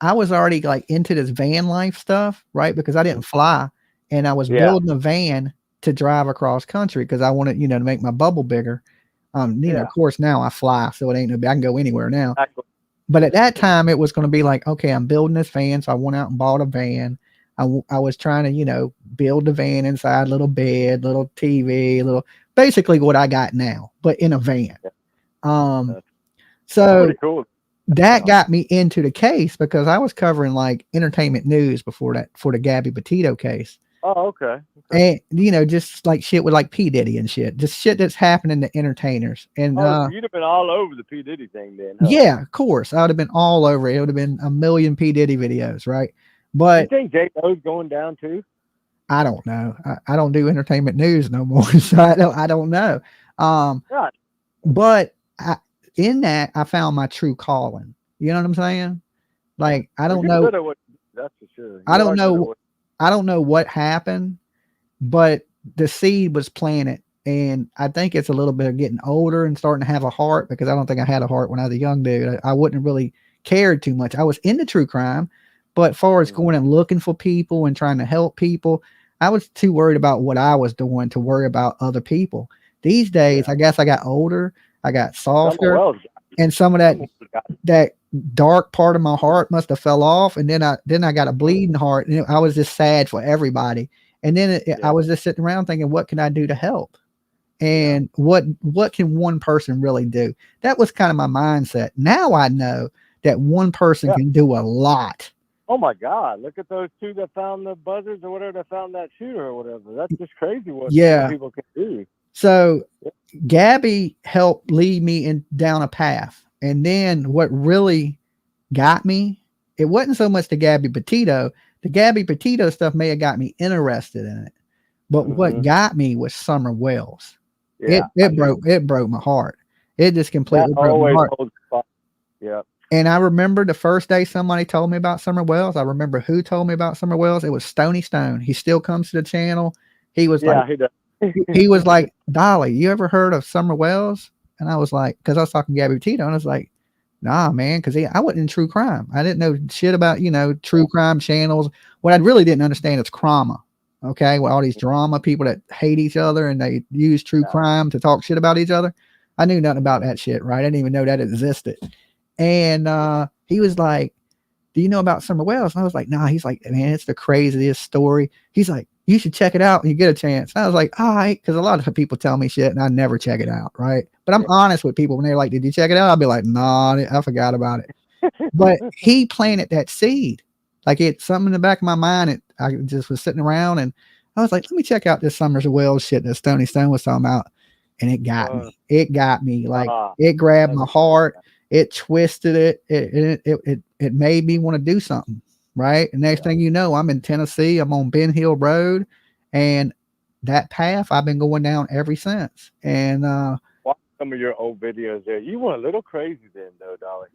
I was already like into this van life stuff, right? Because I didn't fly, and I was building a van to drive across country because I wanted, to make my bubble bigger. Of course now I fly, so it ain't I can go anywhere now. Exactly. But at that time, it was going to be like, okay, I'm building this van. So I went out and bought a van. I was trying to, build the van inside, little bed, little TV, basically what I got now, but in a van. So cool. That got me into the case because I was covering like entertainment news before that, for the Gabby Petito case. Oh, okay. And, just like shit with like P. Diddy and shit, just shit that's happening to entertainers. And you'd have been all over the P. Diddy thing then. Huh? Yeah, of course. I would have been all over it. It would have been a million P. Diddy videos, right? But you think J-Lo's going down too? I don't know. I don't do entertainment news no more, so I don't know. Right. But in that, I found my true calling. You know what I'm saying? Like, I don't know. That's for sure. I don't know what happened, but the seed was planted, and I think it's a little bit of getting older and starting to have a heart, because I don't think I had a heart when I was a young dude. I wouldn't really cared too much. I was into true crime, but as far as going and looking for people and trying to help people, I was too worried about what I was doing to worry about other people. These days, I guess I got older, I got softer, and some of that dark part of my heart must have fell off, and then I got a bleeding heart, and I was just sad for everybody. And then I was just sitting around thinking, what can I do to help? And what can one person really do? That was kind of my mindset. Now I know that one person can do a lot. Oh my God! Look at those two that found the buzzards or whatever, that found that shooter or whatever. That's just crazy what people can do. So Gabby helped lead me down a path. And then what really got me, it wasn't so much the Gabby Petito. The Gabby Petito stuff may have got me interested in it, but what got me was Summer Wells. Yeah, it broke my heart. It just completely broke my heart. Yeah. And I remember the first day somebody told me about Summer Wells. I remember who told me about Summer Wells. It was Stony Stone. He still comes to the channel. He was he was like, Dolly, you ever heard of Summer Wells? And I was like, because I was talking to Gabby Petito, and I was like, nah, man, because I wasn't in true crime. I didn't know shit about, true crime channels. What I really didn't understand is drama. Okay, well, all these drama people that hate each other and they use true crime to talk shit about each other. I knew nothing about that shit, right? I didn't even know that existed. And he was like, do you know about Summer Wells? And I was like, nah. He's like, man, it's the craziest story. He's like, you should check it out when you get a chance. And I was like, all right, because a lot of people tell me shit and I never check it out, right? But I'm honest with people when they're like, did you check it out? I'll be like, nah, I forgot about it. But he planted that seed. Like, it's something in the back of my mind. I just was sitting around and I was like, let me check out this Summer Wells shit that Stony Stone was talking about. And it got me. It got me. Like, it grabbed my heart. It twisted it. It made me want to do something. Right. And next thing you know, I'm in Tennessee. I'm on Ben Hill Road, and that path I've been going down ever since. And watch some of your old videos there. You were a little crazy then, though, Dolly.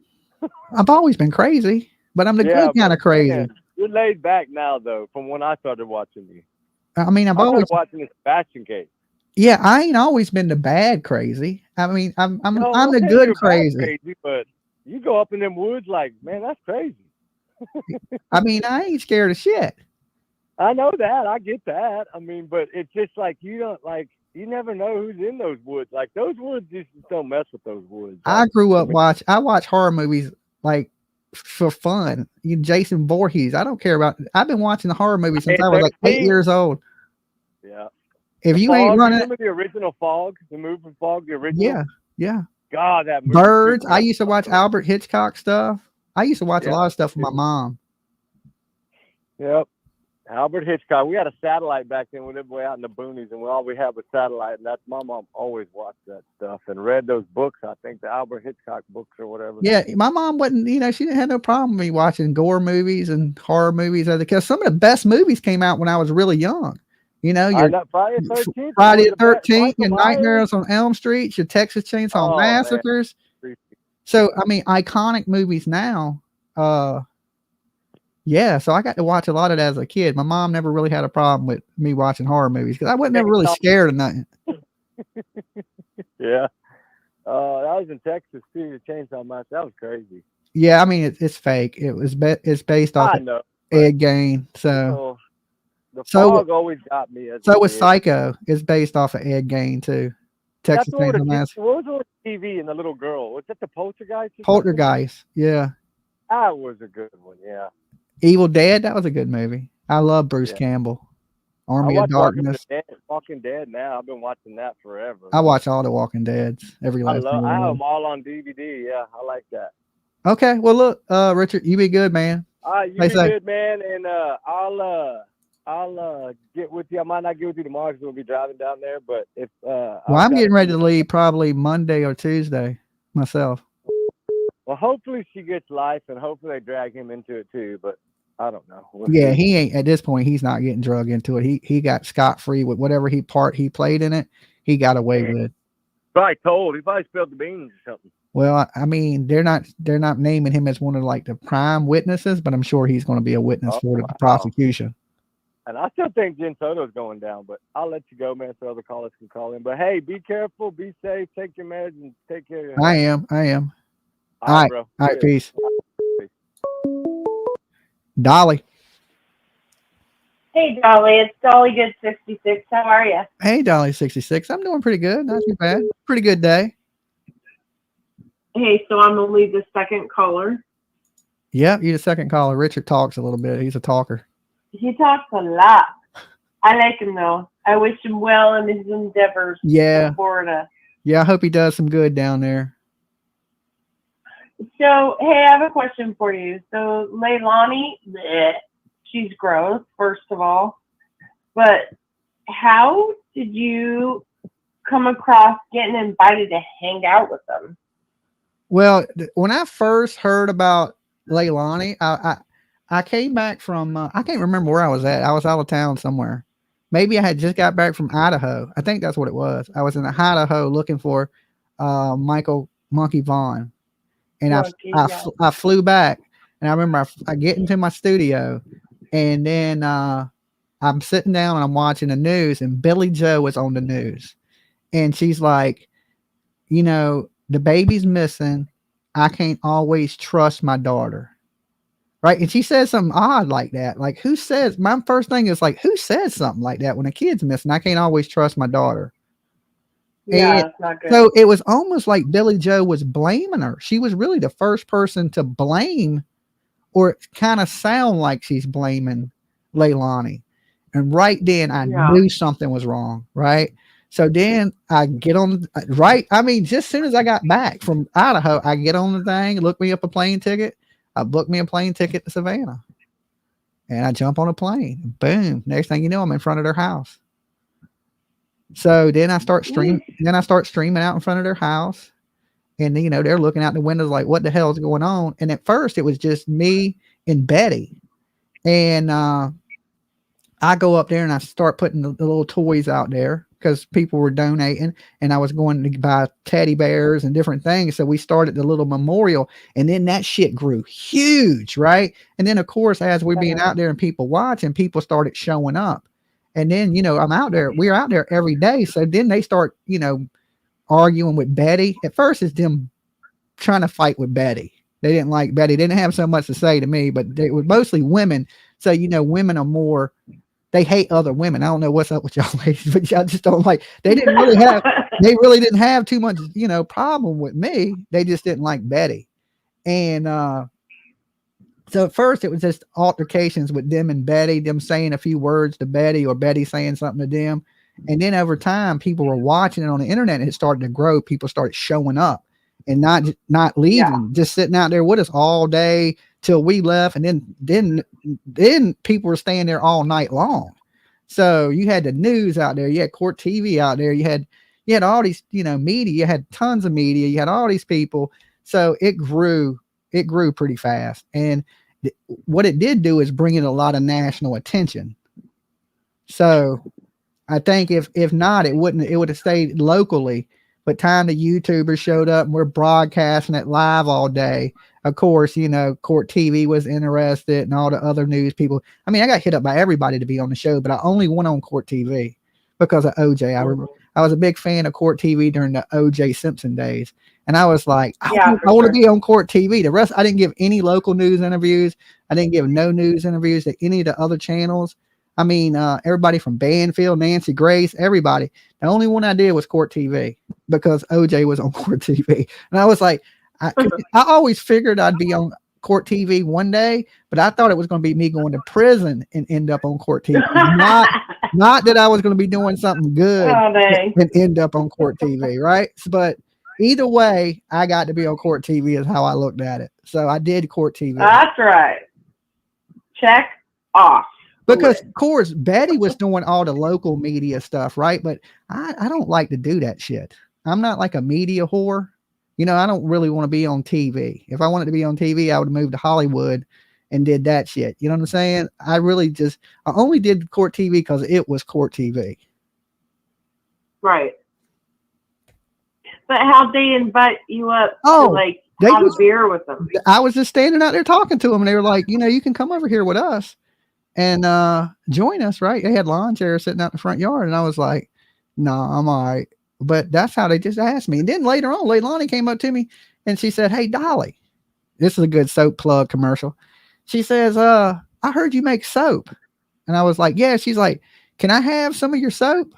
I've always been crazy, but I'm the good kind of crazy. Man, you're laid back now, though, from when I started watching you. I mean, I've always watching the Sebastian case. Yeah, I ain't always been the bad crazy. I mean, I'm the good crazy. But you go up in them woods like, man, that's crazy. I mean, I ain't scared of shit. I know that. I get that. I mean, but it's just like, you never know who's in those woods. Like, those woods, just don't mess with those woods. I grew up I watch horror movies like for fun. Jason Voorhees. I don't care about. I've been watching the horror movies since I was like 8 years old. Yeah. If you ain't running, remember the original Fog, the movie Fog, the original. Yeah. God, that movie. Birds. I used to watch Albert Hitchcock stuff. I used to watch a lot of stuff with my mom. Yep. Albert Hitchcock. We had a satellite back then. We lived way out in the boonies, and all we had was satellite. And that's my mom always watched that stuff and read those books. I think the Albert Hitchcock books or whatever. Yeah, my mom wasn't. She didn't have no problem with me watching gore movies and horror movies, because some of the best movies came out when I was really young. Your Friday the 13th, your Nightmares on Elm Street, your Texas Chainsaw Massacres. Man. So, I mean, iconic movies now. Yeah, so I got to watch a lot of that as a kid. My mom never really had a problem with me watching horror movies because I wasn't ever really scared of nothing. Yeah. I was in Texas too. The Chainsaw Massacre. That was crazy. Yeah, I mean, it's fake. It's based off of Ed Gein. So the Fog always got me. So was Psycho. It's based off of Ed Gein too. Texas Chainsaw Massacre. What was on TV and the little girl? Was that the Poltergeist? Poltergeist. Yeah. That was a good one. Yeah. Evil Dead. That was a good movie. I love Bruce Campbell. Army of Darkness. Walking Dead. Now I've been watching that forever. I watch all the Walking Deads. Every last one. I have them all on DVD. Yeah, I like that. Okay. Well, look, Richard, you be good, man. You be good, man, and I'll get with you. I might not get with you tomorrow because we'll be driving down there. But if I'm getting ready to leave probably Monday or Tuesday myself. Well, hopefully she gets life, and hopefully they drag him into it too. But I don't know. Yeah, he ain't at this point. He's not getting drug into it. He got scot free with whatever part he played in it. He got away with. Probably told. He probably spilled the beans or something. Well, I mean, they're not naming him as one of like the prime witnesses, but I'm sure he's going to be a witness for the prosecution. And I still think Jen Soto's going down, but I'll let you go, man, so other callers can call in. But hey, be careful, be safe, take your meds, and take care of your health. I am. All right, bro. All right, Cheers. peace. Dolly. Hey, Dolly. It's Dolly Good 66. How are you? Hey, Dolly 66. I'm doing pretty good. Not too bad. Pretty good day. Hey, so I'm only the second caller. Yep, you're the second caller. Richard talks a little bit. He's a talker. He talks a lot. I like him, though. I wish him well in his endeavors Yeah. in Florida. Yeah, I hope he does some good down there. So, hey, I have a question for you. So, Leilani, she's gross, first of all. But how did you come across getting invited to hang out with them? Well, when I first heard about Leilani, I came back from, I can't remember where I was at. I was out of town somewhere. Maybe I had just got back from Idaho. I think that's what it was. I was in Idaho looking for Michael Monkey Vaughn. And I flew back. And I remember I get into my studio. And then I'm sitting down and I'm watching the news. And Billy Joe was on the news. And she's like, you know, the baby's missing. I can't always trust my daughter. Right. And she says something odd like that. Like, who says, my first thing is like, who says something like that when a kid's missing? I can't always trust my daughter. Yeah, And it's not good. so it was almost like Billy Joe was blaming her. She was really the first person to blame, or kind of sound like she's blaming Leilani. And right then I knew something was wrong. Right. So then I get on, right. I mean, just as soon as I got back from Idaho, I get on the thing, look me up a plane ticket. I booked me a plane ticket to Savannah. And I jump on a plane. Boom. Next thing you know, I'm in front of their house. So then I start streaming. Then I start streaming out in front of their house. And you know, they're looking out the windows like, what the hell is going on? And at first it was just me and Betty. And I go up there and I start putting the little toys out there, because people were donating, and I was going to buy teddy bears and different things. So we started the little memorial, and then that shit grew huge. Right. And then of course, as we being out there and people watching, people started showing up. And then, you know, I'm out there, we're out there every day. So then they start, you know, arguing with Betty. At first it's them trying to fight with Betty. They didn't like Betty. They didn't have so much to say to me, but they were mostly women. So, you know, women are more, they hate other women. I don't know what's up with y'all ladies, but y'all just don't like, they really didn't have too much, you know, problem with me. They just didn't like Betty. And so at first it was just altercations with them and Betty, them saying a few words to Betty or Betty saying something to them. And then over time, people were watching it on the internet, and it started to grow. People started showing up and not leaving, just sitting out there with us all day till we left. And then people were staying there all night long. So you had the news out there, you had court TV out there, you had all these, you know, media, you had tons of media, you had all these people. So it grew pretty fast. And what it did do is bring in a lot of national attention. So I think if not, it would have stayed locally. But time the YouTubers showed up and we're broadcasting it live all day. Of course, you know, Court TV was interested and all the other news people. I mean, I got hit up by everybody to be on the show, but I only went on Court TV because of OJ. I remember I was a big fan of Court TV during the OJ Simpson days. And I was like, I want to be on Court TV. The rest, I didn't give any local news interviews. I didn't give no news interviews to any of the other channels. I mean, everybody from Banfield, Nancy Grace, everybody. The only one I did was Court TV because OJ was on Court TV. And I was like, I always figured I'd be on Court TV one day, but I thought it was going to be me going to prison and end up on Court TV. Not that I was going to be doing something good and end up on Court TV, right? But either way, I got to be on Court TV is how I looked at it. So I did Court TV. That's right. Check off. Because, of course, Betty was doing all the local media stuff, right? But I don't like to do that shit. I'm not like a media whore. You know, I don't really want to be on TV. If I wanted to be on TV, I would move to Hollywood and did that shit. You know what I'm saying? I only did Court TV because it was Court TV. Right. But how'd they invite you up to like have a beer with them? I was just standing out there talking to them, and they were like, you know, you can come over here with us. and join us, right? They had lawn chairs sitting out in the front yard, and I was like, no, I'm all right. But that's how they just asked me. And then later on, Leilani came up to me and she said, hey, Dolly, this is a good soap plug commercial. She says, I heard you make soap. And I was like, yeah. She's like, can I have some of your soap?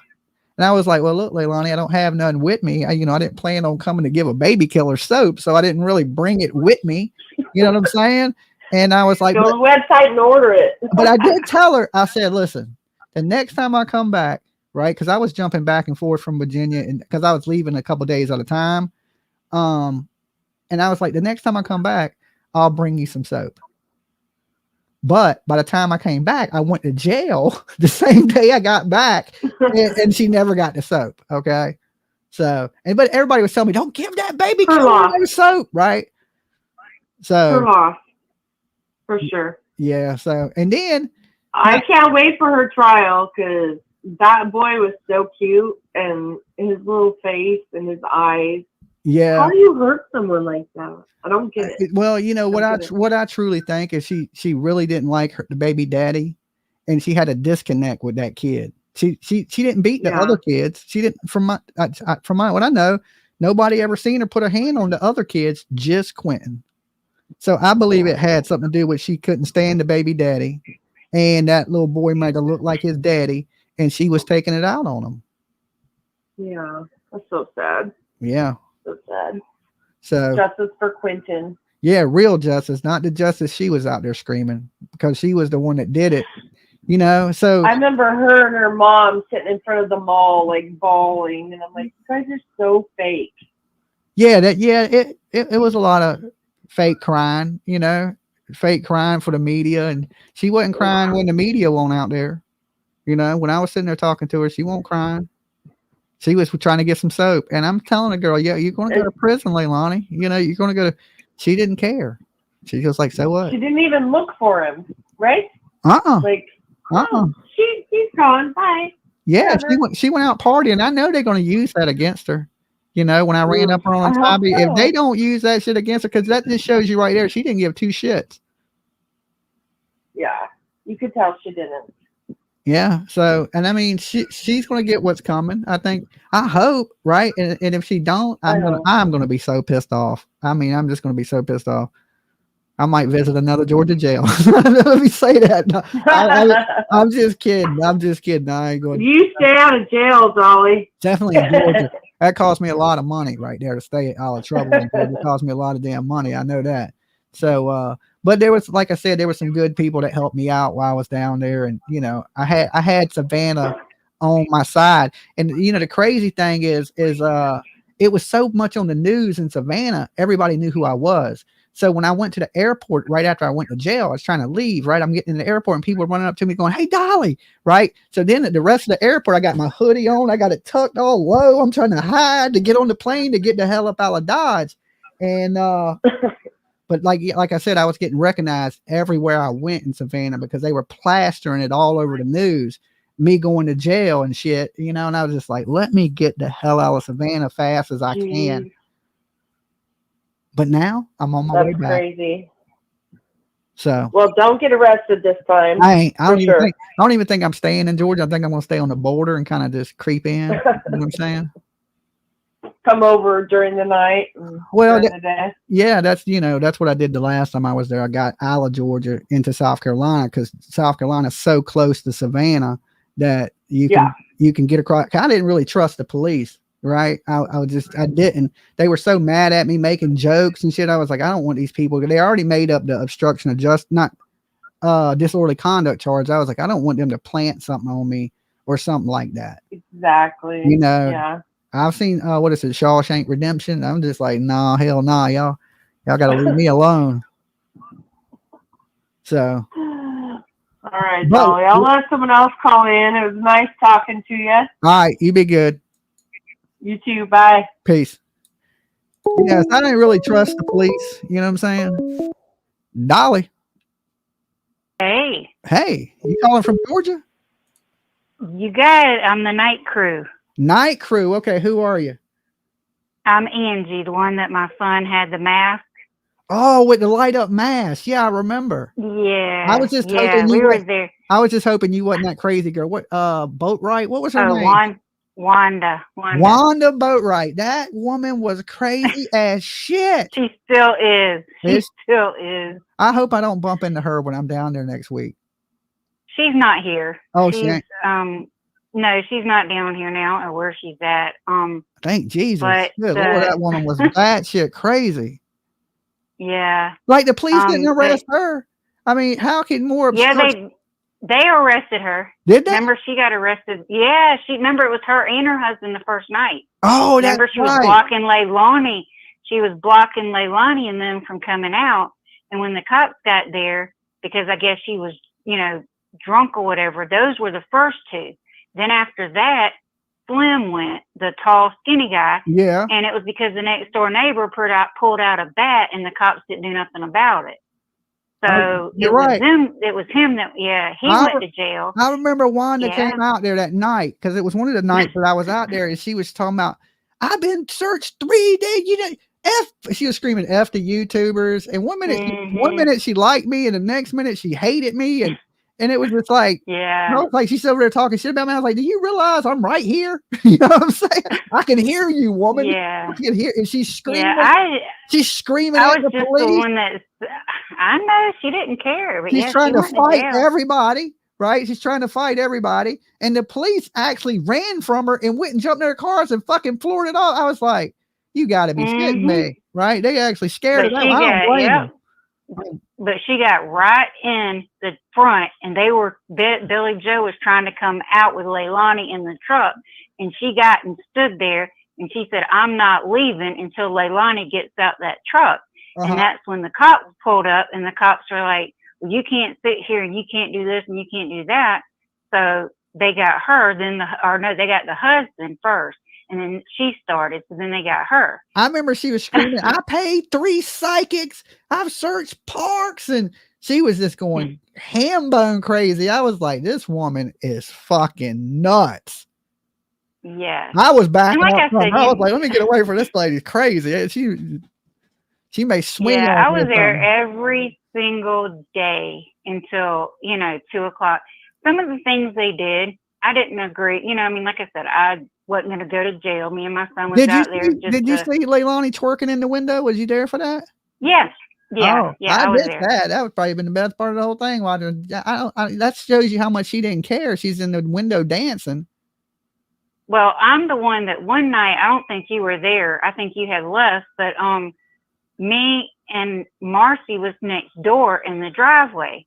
And I was like, well, look, Leilani, I don't have none with me. I didn't plan on coming to give a baby killer soap, so I didn't really bring it with me. You know what I'm saying? And I was like, Go to the website and order it. but I did tell her, I said, listen, the next time I come back, right? Because I was jumping back and forth from Virginia, and because I was leaving a couple days at a time. And I was like, the next time I come back, I'll bring you some soap. But by the time I came back, I went to jail the same day I got back, and she never got the soap. Okay. So, but everybody was telling me, don't give that baby killer no soap, right? So, for sure. Yeah. So, and then I can't wait for her trial because that boy was so cute, and his little face and his eyes. Yeah. How do you hurt someone like that? I don't get it. Well, what I truly think is she really didn't like the baby daddy, and she had a disconnect with that kid. She didn't beat the other kids. She didn't, from what I know, nobody ever seen her put a hand on the other kids, just Quinton. So I believe it had something to do with she couldn't stand the baby daddy, and that little boy made her look like his daddy, and she was taking it out on him. Yeah, that's so sad. Yeah. So sad. So justice for Quinton. Yeah, real justice, not the justice she was out there screaming, because she was the one that did it. So I remember her and her mom sitting in front of the mall, like bawling, and I'm like, you guys are so fake. Yeah, it was a lot of fake crying, fake crying for the media, and she wasn't crying when the media won't out there. When I was sitting there talking to her, she won't crying. She was trying to get some soap, and I'm telling the girl, yeah, you're going to go to prison, Leilani. You're going to go to. She didn't care. She was like, so what? She didn't even look for him, right? Like, she's gone. Bye. Yeah, she went out partying. I know they're going to use that against her. When I ran up her on Tybee, if they don't use that shit against her, because that just shows you right there, she didn't give two shits. Yeah, you could tell she didn't. Yeah. So, and I mean, she's going to get what's coming. I hope, right? And if she don't, I'm going to be so pissed off. I mean, I'm just going to be so pissed off. I might visit another Georgia jail. Let me say that. No, I'm just kidding. I ain't going. You stay out of jail, Dolly. Definitely in Georgia. That cost me a lot of money right there to stay out of trouble. It cost me a lot of damn money. I know that. So, but there was, like I said, there were some good people that helped me out while I was down there. And, I had Savannah on my side. And, the crazy thing is it was so much on the news in Savannah. Everybody knew who I was. So when I went to the airport, right after I went to jail, I was trying to leave, right? I'm getting in the airport and people were running up to me going, hey, Dolly, right? So then at the rest of the airport, I got my hoodie on. I got it tucked all low. I'm trying to hide to get on the plane to get the hell up out of Dodge. And, but like I said, I was getting recognized everywhere I went in Savannah because they were plastering it all over the news, me going to jail and shit, and I was just like, let me get the hell out of Savannah fast as I can. But now I'm on my way back. That's crazy. So, well, don't get arrested this time. I don't even think I'm staying in Georgia. I think I'm going to stay on the border and kind of just creep in. You know what I'm saying? Come over during the night. Well, yeah, that's what I did the last time I was there. I got out of Georgia into South Carolina because South Carolina is so close to Savannah that you can get across. I didn't really trust the police. Right. I didn't. They were so mad at me making jokes and shit. I was like, I don't want these people. They already made up the obstruction of disorderly conduct charge. I was like, I don't want them to plant something on me or something like that. Exactly. Yeah. I've seen, what is it? Shawshank Redemption. I'm just like, nah, hell nah, y'all got to leave me alone. So. All right, Dolly. I'll let someone else call in. It was nice talking to you. All right. You be good. You too. Bye. Peace. Yes, I didn't really trust the police. You know what I'm saying? Dolly. Hey. Hey, you calling from Georgia? You got it. I'm the night crew. Night crew. Okay, who are you? I'm Angie, the one that my son had the mask. Oh, with the light up mask. Yeah, I remember. Yeah. I was just yeah, hoping we you were were. there. I was just hoping you wasn't that crazy girl. What Boatwright? What was her Oh, name? Wanda. Wanda Boatwright. That woman was crazy as shit. She still is. She It's- still is. I hope I don't bump into her when I'm down there next week. She's not here. Oh, she's she ain't. No, she's not down here now or where she's at. Thank Jesus. But Good Lord, that woman was bad shit crazy. Yeah. Like the police didn't arrest but, her. I mean, how can more Yeah, obstruction? they arrested her. Did they? Remember she got arrested? Yeah, remember it was her and her husband the first night. Oh, Remember that's she was right. blocking Leilani. She was blocking Leilani and them from coming out. And when the cops got there, because I guess she was, drunk or whatever, those were the first two. Then after that, Slim went, the tall, skinny guy. Yeah. And it was because the next door neighbor pulled out a bat and the cops didn't do nothing about it. So you're right. It was him that, he went to jail. I remember Wanda came out there that night because it was one of the nights that I was out there and she was talking about, I've been searched 3 days. She was screaming F the YouTubers. And one minute she liked me and the next minute she hated me. And it was just like, I was like, she's over there talking shit about me. I was like, do you realize I'm right here? You know what I'm saying? I can hear you, woman. Yeah. I can hear, and she's screaming. Yeah, she's screaming I at was the just police. the one that, I know she didn't care. But She's trying to fight jail. everybody, right? She's trying to fight everybody. And the police actually ran from her and went and jumped in their cars and fucking floored it all. I was like, you got to be shitting me, right? They actually scared her. I don't blame her. But she got right in the front, and Billy Joe was trying to come out with Leilani in the truck, and she got and stood there, and she said, I'm not leaving until Leilani gets out that truck. And that's when the cops pulled up, and the cops were like, well, you can't sit here, and you can't do this, and you can't do that. So they got her, they got the husband first. And then she started, so then they got her. I remember she was screaming, I paid 3 psychics. I've searched parks. And she was just going ham bone crazy. I was like, this woman is fucking nuts. Yeah. I was backing like up. I was like, let me get away from this lady's crazy. She may swing. Yeah, I was there every single day until, 2:00. Some of the things they did, I didn't agree. Like I said, I wasn't going to go to jail. Me and my son was out there. Did you see Leilani twerking in the window? Was you there for that? Yes. Yeah. Oh, yeah, I was there. That would probably been the best part of the whole thing. That shows you how much she didn't care. She's in the window dancing. Well, I'm the one that one night, I don't think you were there. I think you had left, but me and Marcy was next door in the driveway.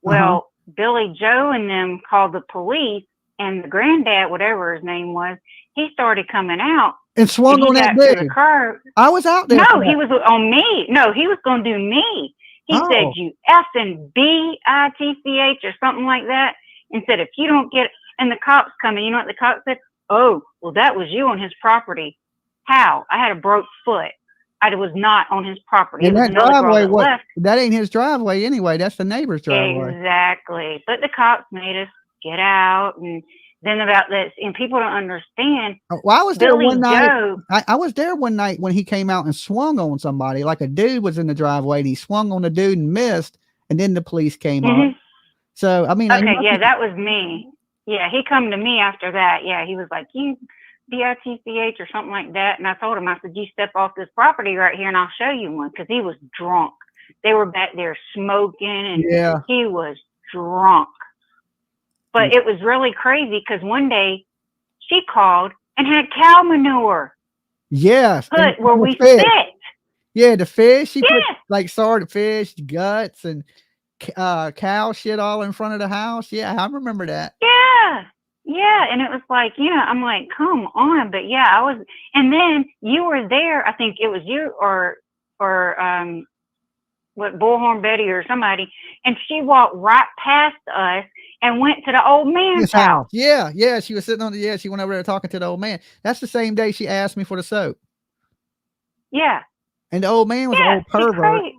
Well, Billy Joe and them called the police, and the granddad, whatever his name was, he started coming out and swung on that dude. The car. I was out there. No, he was on me. No, he was going to do me. He said, you effing bitch or something like that, and said, if you don't get, and the cops coming, you know what the cops said? Oh, well, that was you on his property. How? I had a broke foot. I was not on his property. And that driveway, that ain't his driveway anyway. That's the neighbor's driveway. Exactly. But the cops made us get out, and then about this, and people don't understand. Well, I was there one night. Joe, I was there one night when he came out and swung on somebody. Like a dude was in the driveway, and he swung on the dude and missed, and then the police came up. So I mean, okay, yeah, that was me. Yeah, he come to me after that. Yeah, he was like, you bitch or something like that. And I told him, I said, you step off this property right here and I'll show you one. Because he was drunk. They were back there smoking and he was drunk. But it was really crazy because one day she called and had cow manure. Yes. Put where we sit. Yeah, the fish. She put like salted fish, guts, and cow shit all in front of the house. Yeah, I remember that. Yeah, and it was like, I'm like, come on. But yeah, I was, and then you were there. I think it was you or Bullhorn Betty or somebody, and she walked right past us and went to the old man's house. Yeah, she was sitting on she went over there talking to the old man. That's the same day she asked me for the soap. Yeah. And the old man was an old pervert.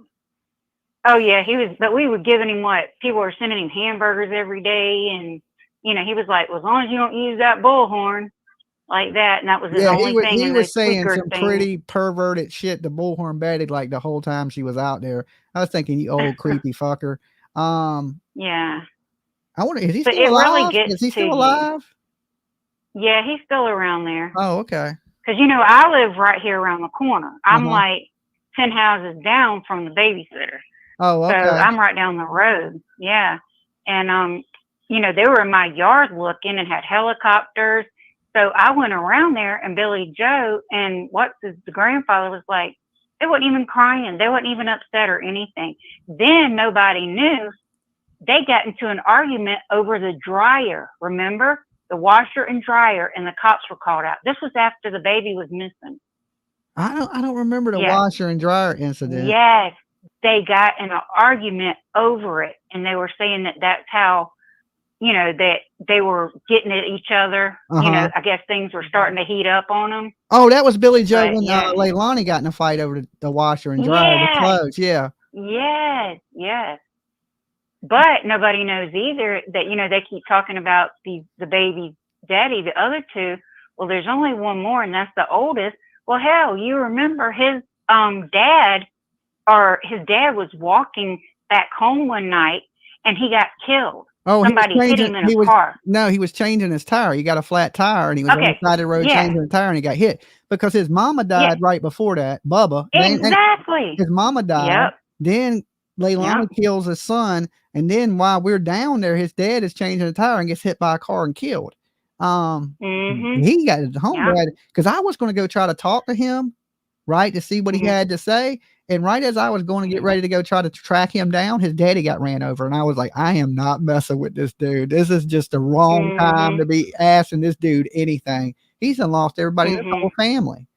Oh yeah, he was, but we were giving him people were sending him hamburgers every day, and he was like, well, as long as you don't use that bullhorn, like that, and that was his Yeah, only thing. he And was those saying tweaker some things. pretty perverted shit to Bullhorn Betty like the whole time she was out there. I was thinking, you old creepy fucker. Yeah, I wonder, is he but still it really alive? gets Is he to still you. alive? Yeah, he's still around there. Oh, okay. Because I live right here around the corner. I'm Uh-huh. like 10 houses down from the babysitter. Oh, So okay. I'm right down the road. Yeah. And, they were in my yard looking and had helicopters. So I went around there, and Billy Joe and the grandfather was like, they weren't even crying. They weren't even upset or anything. Then nobody knew. They got into an argument over the dryer. Remember? The washer and dryer, and the cops were called out. This was after the baby was missing. I don't remember the Yeah. washer and dryer incident. Yes, they got in an argument over it, and they were saying that that's how, that they were getting at each other. Uh-huh. I guess things were starting to heat up on them. Oh, that was Billy Joe But, when yeah. Leilani got in a fight over the washer and dryer, the Yes. clothes. Yeah. Yes. But nobody knows either that, they keep talking about the baby's daddy, the other two. Well, there's only one more, and that's the oldest. Well, hell, you remember his dad was walking back home one night, and he got killed. Oh, Somebody hit him in a car. No, he was changing his tire. He got a flat tire, and he was on the side of the road Yeah. changing the tire, and he got hit because his mama died right before that, Bubba. Exactly. His mama died. Yep. Then Leilani Yep. kills his son, and then while we're down there, his dad is changing the tire and gets hit by a car and killed. He got his home because I was going to go try to talk to him, right, to see what he had to say. And right as I was going to get ready to go try to track him down, his daddy got ran over. And I was like, I am not messing with this dude. This is just the wrong time to be asking this dude anything. He's lost everybody in the whole family.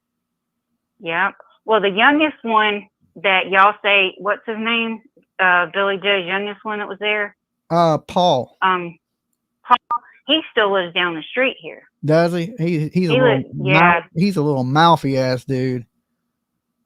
Yeah. Well, the youngest one that y'all say, what's his name? Billy Joe's youngest one that was there? Paul. Paul, he still lives down the street here. Does he? He's a little mouthy ass dude.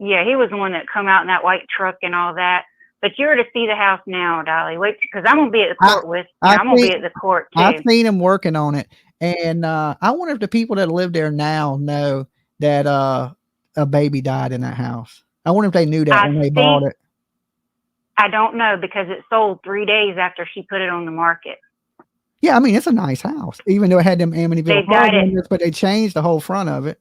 Yeah, he was the one that come out in that white truck and all that. But you're to see the house now, Dolly. Wait, because I'm gonna be at the court with you. I'm gonna be at the court too. I've seen him working on it, and I wonder if the people that live there now know that a baby died in that house. I wonder if they knew that when they bought it. I don't know, because it sold 3 days after she put it on the market. Yeah, I mean, it's a nice house, even though it had them Amityville Horror windows, but they changed the whole front of it.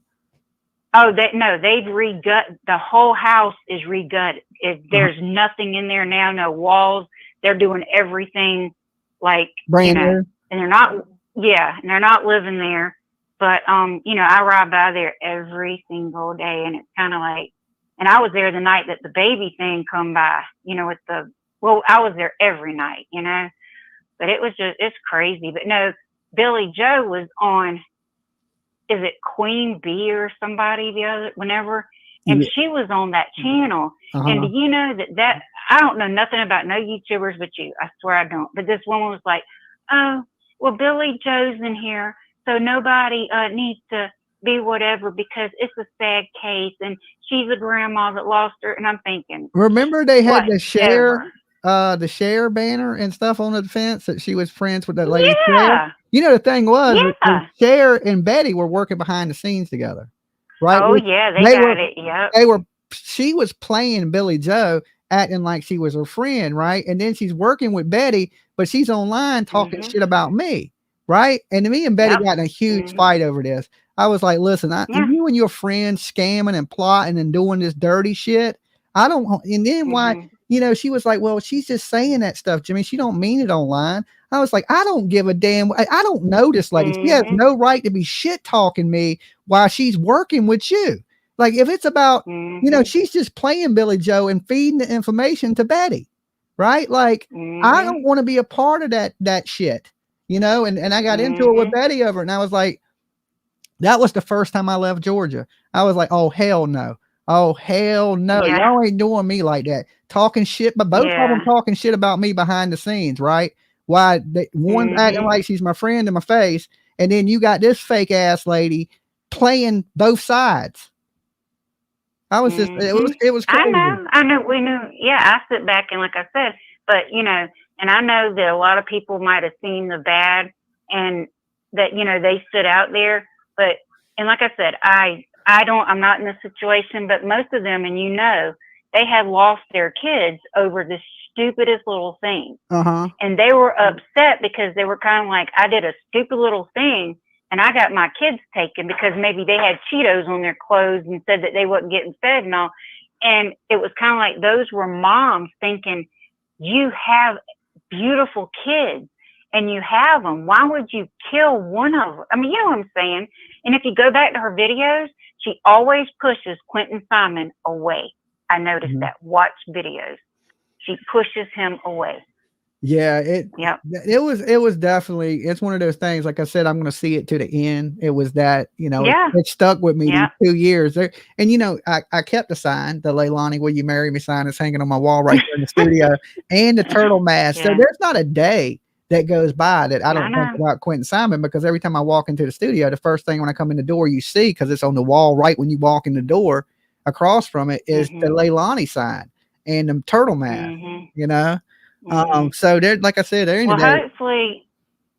Oh, they've regut. The whole house is regutted. There's nothing in there now, no walls. They're doing everything like brand new. And they're not living there. But I ride by there every single day, and it's kind of like, and I was there the night that the baby thing come by, I was there every night, but it's crazy. But no, Billy Joe was on, is it Queen Bee or somebody whenever? And she was on that channel. And do you know that I don't know nothing about no YouTubers but you. I swear I don't. But this woman was like, oh, well, Billy Joe's in here, so nobody needs to be whatever, because it's a sad case, and she's a grandma that lost her. And I'm thinking, remember they had the share banner and stuff on the fence that she was friends with that lady. Cher. The thing was, Cher and Betty were working behind the scenes together, right? Oh yeah, they got it. Yep. She was playing Billy Joe, acting like she was her friend, right? And then she's working with Betty, but she's online talking shit about me, right? And me and Betty got in a huge fight over this. I was like, listen, you and your friends scamming and plotting and doing this dirty shit. I don't, and then why, she was like, well, she's just saying that stuff, Jimmy. She don't mean it online. I was like, I don't give a damn. I don't know this lady. She has no right to be shit talking me while she's working with you. Like, if it's about, she's just playing Billy Joe and feeding the information to Betty, right? Like, I don't want to be a part of that shit, and I got into it with Betty over it, and I was like, that was the first time I left Georgia. I was like, oh, hell no. Oh, hell no. Yeah. Y'all ain't doing me like that. Talking shit, but both of them talking shit about me behind the scenes, right? Why one acting like she's my friend in my face, and then you got this fake ass lady playing both sides. I was just, it was crazy. I know, we knew. Yeah, I sit back and like I said, but and I know that a lot of people might have seen the bad and that, they stood out there. But, and like I said, I'm not in this situation, but most of them, and they had lost their kids over the stupidest little thing. And they were upset because they were kind of like, I did a stupid little thing and I got my kids taken because maybe they had Cheetos on their clothes and said that they wasn't getting fed and all. And it was kind of like those were moms thinking, you have beautiful kids and you have them. Why would you kill one of them? I mean, you know what I'm saying? And if you go back to her videos, she always pushes Quinton Simon away. I noticed that. Watch videos. She pushes him away. Yeah, it was definitely, it's one of those things. Like I said, I'm going to see it to the end. It was that, it stuck with me these 2 years there. And, I kept the sign, the Leilani, will you marry me sign is hanging on my wall right there in the studio, and the turtle mask. So there's not a day that goes by that I don't think about Quinton Simon, because every time I walk into the studio, the first thing when I come in the door, you see, because it's on the wall right when you walk in the door, across from it is the Leilani sign and the turtle mask, so there, like I said, hopefully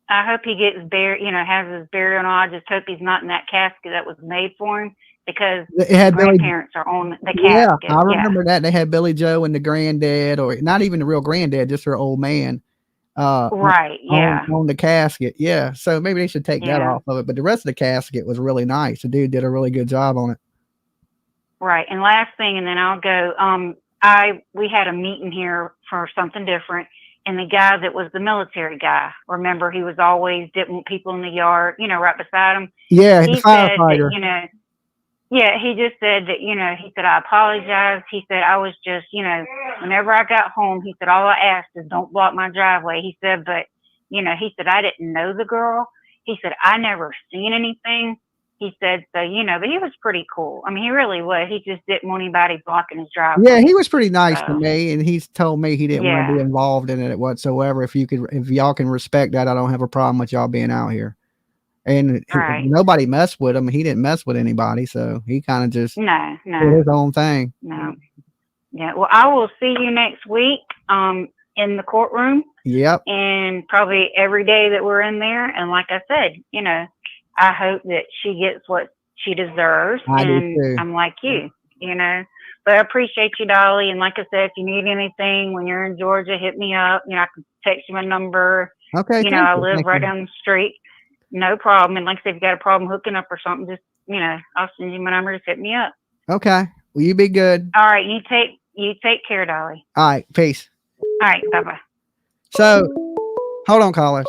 I hope he gets buried, has his burial, and I just hope he's not in that casket that was made for him, because it had grandparents are on the casket. Yeah, I remember that. They had Billy Joe and the granddad, or not even the real granddad, just her old man. On the casket. Yeah. So maybe they should take that off of it. But the rest of the casket was really nice. The dude did a really good job on it. Right. And last thing, and then I'll go. We had a meeting here for something different, and the guy that was the military guy, remember, he was always dipping people in the yard, right beside him. Yeah, he the firefighter. Said that, he just said that, he said, I apologize. He said, I was just, whenever I got home, he said, all I asked is don't block my driveway. He said, but, he said, I didn't know the girl. He said, I never seen anything. He said, so, but he was pretty cool. I mean, he really was. He just didn't want anybody blocking his driveway. Yeah, he was pretty nice to me, and he's told me he didn't want to be involved in it whatsoever. If y'all can respect that, I don't have a problem with y'all being out here. And nobody messed with him. He didn't mess with anybody, so he kind of just did his own thing. No. Yeah. Well, I will see you next week in the courtroom. Yep. And probably every day that we're in there. And like I said, I hope that she gets what she deserves. I do too. I'm like you, But I appreciate you, Dolly. And like I said, if you need anything when you're in Georgia, hit me up. I can text you my number. Okay. I live right down the street. No problem. And like I said, if you got a problem hooking up or something, just, I'll send you my number. Just hit me up. Okay. Well, you be good. All right. You take care, Dolly. All right. Peace. All right. Bye-bye. So, hold on, callers.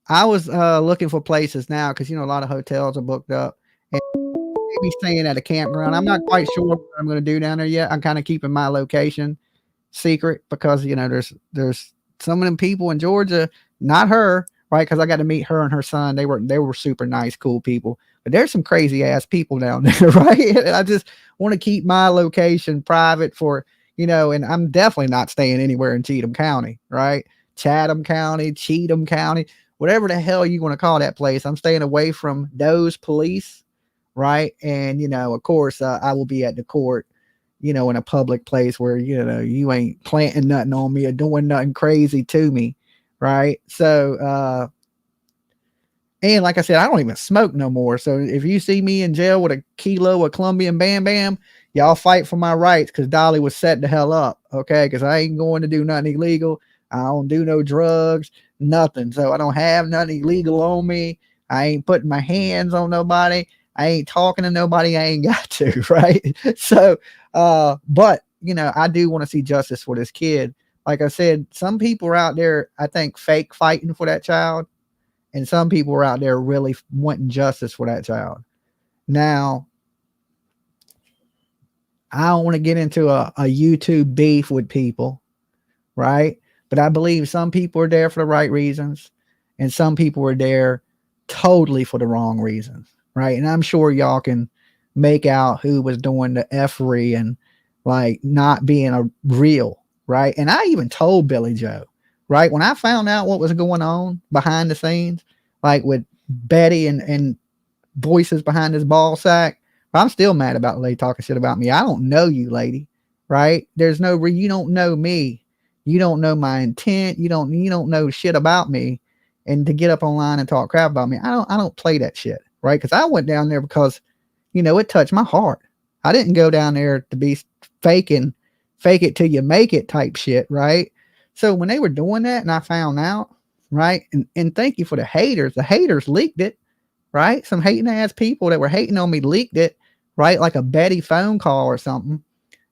I was looking for places now because, a lot of hotels are booked up. And maybe staying at a campground. I'm not quite sure what I'm going to do down there yet. I'm kind of keeping my location secret because, there's some of them people in Georgia, not her, right? Because I got to meet her and her son. They were super nice, cool people. But there's some crazy ass people down there, right? And I just want to keep my location private for, and I'm definitely not staying anywhere in Cheatham County, right? Chatham County, Cheatham County, whatever the hell you want to call that place. I'm staying away from those police, right? And, of course, I will be at the court, in a public place where, you ain't planting nothing on me or doing nothing crazy to me. Right. So, and like I said, I don't even smoke no more. So if you see me in jail with a kilo of Colombian Bam Bam, y'all fight for my rights. Cause Dolly was set the hell up. Okay. Cause I ain't going to do nothing illegal. I don't do no drugs, nothing. So I don't have nothing illegal on me. I ain't putting my hands on nobody. I ain't talking to nobody. I ain't got to. Right. So, but I do want to see justice for this kid. Like I said, some people are out there, I think, fake fighting for that child. And some people are out there really wanting justice for that child. Now, I don't want to get into a YouTube beef with people, right? But I believe some people are there for the right reasons. And some people are there totally for the wrong reasons, right? And I'm sure y'all can make out who was doing the effery and like not being a real. Right. And I even told Billy Joe, right, when I found out what was going on behind the scenes, like with Betty and voices behind this ball sack, I'm still mad about the lady talking shit about me. I don't know you, lady. Right. There's no you don't know me. You don't know my intent. You don't know shit about me. And to get up online and talk crap about me, I don't play that shit. right? Because I went down there because, you know, it touched my heart. I didn't go down there to be fake it till you make it type shit, right? So when they were doing that and I found out, right? And thank you for the haters. The haters leaked it, right? Some hating ass people that were hating on me leaked it, right? Like a Betty phone call or something.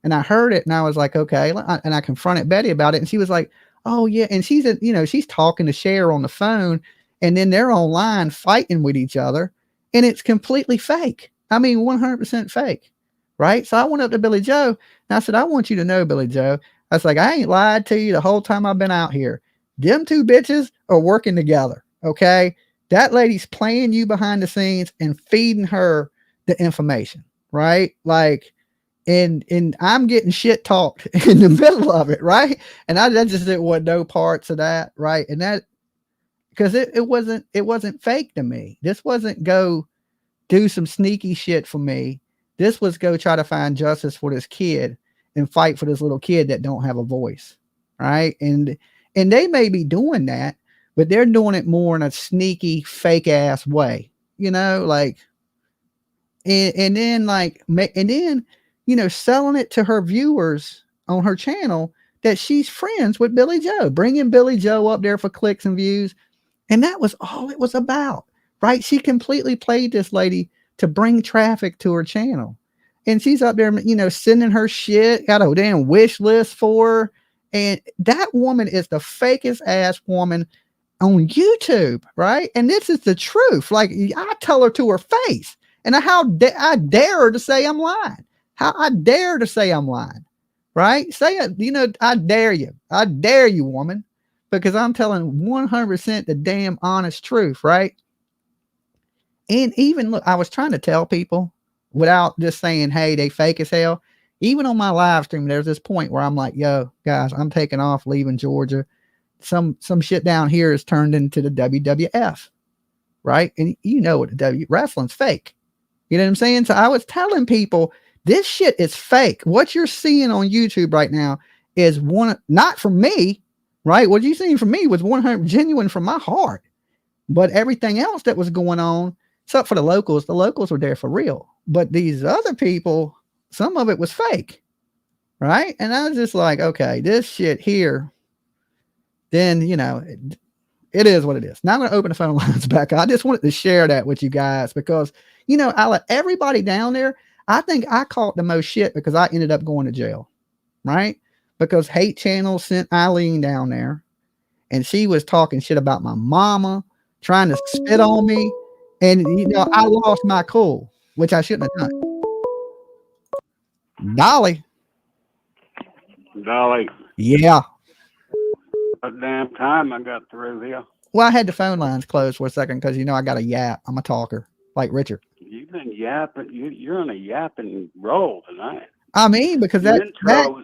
And I heard it and I was like, okay. And I confronted Betty about it. And she was like, oh yeah. And she's, you know, she's talking to Cher on the phone and then they're online fighting with each other and it's completely fake. I mean, 100% fake. Right. So I went up to Billy Joe and I said, I want you to know, Billy Joe. I was like, I ain't lied to you the whole time I've been out here. Them two bitches are working together. Okay. That lady's playing you behind the scenes and feeding her the information. Right. Like, and I'm getting shit talked in the middle of it. Right. And I just didn't want no parts of that. Right. And that, because it wasn't fake to me. This wasn't go do some sneaky shit for me. This was go try to find justice for this kid and fight for this little kid that don't have a voice. Right. And they may be doing that, but they're doing it more in a sneaky, fake ass way, you know, like, and then, you know, selling it to her viewers on her channel that she's friends with Billy Joe, bringing Billy Joe up there for clicks and views. And that was all it was about, right? She completely played this lady to bring traffic to her channel. And she's up there, you know, sending her shit, got a damn wish list for her. And that woman is the fakest ass woman on YouTube, right? And this is the truth. Like, I tell her to her face. And I dare her to say I'm lying. How I dare to say I'm lying, right? Say it, you know, I dare you. I dare you, woman, because I'm telling 100% the damn honest truth, right? And even look, I was trying to tell people without just saying, hey, they fake as hell. Even on my live stream, there's this point where I'm like, yo, guys, I'm taking off, leaving Georgia. Some shit down here is turned into the WWF, right? And you know what wrestling's fake. You know what I'm saying? So I was telling people this shit is fake. What you're seeing on YouTube right now is not from me, right? What you seen from me was 100 genuine from my heart. But everything else that was going on, except for the locals were there for real. But these other people, some of it was fake, right? And I was just like, okay, this shit here, then, you know, it is what it is. Now I'm going to open the phone lines back. I just wanted to share that with you guys because, you know, I let everybody down there. I think I caught the most shit because I ended up going to jail, right? Because Hate Channel sent Eileen down there and she was talking shit about my mama, trying to spit on me. And, you know, I lost my cool, which I shouldn't have done. Dolly. Yeah. A damn time I got through here. Well, I had the phone lines closed for a second because, you know, I got a yap. I'm a talker like Richard. You've been yapping. You're on a yapping roll tonight. I mean, because that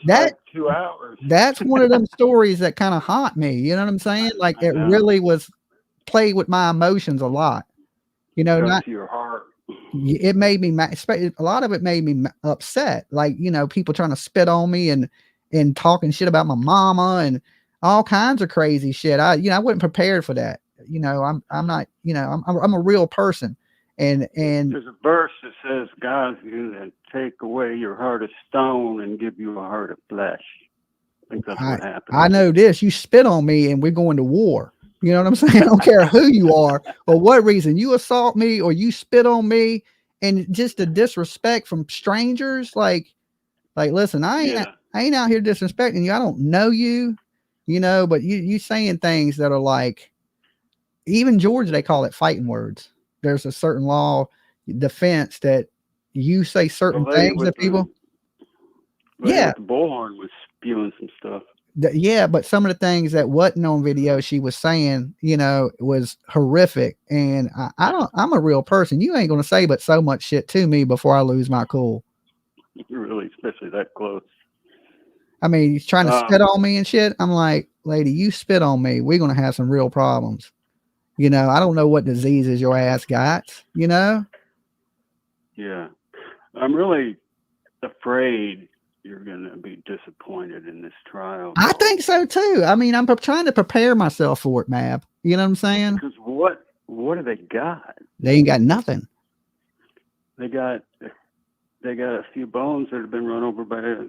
like 2 hours. That's one of them stories that kind of haunt me. You know what I'm saying? Like it really was played with my emotions a lot. You know, not to your heart. It made me a lot of it made me upset. Like, you know, people trying to spit on me and talking shit about my mama and all kinds of crazy shit. I wasn't prepared for that. You know, I'm not, you know, I'm a real person. And there's a verse that says, God's going to take away your heart of stone and give you a heart of flesh. I think that's what happened. I know this. You spit on me and we're going to war. You know what I'm saying? I don't care who you are or what reason you assault me or you spit on me, and just the disrespect from strangers. Like, listen, I ain't out here disrespecting you. I don't know you, you know, but you saying things that are like, even Georgia, they call it fighting words. There's a certain law defense that you say certain things to people. The bullhorn was spewing some stuff. But some of the things that wasn't on video she was saying, you know, was horrific. And I'm a real person. You ain't going to say but so much shit to me before I lose my cool. Really, especially that close. I mean, he's trying to spit on me and shit. I'm like, lady, you spit on me, we're going to have some real problems. You know, I don't know what diseases your ass got, you know? Yeah. I'm really afraid you're going to be disappointed in this trial. I think so too. I mean, I'm trying to prepare myself for it, Mab. You know what I'm saying? Because what do they got? They ain't got nothing. they got a few bones that have been run over by a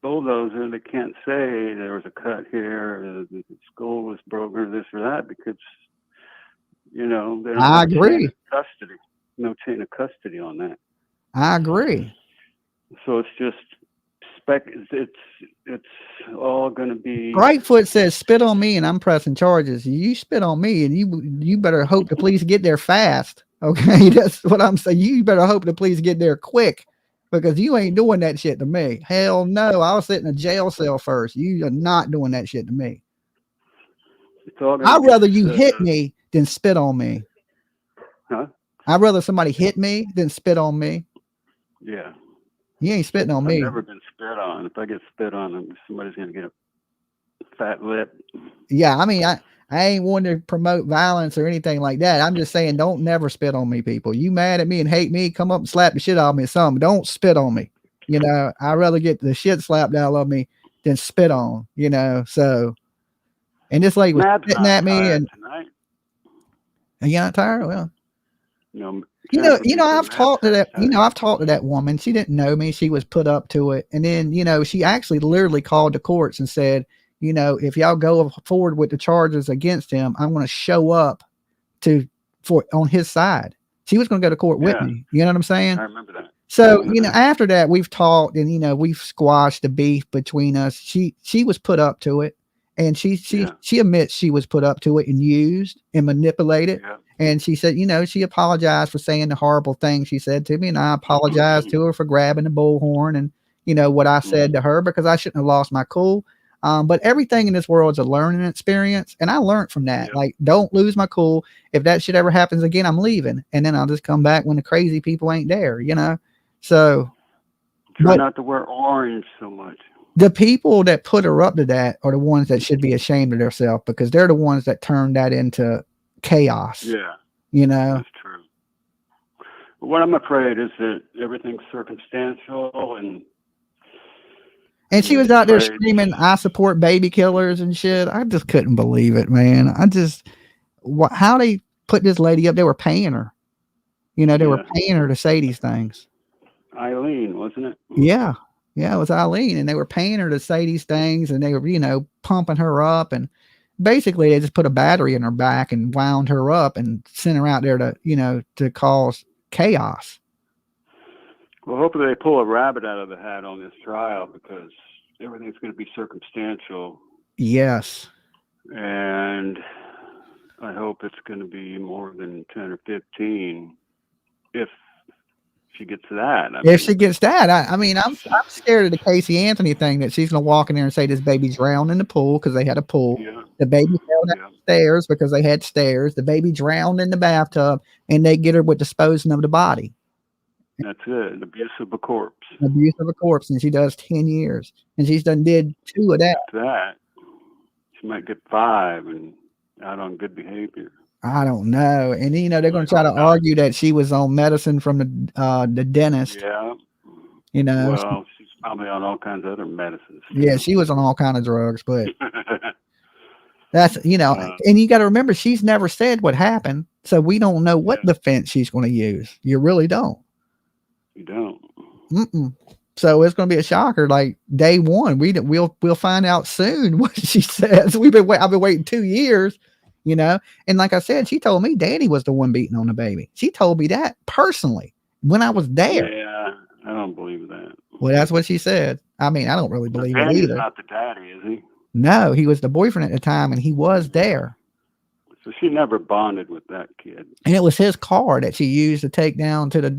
bulldozer. They can't say there was a cut here, the skull was broken, or this or that, because they don't I have agree. custody. No chain of custody on that. I agree. So it's just it's all going to be. Brightfoot says, "Spit on me, and I'm pressing charges. You spit on me, and you better hope the police get there fast." Okay, that's what I'm saying. You better hope the police get there quick, because you ain't doing that shit to me. Hell no, I'll sit in a jail cell first. You are not doing that shit to me. I'd rather you hit me than spit on me. Huh? I'd rather somebody hit me than spit on me. Yeah. You ain't spitting on me. I've never been spit on. If I get spit on, somebody's going to get a fat lip. Yeah, I mean, I ain't wanting to promote violence or anything like that. I'm just saying, don't never spit on me, people. You mad at me and hate me, come up and slap the shit out of me or something. Don't spit on me. I'd rather get the shit slapped out of me than spit on, so. And this lady was spitting at me and tonight. You not tired? Well, I've talked to that. I've talked to that woman. She didn't know me. She was put up to it, and then she actually literally called the courts and said, if y'all go forward with the charges against him, I'm going to show up on his side. She was going to go to court with me. You know what I'm saying? I remember that. So after that, we've talked, and we've squashed the beef between us. She was put up to it, and she admits she was put up to it and used and manipulated. Yeah. And she said, she apologized for saying the horrible things she said to me. And I apologized to her for grabbing the bullhorn and, what I said to her, because I shouldn't have lost my cool. But everything in this world is a learning experience. And I learned from that. Yeah. Like, don't lose my cool. If that shit ever happens again, I'm leaving. And then I'll just come back when the crazy people ain't there, So. Try not to wear orange so much. The people that put her up to that are the ones that should be ashamed of themselves, because they're the ones that turned that into chaos. Yeah. That's true. But what I'm afraid is that everything's circumstantial, and she was out there screaming, "I support baby killers" and shit. I just couldn't believe it, man. How they put this lady up? They were paying her. They were paying her to say these things. Eileen, wasn't it? Yeah. Yeah, it was Eileen, and they were paying her to say these things, and they were, pumping her up, and basically they just put a battery in her back and wound her up and sent her out there to cause chaos. Well, hopefully they pull a rabbit out of the hat on this trial, because everything's going to be circumstantial. Yes. And I hope it's going to be more than 10 or 15 if she gets that. If she gets that, I'm scared of the Casey Anthony thing, that she's going to walk in there and say this baby drowned in the pool because they had a pool. Yeah. The baby fell down the stairs because they had stairs. The baby drowned in the bathtub, and they get her with disposing of the body. That's it. Abuse of a corpse. Abuse of a corpse, and she does 10 years, and she's did 2 of that. She might get 5 and out on good behavior. I don't know. And they're going to try to argue that she was on medicine from the dentist. Yeah. Well, she's probably on all kinds of other medicines. Yeah, she was on all kinds of drugs, but that's, and you got to remember, she's never said what happened. So we don't know what defense she's going to use. You really don't. You don't. Mm-mm. So it's going to be a shocker. Like day one, we'll find out soon what she says. I've been waiting 2 years. And like I said, she told me Danny was the one beating on the baby. She told me that personally when I was there. Yeah, I don't believe that. Well, that's what she said. I don't really believe it either. Not the daddy, is he? No, he was the boyfriend at the time, and he was there. So she never bonded with that kid. And it was his car that she used to take down to the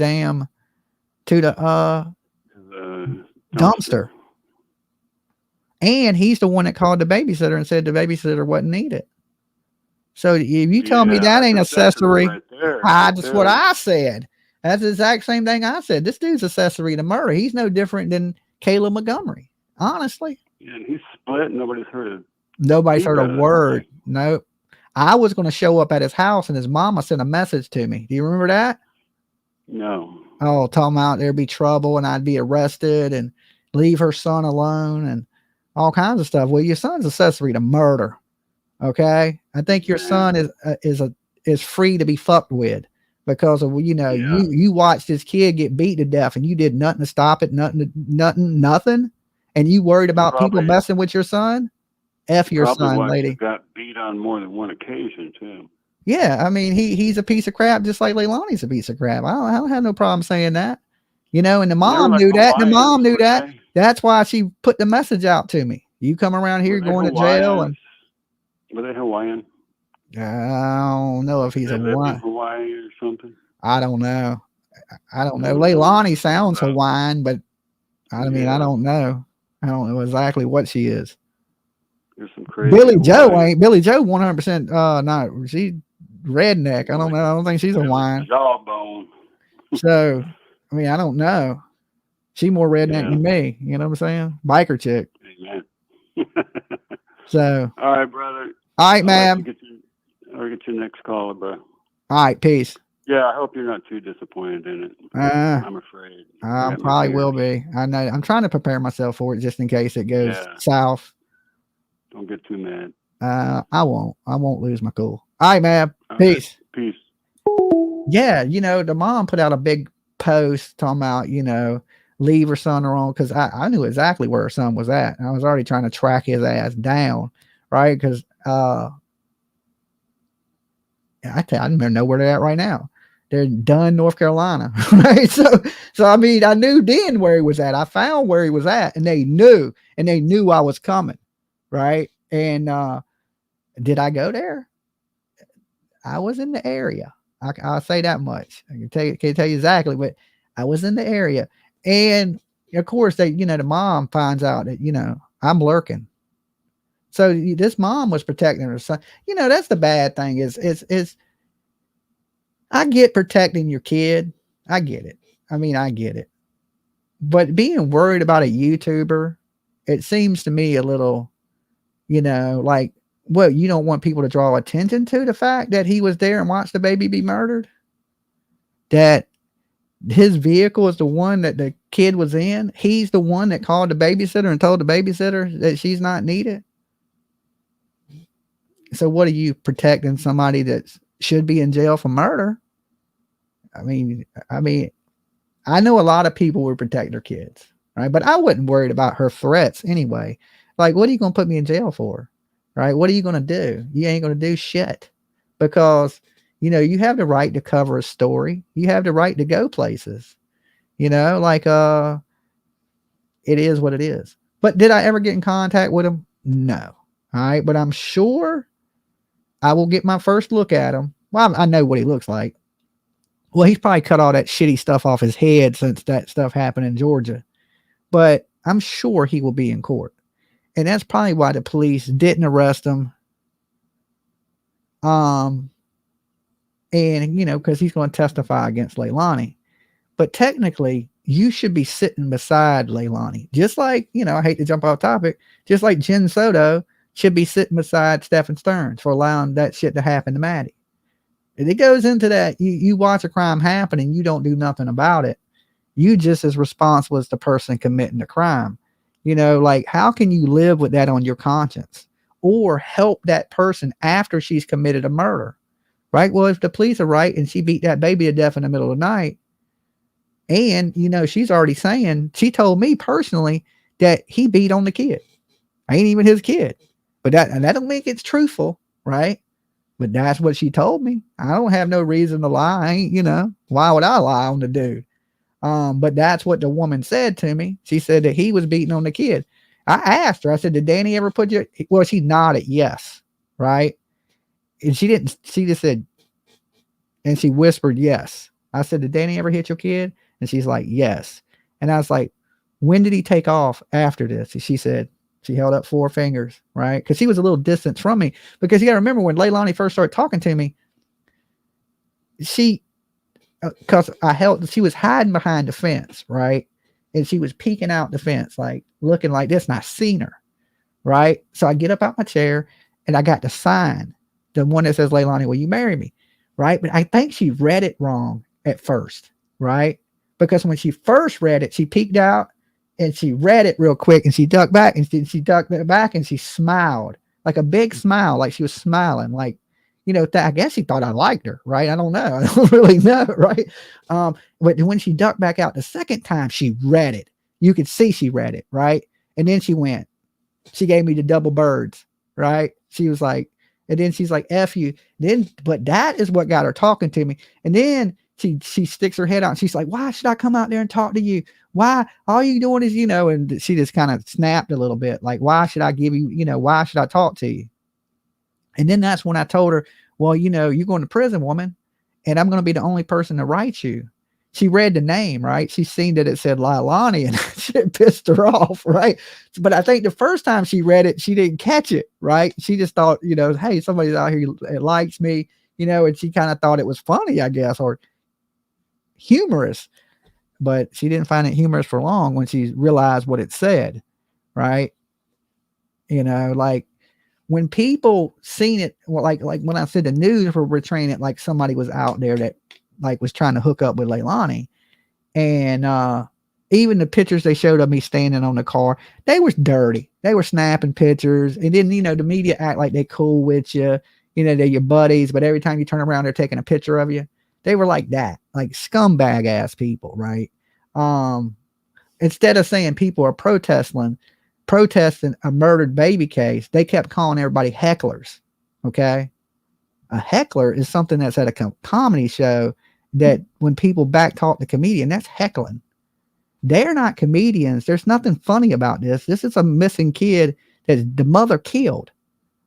dumpster. And he's the one that called the babysitter and said the babysitter wasn't needed. So if you tell me that ain't accessory, that's what I said. That's the exact same thing I said. This dude's accessory to murder. He's no different than Kayla Montgomery, honestly. Yeah, and he's split. Nobody's heard a word. Nope. I was going to show up at his house, and his mama sent a message to me. Do you remember that? No. Oh, talking about there'd be trouble and I'd be arrested and leave her son alone and all kinds of stuff. Well, your son's accessory to murder. Okay. I think your son is free to be fucked with, because of, you know, you watched this kid get beat to death and you did nothing to stop it, nothing. And you worried about people messing with your son? F your son, lady. Got beat on more than one occasion too. Yeah, I mean, he's a piece of crap, just like Leilani's a piece of crap. I don't have no problem saying that. You know, and the mom knew that. The mom knew that. That's why she put the message out to me. You come around here going to jail. And were they Hawaiian? I don't know if he's a Hawaiian. Hawaii or something. I don't know. Leilani sounds Hawaiian, but I mean, I don't know. I don't know exactly what she is. There's some crazy. Billy Joe ain't. Billy Joe 100%. Not she redneck. I don't know. I don't think she's a Hawaiian. Jawbone. So, I mean, I don't know. She more redneck than me. You know what I'm saying? Biker chick. Amen. So. All right, brother. All right, man. I'll get your next caller, bro. All right, peace. Yeah, I hope you're not too disappointed in it. I'm afraid. I probably will be. I know. I'm trying to prepare myself for it just in case it goes south. Don't get too mad. I won't. I won't lose my cool. All right, man. Peace. Peace. Yeah, you know, the mom put out a big post talking about, you know, leave her son alone, because I knew exactly where her son was at. I was already trying to track his ass down, right? Because I don't even know where they're at right now. They're in Dunn, North Carolina, right? So I mean, I knew then where he was at. I found where he was at, and they knew I was coming, right? And did I go there? I was in the area. I'll say that much. I can't tell you exactly, but I was in the area. And of course, the mom finds out that, you know, I'm lurking. So this mom was protecting her son. You know, that's the bad thing is I get protecting your kid. I get it. I mean, I get it. But being worried about a YouTuber, it seems to me a little, you know, like, well, you don't want people to draw attention to the fact that he was there and watched the baby be murdered? That his vehicle is the one that the kid was in? He's the one that called the babysitter and told the babysitter that she's not needed? So what are you protecting somebody that should be in jail for murder? I mean, I know a lot of people would protect their kids, right? But I wasn't worried about her threats anyway. Like, what are you going to put me in jail for? Right? What are you going to do? You ain't going to do shit, because, you know, you have the right to cover a story. You have the right to go places, you know, like, it is what it is. But did I ever get in contact with him? No. All right. But I'm sure I will get my first look at him. Well, I know what he looks like. Well, he's probably cut all that shitty stuff off his head since that stuff happened in Georgia, but I'm sure he will be in court. And that's probably why the police didn't arrest him. And, you know, because he's going to testify against Leilani. But technically, you should be sitting beside Leilani. Just like, you know, I hate to jump off topic, just like Jen Soto should be sitting beside Stephen Stearns for allowing that shit to happen to Maddie. And it goes into that, you watch a crime happen and you don't do nothing about it. You just as responsible as the person committing the crime. You know, like, how can you live with that on your conscience or help that person after she's committed a murder? Right? Well, if the police are right and she beat that baby to death in the middle of the night, and, you know, she's already saying, she told me personally that he beat on the kid. I ain't even his kid. But that don't make it truthful, right? But that's what she told me. I don't have no reason to lie. I ain't, you know, why would I lie on the dude? But that's what the woman said to me. She said that he was beating on the kid. I asked her, I said, did Danny ever put your, well, she nodded yes, right? And she didn't, she just said, and she whispered yes. I said, did Danny ever hit your kid? And she's like, yes. And I was like, when did he take off after this? And she said, she held up 4 fingers, right? Because she was a little distance from me. Because you got to remember, when Leilani first started talking to me, because she was hiding behind the fence, right? And she was peeking out the fence, like looking like this, and I seen her, right? So I get up out my chair and I got the sign, the one that says, Leilani, will you marry me? Right? But I think she read it wrong at first, right? Because when she first read it, she peeked out and she read it real quick and she ducked back and she ducked back and she smiled, like a big smile, like she was smiling, like, I guess he thought I liked her, right? I don't know. I don't really know, right? But when she ducked back out the second time, she read it. You could see she read it, right? And then she gave me the double birds, right? She was like, and then she's like, F you. But that is what got her talking to me. And then she sticks her head out and she's like, why should I come out there and talk to you? Why? All you doing is, and she just kind of snapped a little bit. Like, why should I give you, why should I talk to you? And then that's when I told her, well, you're going to prison, woman, and I'm going to be the only person to write you. She read the name, right? She seen that it said Leilani, and it pissed her off, right? But I think the first time she read it, she didn't catch it, right? She just thought, hey, somebody's out here that likes me, and she kind of thought it was funny, I guess, or humorous. But she didn't find it humorous for long when she realized what it said, right? Like when people seen it, well, like when I said the news were portraying it like somebody was out there that like was trying to hook up with Leilani, and even the pictures they showed of me standing on the car, they was dirty. They were snapping pictures, and then the media act like they cool with you, they're your buddies, but every time you turn around, they're taking a picture of you. They were like that, like scumbag ass people, right? Instead of saying people are protesting a murdered baby case, they kept calling everybody hecklers. Okay. A heckler is something that's at a comedy show that when people back talk the comedian, that's heckling. They're not comedians. There's nothing funny about this. This is a missing kid that the mother killed.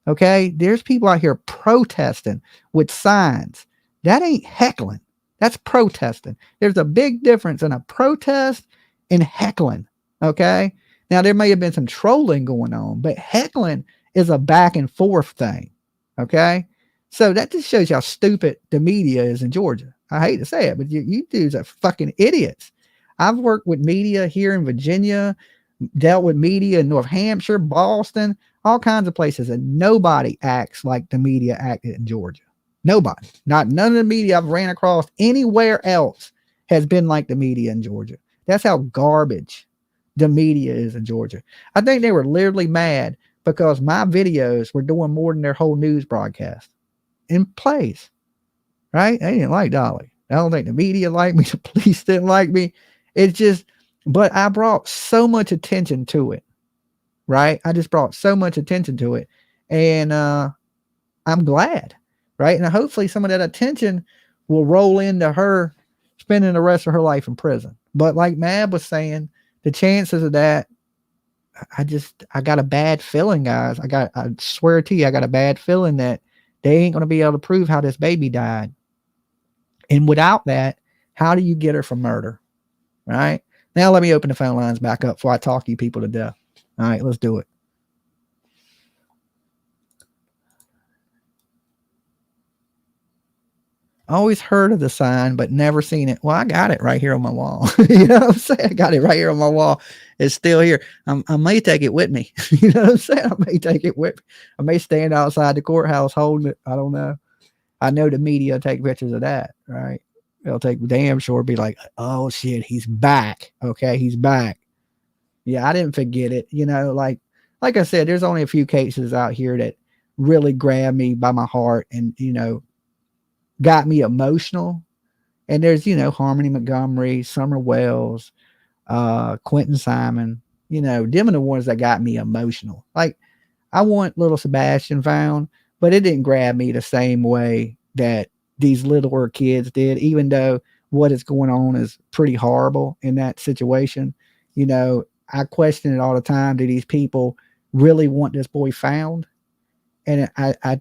Okay. There's people out here protesting with signs. That ain't heckling. That's protesting. There's a big difference in a protest and heckling. Okay. Now, there may have been some trolling going on, but heckling is a back and forth thing. Okay. So that just shows you how stupid the media is in Georgia. I hate to say it, but you dudes are fucking idiots. I've worked with media here in Virginia, dealt with media in North Hampshire, Boston, all kinds of places, and nobody acts like the media acted in Georgia. Nobody. None of the media I've ran across anywhere else has been like the media in Georgia. That's how garbage the media is in Georgia. I think they were literally mad because my videos were doing more than their whole news broadcast in plays, right? They didn't like Dolly. I don't think the media liked me. The police didn't like me. It's just, but I brought so much attention to it, right? I just brought so much attention to it, and I'm glad, right? And hopefully some of that attention will roll into her spending the rest of her life in prison. But like Mab was saying, the chances of that, I got a bad feeling, guys. I swear to you, I got a bad feeling that they ain't going to be able to prove how this baby died. And without that, how do you get her for murder? Right? Now let me open the phone lines back up before I talk you people to death. All right, let's do it. Always heard of the sign, but never seen it. Well, I got it right here on my wall. You know what I'm saying? I got it right here on my wall. It's still here. I may take it with me. You know what I'm saying? I may take it with me. I may stand outside the courthouse holding it. I don't know. I know the media will take pictures of that, right? They'll take damn sure be like, oh shit, he's back. Okay, he's back. Yeah, I didn't forget it. Like I said, there's only a few cases out here that really grabbed me by my heart and, got me emotional. And there's, Harmony Montgomery, Summer Wells, Quinton Simon, them are the ones that got me emotional. Like I want little Sebastian found, but it didn't grab me the same way that these littler kids did, even though what is going on is pretty horrible in that situation. I question it all the time. Do these people really want this boy found? And I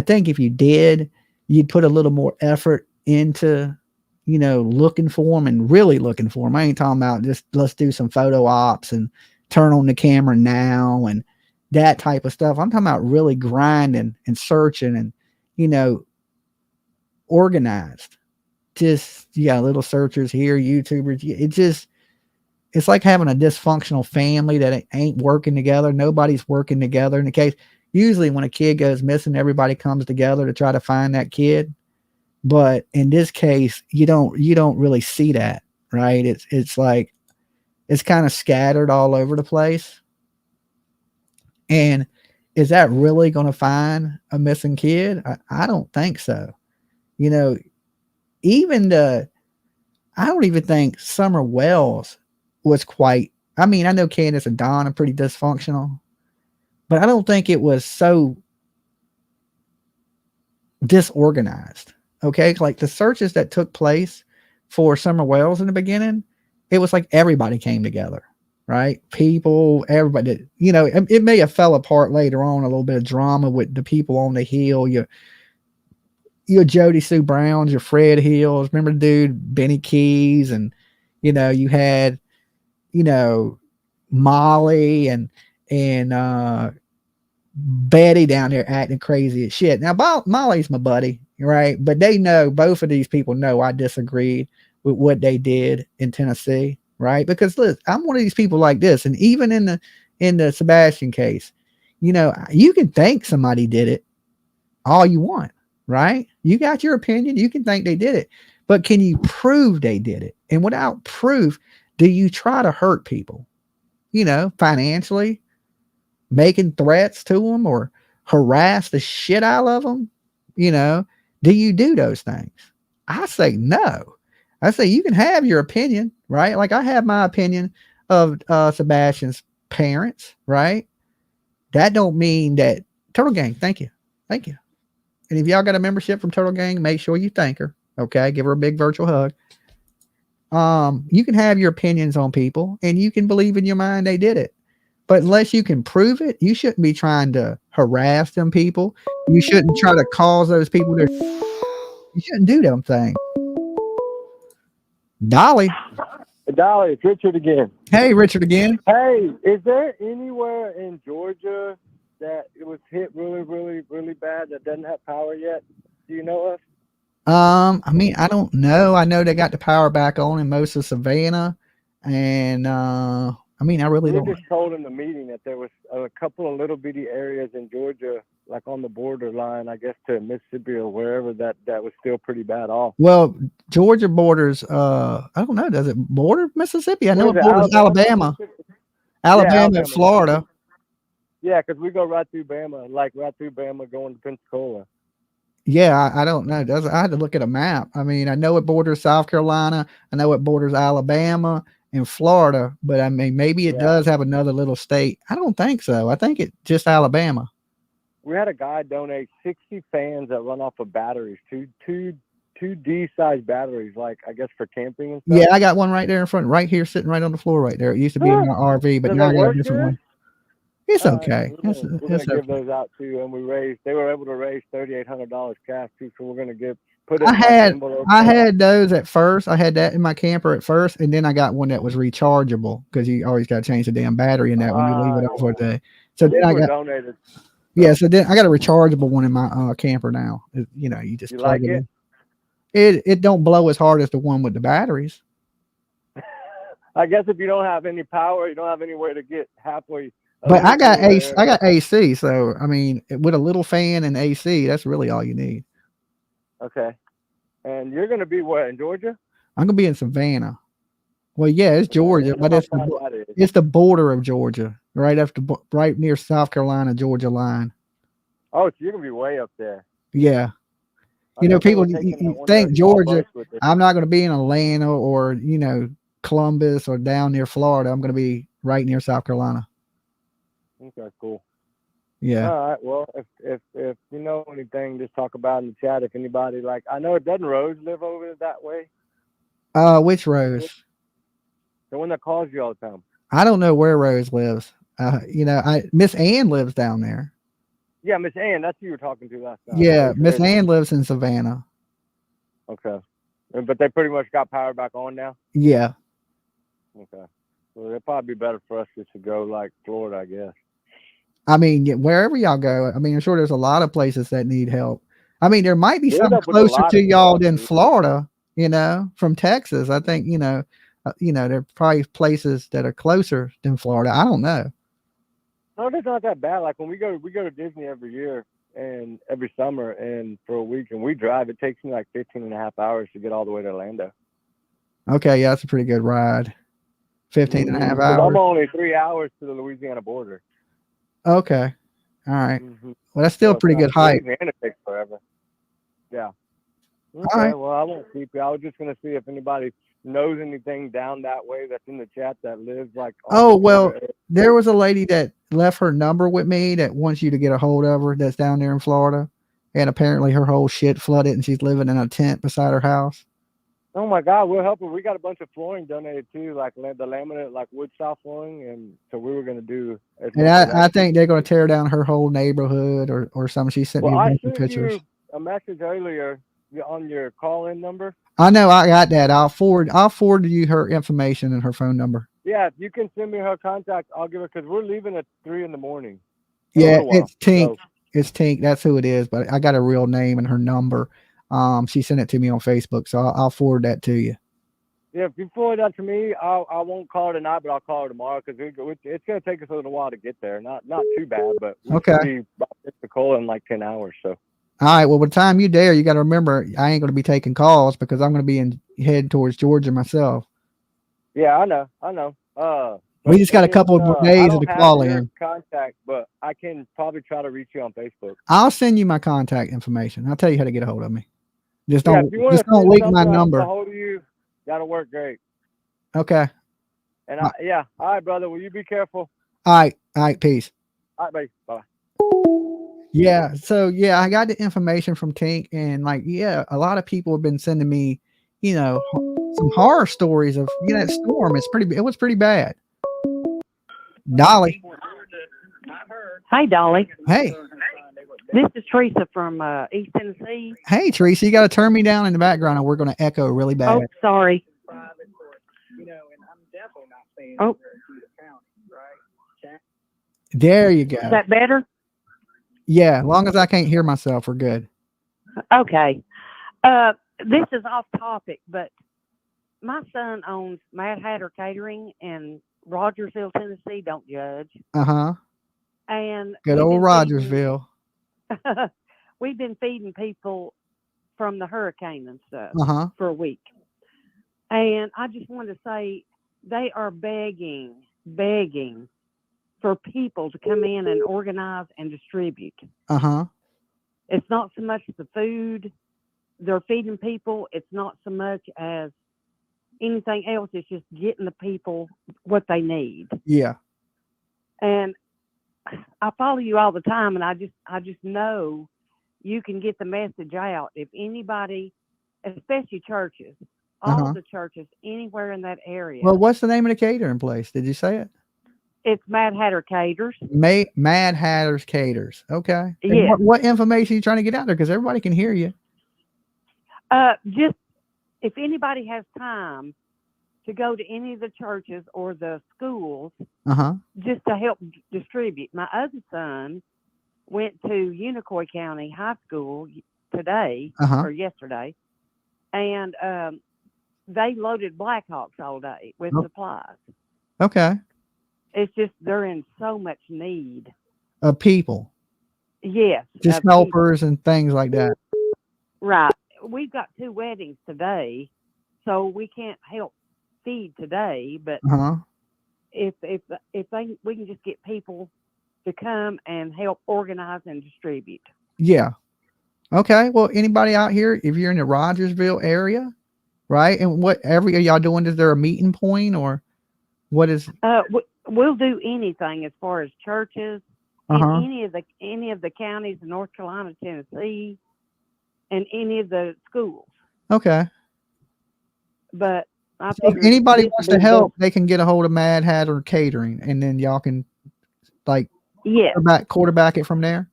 think if you did, you'd put a little more effort into, looking for him and really looking for him. I ain't talking about just let's do some photo ops and turn on the camera now and that type of stuff. I'm talking about really grinding and searching and, organized. Just, little searchers here, YouTubers. It's like having a dysfunctional family that ain't working together. Nobody's working together. In the case, usually when a kid goes missing, everybody comes together to try to find that kid. But in this case, you don't really see that, right? It's like, it's kind of scattered all over the place. And is that really going to find a missing kid? I don't think so. You know, I don't even think Summer Wells was quite, I mean, I know Candace and Don are pretty dysfunctional, but I don't think it was so disorganized. Okay. Like the searches that took place for Summer Wells in the beginning, it was like everybody came together, right? People, everybody, you know, it may have fell apart later on, a little bit of drama with the people on the hill. Your Jody Sue Browns, your Fred Hills, remember the dude, Benny Keys, and, you know, you had, you know, Molly and Betty down there acting crazy as shit. Now, Molly's my buddy, right? But they know, both of these people know I disagreed with what they did in Tennessee, right? Because look, I'm one of these people like this, and even in the Sebastian case, you know, you can think somebody did it all you want, right? You got your opinion, you can think they did it, but can you prove they did it? And without proof, do you try to hurt people, you know, financially, making threats to them or harass the shit out of them? You know, do you do those things? I say no. I say you can have your opinion, right? Like I have my opinion of Sebastian's parents, right? That don't mean that Total Gang. Thank you. And if y'all got a membership from Total Gang, make sure you thank her. Okay, give her a big virtual hug. You can have your opinions on people, and you can believe in your mind they did it. But unless you can prove it, you shouldn't be trying to harass them people. You shouldn't try to cause those people to. You shouldn't do them things. Dolly. Dolly, it's Richard again. Hey, Richard again. Hey, is there anywhere in Georgia that it was hit really, really, really bad that doesn't have power yet? Do you know of? I mean, I don't know. I know they got the power back on in most of Savannah, and I mean, I really We don't. were just told in the meeting that there was a couple of little bitty areas in Georgia, like on the borderline, I guess, to Mississippi or wherever, that was still pretty bad off. Well, Georgia borders. I don't know. Does it border Mississippi? I know What it is it, borders Alabama, Alabama, and Florida. Yeah, because we go right through Bama, like right through Bama, going to Pensacola. Yeah, I don't know. I had to look at a map. I mean, I know it borders South Carolina. I know it borders Alabama and Florida, but I mean, maybe it does have another little state. I don't think so. I think it's just Alabama. We had a guy donate 60 fans that run off of batteries, two D-sized batteries, like I guess for camping and stuff. Yeah, I got one right there in front, right here, sitting right on the floor right there. It used to be in my RV, but Does now I it got a work different good? one. It's okay. We're gonna give those out too, and they were able to raise $3,800 cash too, so we're gonna put it. I had those at first. I had that in my camper at first, and then I got one that was rechargeable because you always got to change the damn battery in that when you leave it off for a day. So then I got donated. Yeah, so then I got a rechargeable one in my camper now. You know, you just plug like it in. It don't blow as hard as the one with the batteries. I guess if you don't have any power, you don't have anywhere to get halfway. But I got AC, so I mean, with a little fan and AC, that's really all you need. Okay. And you're gonna be where, in Georgia? I'm gonna be in Savannah. Well, yeah, it's Georgia, but it's the border of Georgia, right near South Carolina, Georgia line. Oh, so you're gonna be way up there. Yeah. You know, people you think Georgia. I'm not going to be in Atlanta or you know Columbus or down near Florida. I'm going to be right near South Carolina. Okay, cool. Yeah. All right. Well, if you know anything, just talk about in the chat. If anybody I know, doesn't Rose live over that way? Which Rose? The one that calls you all the time. I don't know where Rose lives. You know, Miss Ann lives down there. Yeah, Miss Ann, that's who you were talking to last time. Yeah, Miss Ann lives in Savannah. Okay. But they pretty much got power back on now? Yeah. Okay. Well, it'd probably be better for us just to go like Florida, I guess. I mean, wherever y'all go, I mean, I'm sure there's a lot of places that need help. I mean, there might be something closer to y'all than Florida, you know, from Texas. I think, you know, there are probably places that are closer than Florida. I don't know. No, it's not that bad. Like when we go to Disney every year and every summer and for a week and we drive, it takes me like 15 and a half hours to get all the way to Orlando. Okay. Yeah. That's a pretty good ride. 15 and a half hours. I'm only 3 hours to the Louisiana border. Okay. All right. Mhm. Well, that's still So a pretty it's good hike. Louisiana takes forever. Yeah. Okay. right. Well, I won't keep you. I was just gonna see if anybody knows anything down that way that's in the chat that lives like on Oh, the well, border. there was a lady that left her number with me that wants you to get a hold of her that's down there in Florida. And apparently her whole shit flooded and she's living in a tent beside her house. Oh my God, we'll help her. We got a bunch of flooring donated too, like the laminate, like wood style flooring, and so we were gonna do. As And much of I that. think they're going to tear down her whole neighborhood or something. She sent Well, me a I bunch of sent pictures. you a message earlier on your call-in number. I know I got that. I'll forward you her information and her phone number. Yeah, if you can send me her contact, I'll give her because we're leaving at 3 a.m. in a Yeah, little while. it's Tink. So, It's Tink. That's who it is. But I got a real name and her number. She sent it to me on Facebook, so I'll forward that to you. yeah, if you forward that to me, I won't call her tonight, but I'll call her tomorrow because it's going to take us a little while to get there. Not too bad, but we Okay. should be about Pensacola in like 10 hours. So. All right. Well, by the time you there, you got to remember I ain't going to be taking calls because I'm going to be head towards Georgia myself. Yeah, I know. We just got a couple of days I of the don't call have your in. contact, but I can probably try to reach you on Facebook. I'll send you my contact information. I'll tell you how to get a hold of me. Just Yeah, don't if you want to don't send leak my something out number. to hold of you, that'll work great. Okay. And all right, brother. Will you be careful? All right. Peace. All right, buddy. Bye. Yeah. So yeah, I got the information from Tink, and like, yeah, a lot of people have been sending me, some horror stories of that storm. It was pretty bad. Dolly. Hi, Dolly. Hey. This is Teresa from East Tennessee. Hey, Teresa, you got to turn me down in the background, or we're going to echo really bad. Oh, sorry. Oh, There you go. is that better? Yeah, as long as I can't hear myself, we're good. Okay. This is off topic, but my son owns Mad Hatter Catering in Rogersville, Tennessee. Don't judge. Uh-huh. And Good old Rogersville. We've been feeding people from the hurricane and stuff Uh-huh. for a week. And I just wanted to say they are begging for people to come in and organize and distribute. Uh-huh. It's not so much the food they're feeding people. It's not so much as anything else. It's just getting the people what they need. Yeah. And I follow you all the time, and I just know you can get the message out. If anybody, especially churches, all the churches anywhere in that area. Well, what's the name of the catering place? Did you say it? It's Mad Hatter Caters. Mad Hatter's Caters. Okay. Yeah. What information are you trying to get out there? Because everybody can hear you. Just if anybody has time to go to any of the churches or the schools, Uh-huh. just to help distribute. My other son went to Unicoi County High School today or yesterday, and they loaded Blackhawks all day with supplies. Okay. It's just they're in so much need Of people. Yes, Just helpers and things like that. Right. We've got 2 weddings today, so we can't help feed today. But if we can just get people to come and help organize and distribute. Yeah. Okay. Well, anybody out here, if you're in the Rogersville area, right? And what area are y'all doing? Is there a meeting point or what is? We'll do anything as far as churches in any of the counties in North Carolina, Tennessee, and any of the schools. Okay. But so if anybody wants to help, they can get a hold of Mad Hatter Catering, and then y'all can like quarterback it from there.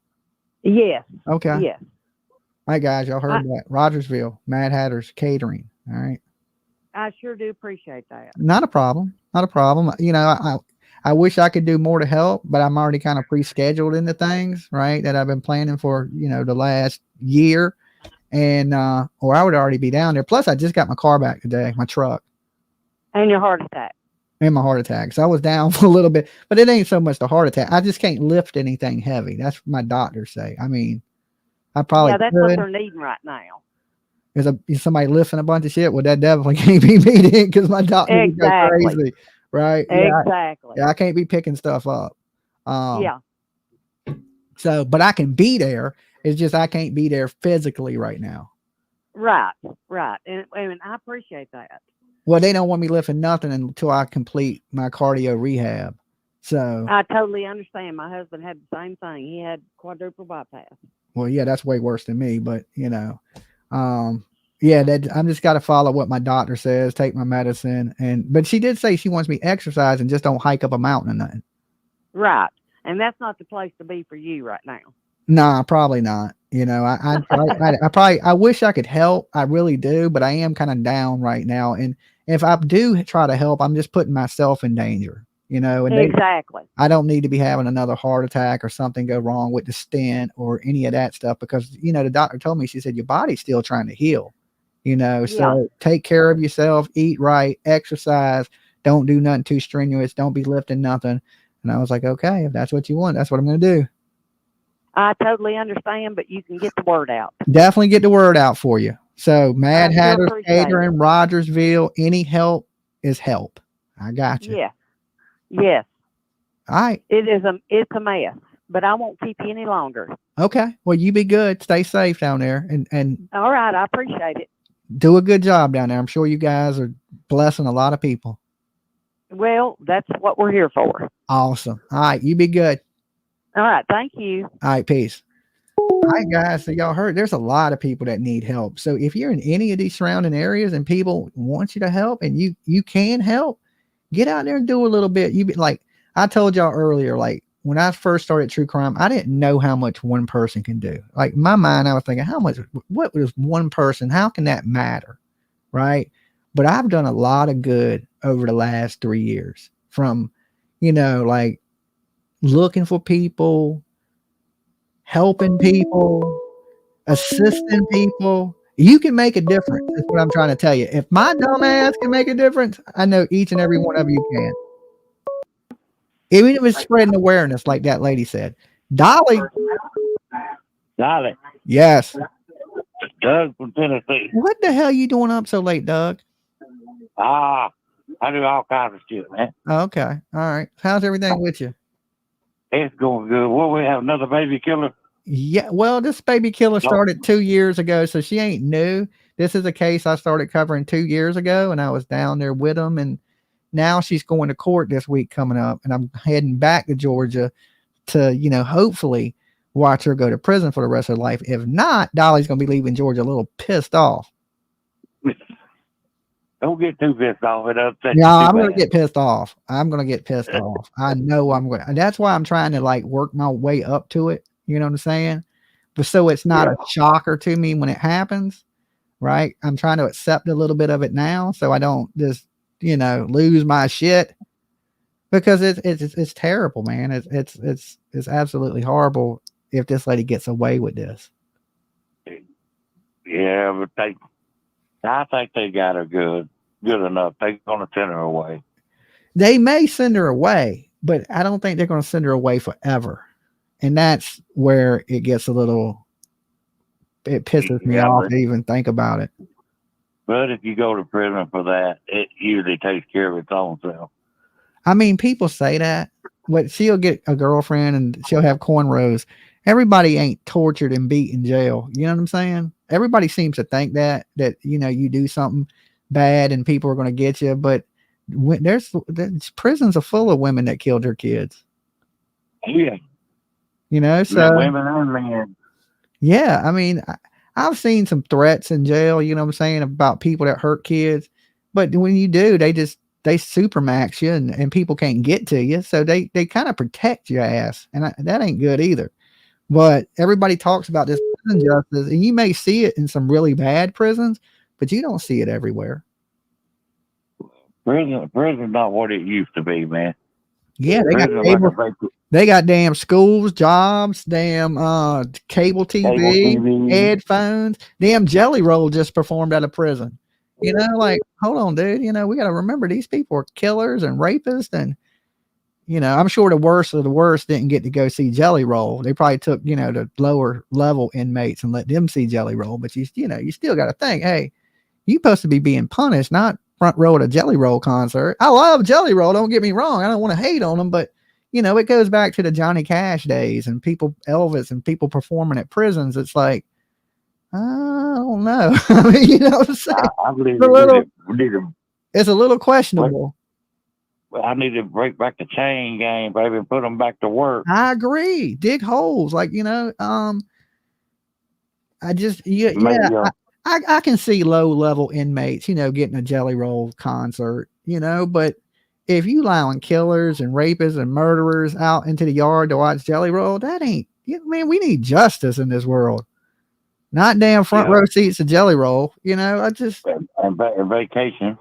Yes. Okay. Yes. All right, guys, y'all heard that. Rogersville, Mad Hatter's Catering. All right. I sure do appreciate that. Not a problem. Not a problem. I wish I could do more to help, but I'm already kind of pre-scheduled into things, right? That I've been planning for, the last year, and or I would already be down there. Plus, I just got my car back today, my truck, and your heart attack, and my heart attack. So I was down for a little bit, but it ain't so much the heart attack. I just can't lift anything heavy. That's what my doctors say. I mean, I probably that's what they're needing right now. Is somebody lifting a bunch of shit? Well, that definitely can't be me then, because my doctor would go crazy, right? Exactly. I can't be picking stuff up. So, but I can be there. It's just I can't be there physically right now. Right. And I appreciate that. Well, they don't want me lifting nothing until I complete my cardio rehab. So I totally understand. My husband had the same thing. He had quadruple bypass. well, yeah, that's way worse than me, but yeah, I'm just got to follow what my doctor says, take my medicine. But she did say she wants me exercise and just don't hike up a mountain or nothing. Right. And that's not the place to be for you right now. Nah, probably not. I wish I could help. I really do, but I am kind of down right now. And if I do try to help, I'm just putting myself in danger, and Exactly. I don't need to be having another heart attack or something go wrong with the stent or any of that stuff because, the doctor told me, she said, your body's still trying to heal, so take care of yourself, eat right, exercise, don't do nothing too strenuous. Don't be lifting nothing. And I was like, okay, if that's what you want, that's what I'm going to do. I totally understand, but you can get the word out. Definitely get the word out for you. So Mad Hatter Skater in Rogersville, any help is help. I got you. Yeah. Yes. All right. It's a mess, but I won't keep you any longer. Okay. Well, you be good. Stay safe down there and all right. I appreciate it. Do a good job down there. I'm sure you guys are blessing a lot of people. Well, that's what we're here for. Awesome. All right. You be good. All right. Thank you. All right. Peace. All right, guys. So y'all heard there's a lot of people that need help. So if you're in any of these surrounding areas and people want you to help and you can help, get out there and do a little bit. You be like I told y'all earlier, like when I first started true crime, I didn't know how much one person can do. Like in my mind, I was thinking, what was one person? How can that matter? Right. But I've done a lot of good over the last 3 years from, like looking for people, helping people, assisting people. You can make a difference. That's what I'm trying to tell you. If my dumb ass can make a difference, I know each and every one of you can. Even if it's spreading awareness, like that lady said. Dolly. Yes. Doug from Tennessee. What the hell you doing up so late, Doug? I do all kinds of shit, man. Okay. All right. How's everything with you? It's going good. Well, we have another baby killer. Yeah. Well, this baby killer started 2 years ago, so she ain't new. This is a case I started covering 2 years ago, and I was down there with them, and now she's going to court this week coming up, and I'm heading back to Georgia to, hopefully watch her go to prison for the rest of her life. If not, Dolly's going to be leaving Georgia a little pissed off. Don't get too pissed off. Yeah, I'm going to get pissed off. I'm going to get pissed off. I know I'm going to. That's why I'm trying to like work my way up to it. You know what I'm saying? But so it's not a shocker to me when it happens, right? I'm trying to accept a little bit of it now so I don't just, lose my shit because it's terrible, man. It's absolutely horrible if this lady gets away with this. Yeah, but I think they got her good enough. They're going to send her away. They may send her away, but I don't think they're going to send her away forever. And that's where it gets it pisses me off to even think about it. But if you go to prison for that, it usually takes care of its own self. I mean, people say that, but she'll get a girlfriend and she'll have cornrows. Everybody ain't tortured and beat in jail. You know what I'm saying? Everybody seems to think that you do something bad and people are going to get you. But when there's prisons are full of women that killed their kids. Yeah. So women and men. Yeah. I mean, I've seen some threats in jail, you know what I'm saying, about people that hurt kids. But when you do, they supermax you and people can't get to you. So they kind of protect your ass. And that ain't good either. But everybody talks about this prison justice, and you may see it in some really bad prisons, but you don't see it everywhere. Prison not what it used to be, man. Yeah, they got damn schools, jobs, damn cable TV, headphones. Damn Jelly Roll just performed out of prison. Like, hold on, dude. We got to remember these people are killers and rapists, and I'm sure the worst of the worst didn't get to go see Jelly Roll. They probably took, the lower level inmates and let them see Jelly Roll. But you still got to think, hey, you supposed to be being punished, not front row at a Jelly Roll concert. I love Jelly Roll. Don't get me wrong. I don't want to hate on them, but you know, it goes back to the Johnny Cash days and Elvis and people performing at prisons. It's like, I don't know. I mean, you know what I'm saying? I believe It's a little questionable. Well, I need to break back the chain gang, baby, and put them back to work. I agree. Dig holes. Like, you know, I just, I can see low level inmates, you know, getting a Jelly Roll concert, you know, but if you allowing killers and rapists and murderers out into the yard to watch Jelly Roll, that ain't, man, we need justice in this world. Not damn front row seats to Jelly Roll, you know. I just and vacation.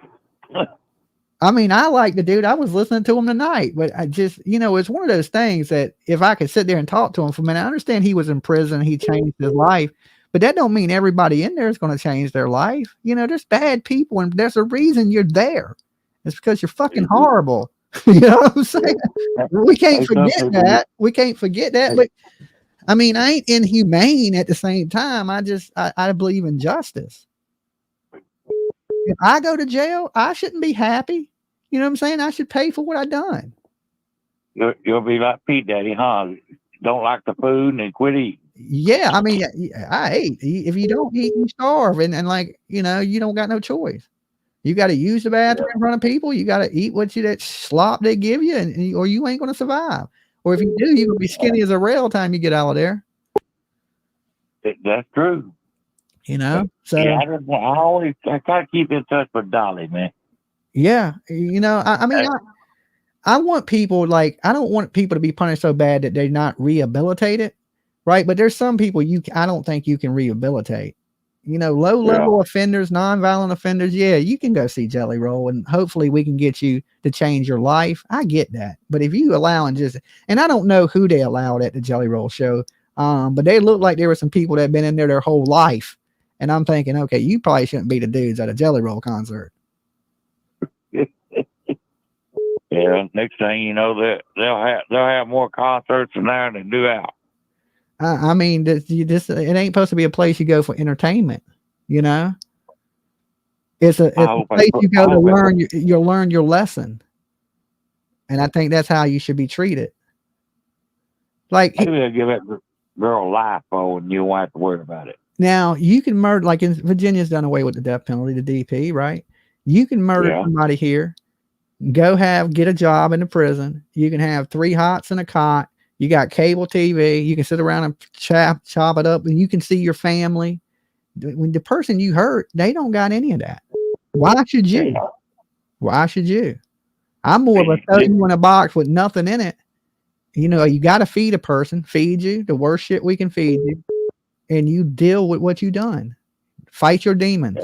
I mean, I like the dude. I was listening to him tonight, but I just, you know, it's one of those things that if I could sit there and talk to him for a minute, I understand he was in prison, he changed his life, but that don't mean everybody in there is going to change their life. You know, there's bad people, and there's a reason you're there. It's because you're fucking horrible. You know what I'm saying? We can't forget that. We can't forget that. But I mean, I ain't inhumane at the same time. I believe in justice. If I go to jail, I shouldn't be happy. You know what I'm saying? I should pay for what I done. You'll be like Pete Daddy, huh? Don't like the food and quit eating. Yeah, I mean, I ate. If you don't eat, you starve, and like, you know, you don't got no choice. You got to use the bathroom in front of people. You got to eat that slop they give you, or you ain't going to survive. Or if you do, you're going to be skinny as a rail time you get out of there. That's true. You know, so yeah, I gotta keep in touch with Dolly, man. Yeah, you know, I mean, I want people, like, I don't want people to be punished so bad that they're not rehabilitated, right? But there's some people I don't think you can rehabilitate. You know, low level offenders, nonviolent offenders, yeah, you can go see Jelly Roll, and hopefully we can get you to change your life. I get that, but if you allowing and I don't know who they allowed at the Jelly Roll show, but they look like there were some people that have been in there their whole life. And I'm thinking, okay, you probably shouldn't be the dudes at a Jelly Roll concert. Yeah, next thing you know, they'll have more concerts in there than they do out. I mean, it ain't supposed to be a place you go for entertainment. You know, it's a place you go to learn. You'll learn your lesson, and I think that's how you should be treated. Like, maybe they'll give that girl life, and you won't have to worry about it. Now, you can murder, like in Virginia's done away with the death penalty, the DP, right? You can murder somebody here, get a job in the prison. You can have 3 hots and a cot. You got cable TV. You can sit around and chop it up, and you can see your family. When the person you hurt, they don't got any of that. Why should you? Why should you? I'm more of a throw you in a box with nothing in it. You know, you got to feed a person, feed you the worst shit we can feed you. And you deal with what you done. Fight your demons.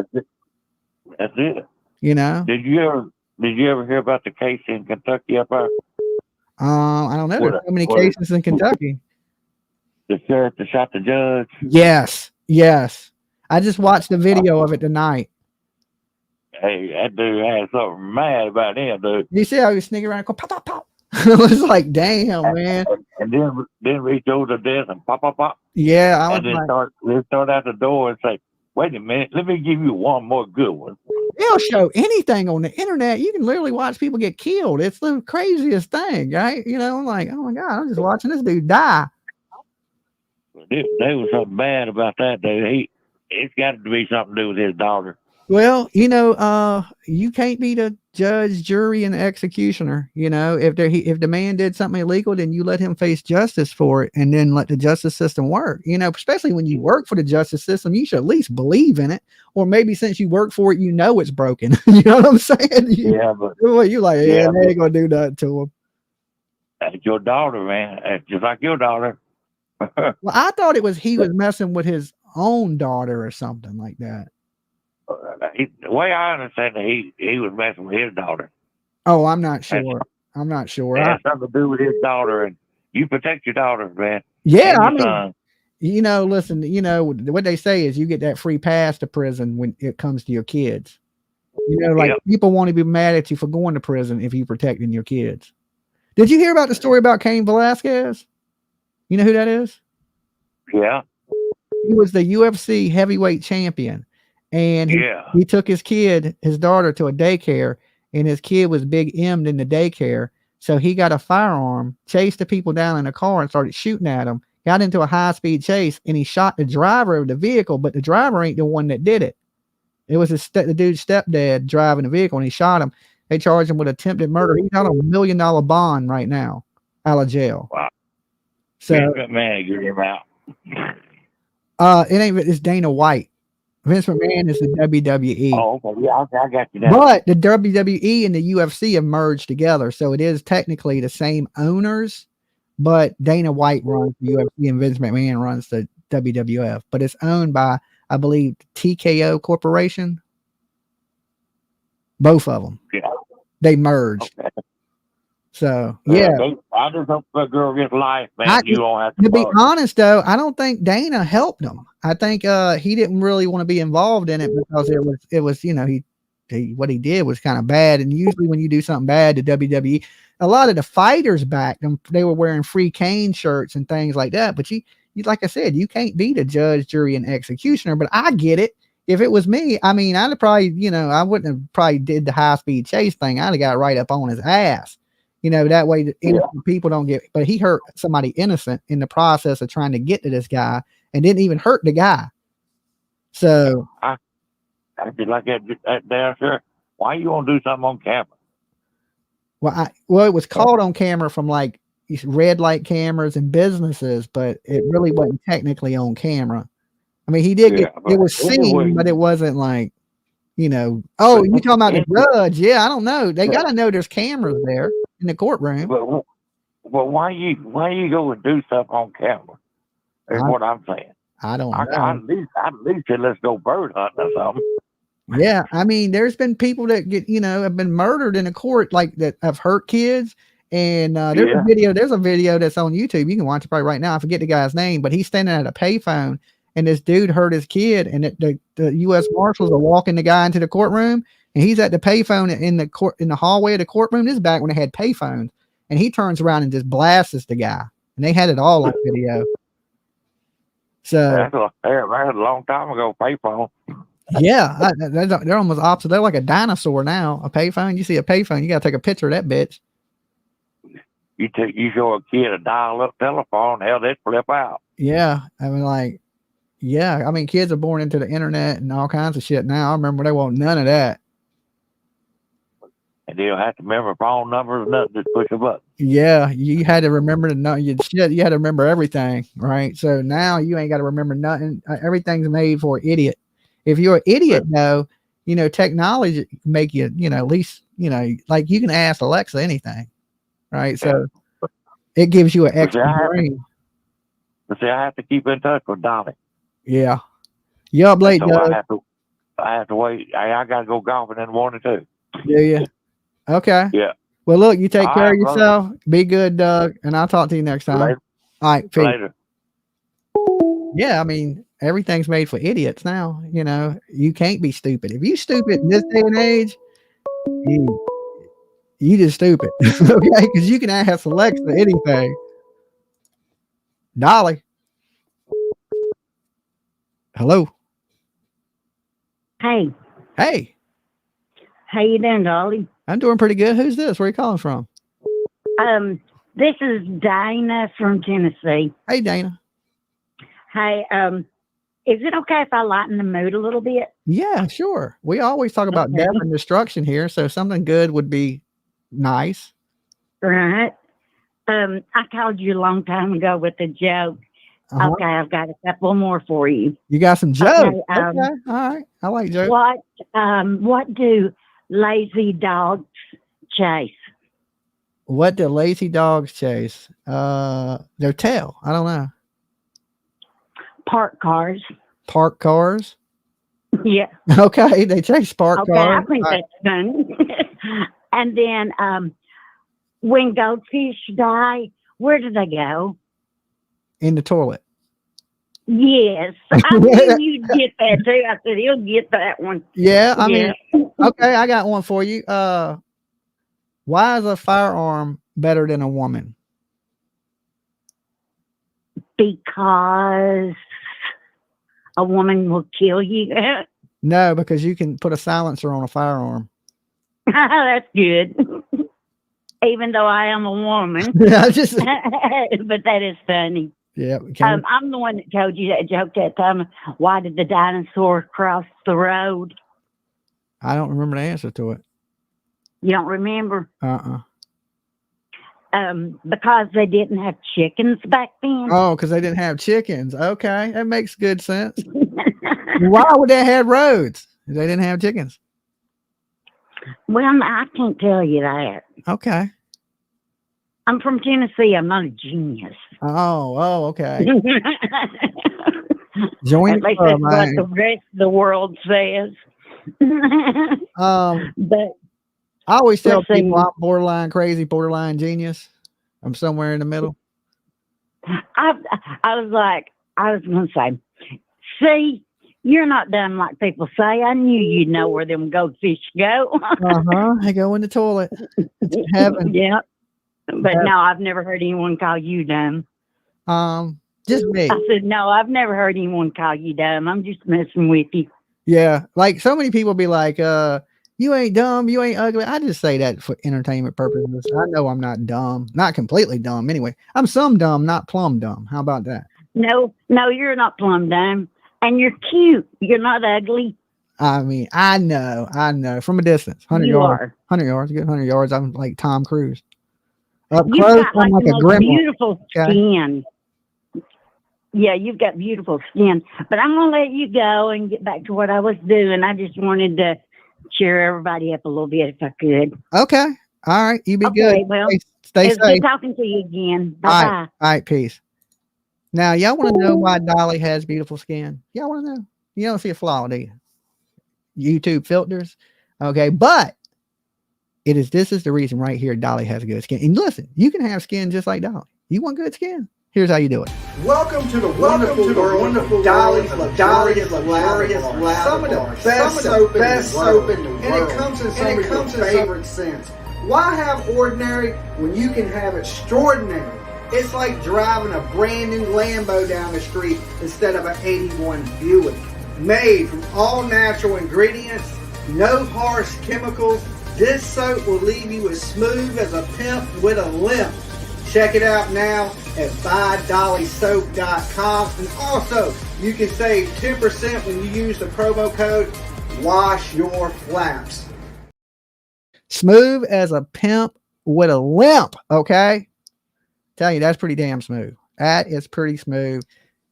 That's it. You know. Did you ever hear about the case in Kentucky up there? I don't know. There's so many cases in Kentucky. The sheriff that shot the judge. Yes. I just watched the video of it tonight. Hey, that dude had something mad about him, dude. You see how he was sneaking around and go pop, pop, pop. It was like, damn, man. And then reach over the desk and pop, pop, pop. Yeah, I was and then start out the door and say, "Wait a minute, let me give you one more good one." They'll show anything on the internet. You can literally watch people get killed. It's the craziest thing, right? You know, I'm like, oh my God, I'm just watching this dude die. There was something bad about that dude. It's got to be something to do with his daughter. Well, you know, you can't be the judge, jury, and executioner. You know, if the man did something illegal, then you let him face justice for it, and then let the justice system work. You know, especially when you work for the justice system, you should at least believe in it, or maybe since you work for it, you know it's broken. You know what I'm saying? Yeah, but you like, they ain't gonna do that to him. That's your daughter, man. That's just like your daughter. Well, I thought he was messing with his own daughter or something like that. The way I understand it, he was messing with his daughter. Oh, I'm not sure. It has something to do with his daughter, and you protect your daughter, man. Yeah, I mean, you know, listen, you know, what they say is you get that free pass to prison when it comes to your kids. You know, like people won't be mad at you for going to prison if you're protecting your kids. Did you hear about the story about Cain Velasquez? You know who that is? Yeah. He was the UFC heavyweight champion. And he took his daughter to a daycare, and his kid was big M'd in the daycare. So he got a firearm, chased the people down in a car and started shooting at them, got into a high-speed chase, and he shot the driver of the vehicle, but the driver ain't the one that did it. It was the dude's stepdad driving the vehicle, and he shot him. They charged him with attempted murder. He's on $1 million bond right now out of jail. Wow. So, man, get him out. it's Dana White. Vince McMahon is the WWE. Oh, okay. Yeah, I got you now. But the WWE and the UFC have merged together, so it is technically the same owners, but Dana White runs the UFC and Vince McMahon runs the WWF. But it's owned by, I believe, TKO Corporation. Both of them. Yeah. They merged. Okay. So, yeah. I just hope that girl gets life, man. You won't have to be honest, though, I don't think Dana helped him. I think he didn't really want to be involved in it because it was what he did was kind of bad. And usually when you do something bad to WWE, a lot of the fighters back them, they were wearing free Kane shirts and things like that. But you like I said, you can't be the judge, jury, and executioner. But I get it. If it was me, I mean, I'd have probably, I wouldn't have probably did the high-speed chase thing. I'd have got right up on his ass. That way the innocent people don't get, but he hurt somebody innocent in the process of trying to get to this guy and didn't even hurt the guy. So I feel like that there, sir. Why you want to do something on camera? Well, it was caught on camera from like red light cameras and businesses, but it really wasn't technically on camera. I mean, he did it was seen, but it wasn't like, oh, you talking about the judge? Yeah, I don't know. They got to know there's cameras there in the courtroom. Well, why you go and do stuff on camera? Is what I'm saying. I don't know. At least let's go bird hunting or something. Yeah, I mean, there's been people that get, have been murdered in a court like that have hurt kids. And there's a video that's on YouTube. You can watch it probably right now. I forget the guy's name, but he's standing at a payphone. And this dude hurt his kid, and the U.S. Marshals are walking the guy into the courtroom, and he's at the payphone in the hallway of the courtroom. This is back when they had payphones, and he turns around and just blasts the guy, and they had it all on video. So that's a long time ago. Payphone. Yeah, they're almost opposite. They're like a dinosaur now. A payphone. You see a payphone, you got to take a picture of that bitch. You show a kid a dial-up telephone, hell, they'd flip out. Yeah, I mean, kids are born into the internet and all kinds of shit now. I remember they want none of that. And they don't have to remember phone numbers, nothing, just push a button. Yeah, you had to remember you had to remember everything, right? So now you ain't got to remember nothing. Everything's made for an idiot. If you're an idiot, though, technology make you, at least, like you can ask Alexa anything, right? So it gives you an extra brain. See, I have to keep in touch with Dolly. Yeah. You're up late, Doug. I have to wait. I got to go golfing in the morning, too. Yeah. Okay. Yeah. Well, look, you take care of brother. yourself. Be good, Doug, and I'll talk to you next time. Later. All right. Peace. Later. Yeah, I mean, everything's made for idiots now. You can't be stupid. If you stupid in this day and age, you just stupid. Okay? Because you can ask Alexa anything. Dolly. Hello. Hey. Hey. How you doing, Dolly? I'm doing pretty good. Who's this? Where are you calling from? This is Dana from Tennessee. Hey, Dana. Hey, is it okay if I lighten the mood a little bit? Yeah, sure. We always talk about death and destruction here, so something good would be nice. Right. I called you a long time ago with a joke. Uh-huh. Okay, I've got a couple more for you. You got some jokes? Okay, Okay. All right. I like jokes. What do lazy dogs chase? What do lazy dogs chase? Their tail. I don't know. Parked cars. Parked cars? Yeah. Okay, they chase parked cars. I think that's funny. And then when goldfish die, where do they go? In the toilet. Yes. I knew you'd get that too. I said, he'll get that one. Yeah, I mean, okay, I got one for you. Why is a firearm better than a woman? Because a woman will kill you. No, because you can put a silencer on a firearm. That's good. even though I am a woman. I just, But that is funny. yeah. I'm the one that told you that joke that time. Why did the dinosaur cross the road? I don't remember the answer to it. You don't remember? Because they didn't have chickens back then. Oh, because they didn't have chickens. Okay, that makes good sense. Why would they have roads if they didn't have chickens? Well, I can't tell you that. Okay. I'm from Tennessee. I'm not a genius. Oh, okay. Join At the least club, that's what man. the rest of the world says. But I always tell let's see. people I'm borderline crazy, borderline genius. I'm somewhere in the middle. I was going to say, see, you're not dumb like people say. I knew you'd know where them goldfish go. They go in the toilet. It's heaven. Yeah. But no, I've never heard anyone call you dumb. Just me. I said, no, I've never heard anyone call you dumb. I'm just messing with you. Yeah. Like so many people be like, you ain't dumb, you ain't ugly. I just say that for entertainment purposes. I know I'm not dumb, not completely dumb. Anyway, I'm some dumb, not plumb dumb. How about that? No, you're not plumb dumb. And you're cute. You're not ugly. I mean, I know. From a distance. 100 You yards. are. 100 yards. Good 100 yards. I'm like Tom Cruise. Up You've close, got like I'm like the a most gremlin. beautiful Okay. skin. Yeah, you've got beautiful skin. But I'm going to let you go and get back to what I was doing. I just wanted to cheer everybody up a little bit if I could. Okay. All right. You be Okay, good. well, Stay it's safe. good talking to you again. All Bye-bye. right. All right. Peace. Now, y'all want to know why Dolly has beautiful skin? Y'all want to know? You don't see a flaw, do you? YouTube filters. Okay. But this is the reason right here Dolly has good skin. And listen, you can have skin just like Dolly. You want good skin? Here's how you do it. Welcome to the wonderful world of Dolly's luxurious lavender. Some of the best soap in the world. And it comes in some of your favorite scents. Why have ordinary when you can have extraordinary? It's like driving a brand new Lambo down the street instead of an 81 Buick. Made from all natural ingredients, no harsh chemicals, this soap will leave you as smooth as a pimp with a limp. Check it out now at buydollysoap.com. And also, you can save 10% when you use the promo code WASHYOURFLAPS. Smooth as a pimp with a limp. Okay. Tell you, that's pretty damn smooth. That is pretty smooth.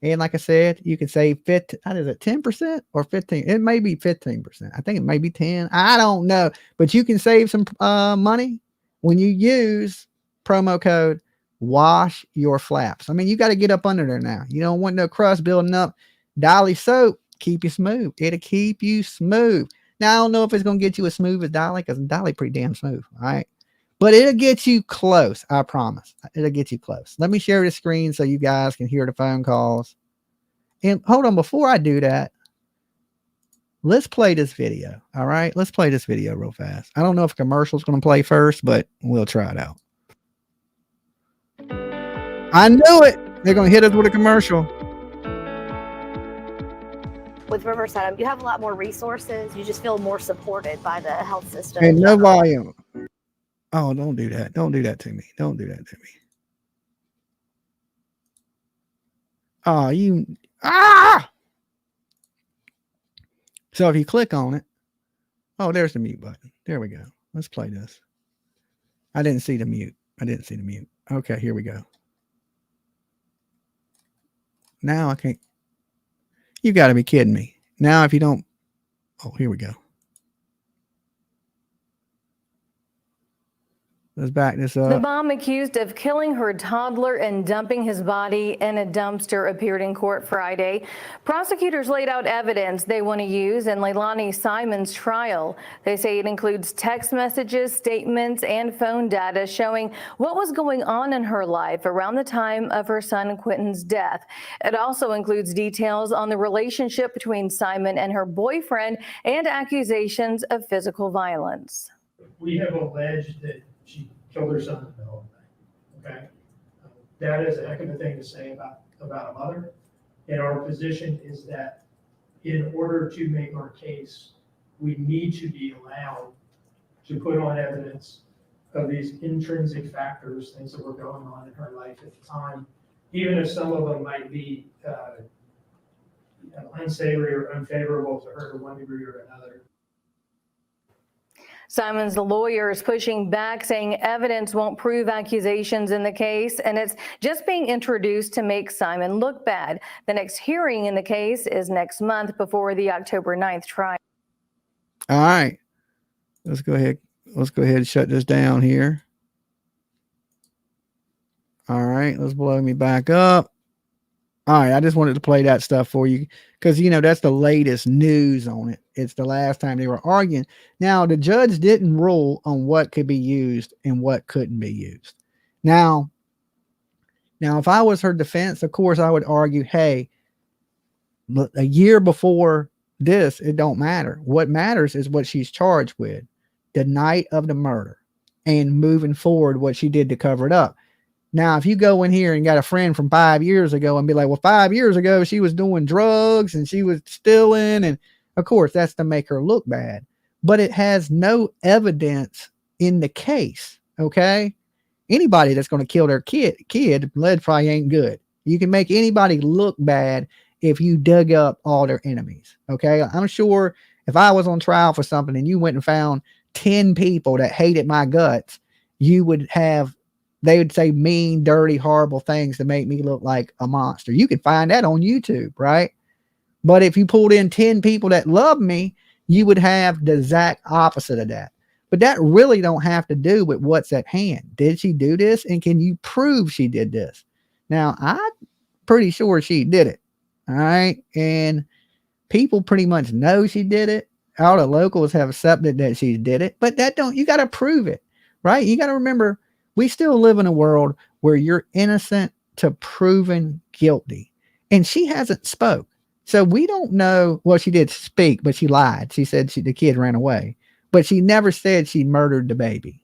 And like I said, you can save 10% or 15. It may be 15%. I think it may be 10. I don't know, but you can save some money when you use promo code Wash Your Flaps. I mean, you got to get up under there now. You don't want no crust building up. Dolly soap keep you smooth. It'll keep you smooth. Now I don't know if it's gonna get you as smooth as Dolly, because Dolly pretty damn smooth. All right. But it'll get you close. I promise. It'll get you close. Let me share the screen so you guys can hear the phone calls. And hold on, before I do that, let's play this video. All right. Let's play this video real fast. I don't know if commercial's going to play first, but we'll try it out. I knew it. They're going to hit us with a commercial. With Riverside, you have a lot more resources. You just feel more supported by the health system. And no volume. Oh, don't do that. Don't do that to me. Don't do that to me. Oh, So if you click on it, oh, there's the mute button. There we go. Let's play this. I didn't see the mute. Okay, here we go. Now I can't. You got to be kidding me. Now if you don't. Oh, here we go. Let's back this up. The mom accused of killing her toddler and dumping his body in a dumpster appeared in court Friday. Prosecutors laid out evidence they want to use in Leilani Simon's trial. They say it includes text messages, statements, and phone data showing what was going on in her life around the time of her son Quinton's death. It also includes details on the relationship between Simon and her boyfriend and accusations of physical violence. We have alleged that she killed her son in the middle of the night. Okay, that is a heck of a thing to say about a mother. And our position is that in order to make our case, we need to be allowed to put on evidence of these intrinsic factors, things that were going on in her life at the time, even if some of them might be unsavory or unfavorable to her to one degree or another. Simon's lawyer is pushing back, saying evidence won't prove accusations in the case, and it's just being introduced to make Simon look bad. The next hearing in the case is next month before the October 9th trial. All right. Let's go ahead and shut this down here. All right. Let's blow me back up. All right. I just wanted to play that stuff for you because, you know, that's the latest news on it. It's the last time they were arguing. Now, the judge didn't rule on what could be used and what couldn't be used. Now, if I was her defense, of course, I would argue, hey, look, a year before this, it don't matter. What matters is what she's charged with, the night of the murder, and moving forward, what she did to cover it up. Now, if you go in here and got a friend from 5 years ago and be like, well, 5 years ago, she was doing drugs and she was stealing. And of course, that's to make her look bad, but it has no evidence in the case. Okay. Anybody that's going to kill their kid, lead probably ain't good. You can make anybody look bad if you dug up all their enemies. Okay. I'm sure if I was on trial for something and you went and found 10 people that hated my guts, you would have, they would say mean, dirty, horrible things to make me look like a monster. You can find that on YouTube, right? But if you pulled in 10 people that love me, you would have the exact opposite of that. But that really don't have to do with what's at hand. Did she do this? And can you prove she did this? Now, I'm pretty sure she did it. All right. And people pretty much know she did it. All the locals have accepted that she did it, but that don't, you got to prove it, right? You got to remember, we still live in a world where you're innocent to proven guilty. And she hasn't spoke. So we don't know. Well, she did speak, but she lied. She said the kid ran away, but she never said she murdered the baby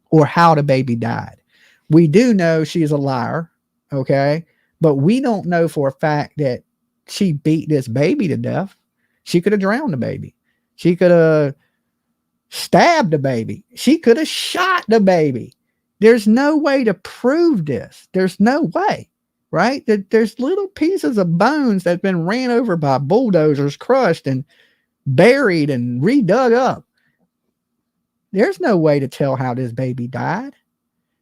or how the baby died. We do know she is a liar. Okay. But we don't know for a fact that she beat this baby to death. She could have drowned the baby. She could have stabbed the baby. She could have shot the baby. There's no way to prove this. There's no way, right? There's little pieces of bones that have been ran over by bulldozers, crushed and buried and redug up. There's no way to tell how this baby died.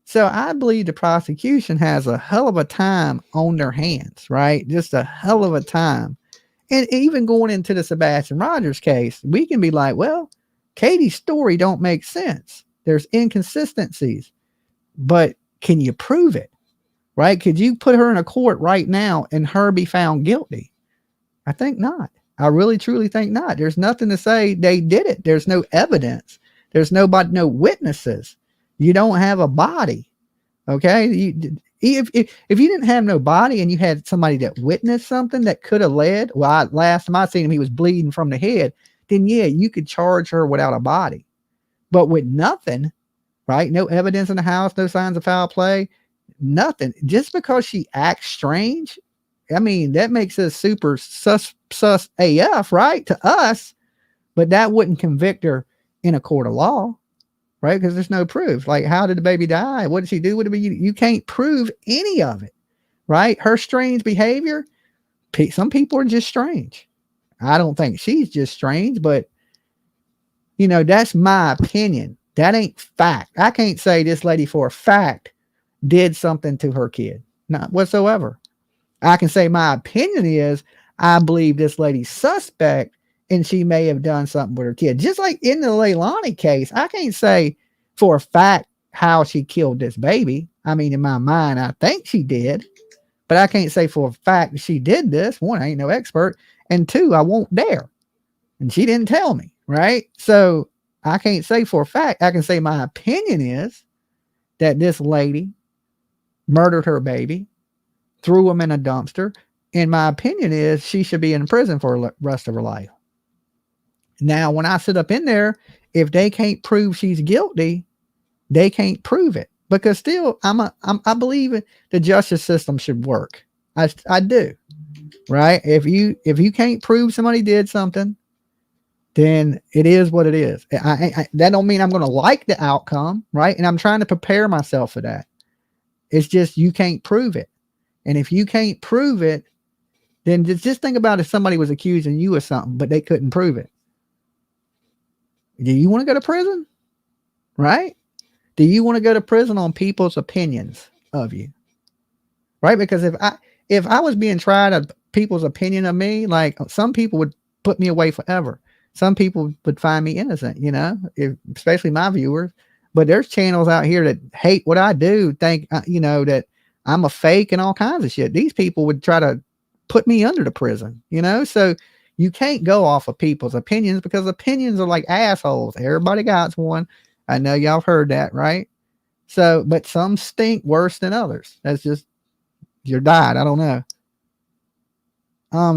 So I believe the prosecution has a hell of a time on their hands, right? Just a hell of a time. And even going into the Sebastian Rogers case, we can be like, well, Katie's story don't make sense. There's inconsistencies, but can you prove it? Right? Could you put her in a court right now and her be found guilty? I think not. I really, truly think not. There's nothing to say they did it. There's no evidence. There's no witnesses. You don't have a body. Okay. If you didn't have no body and you had somebody that witnessed something that could have led, well, last time I seen him, he was bleeding from the head. Then yeah, you could charge her without a body, but with nothing, right? No evidence in the house, no signs of foul play, nothing. Just because she acts strange, I mean, that makes us super sus AF, right? To us, but that wouldn't convict her in a court of law, right? Because there's no proof. Like, how did the baby die? What did she do with the baby? You can't prove any of it, right? Her strange behavior, some people are just strange. I don't think she's just strange, but you know, that's my opinion. That ain't fact. I can't say this lady for a fact did something to her kid, not whatsoever. I can say my opinion is I believe this lady's suspect and she may have done something with her kid. Just like in the Leilani case, I can't say for a fact how she killed this baby. I mean, in my mind, I think she did, but I can't say for a fact she did this. One, I ain't no expert. And two, I won't dare. And she didn't tell me, right? So I can't say for a fact. I can say my opinion is that this lady murdered her baby, threw him in a dumpster. And my opinion is she should be in prison for the rest of her life. Now, when I sit up in there, if they can't prove she's guilty, they can't prove it, because still I believe the justice system should work. I do. Right. If you can't prove somebody did something, then it is what it is. That don't mean I'm going to like the outcome, right? And I'm trying to prepare myself for that. It's just you can't prove it. And if you can't prove it, then just think about if somebody was accusing you of something, but they couldn't prove it. Do you want to go to prison? Right? Do you want to go to prison on people's opinions of you? Right? Because if I was being tried of people's opinion of me, like some people would put me away forever. Some people would find me innocent, you know, especially my viewers. But there's channels out here that hate what I do, think, you know, that I'm a fake and all kinds of shit. These people would try to put me under the prison, you know? So you can't go off of people's opinions because opinions are like assholes. Everybody got one. I know y'all have heard that, right? So, but some stink worse than others. That's just your diet. I don't know.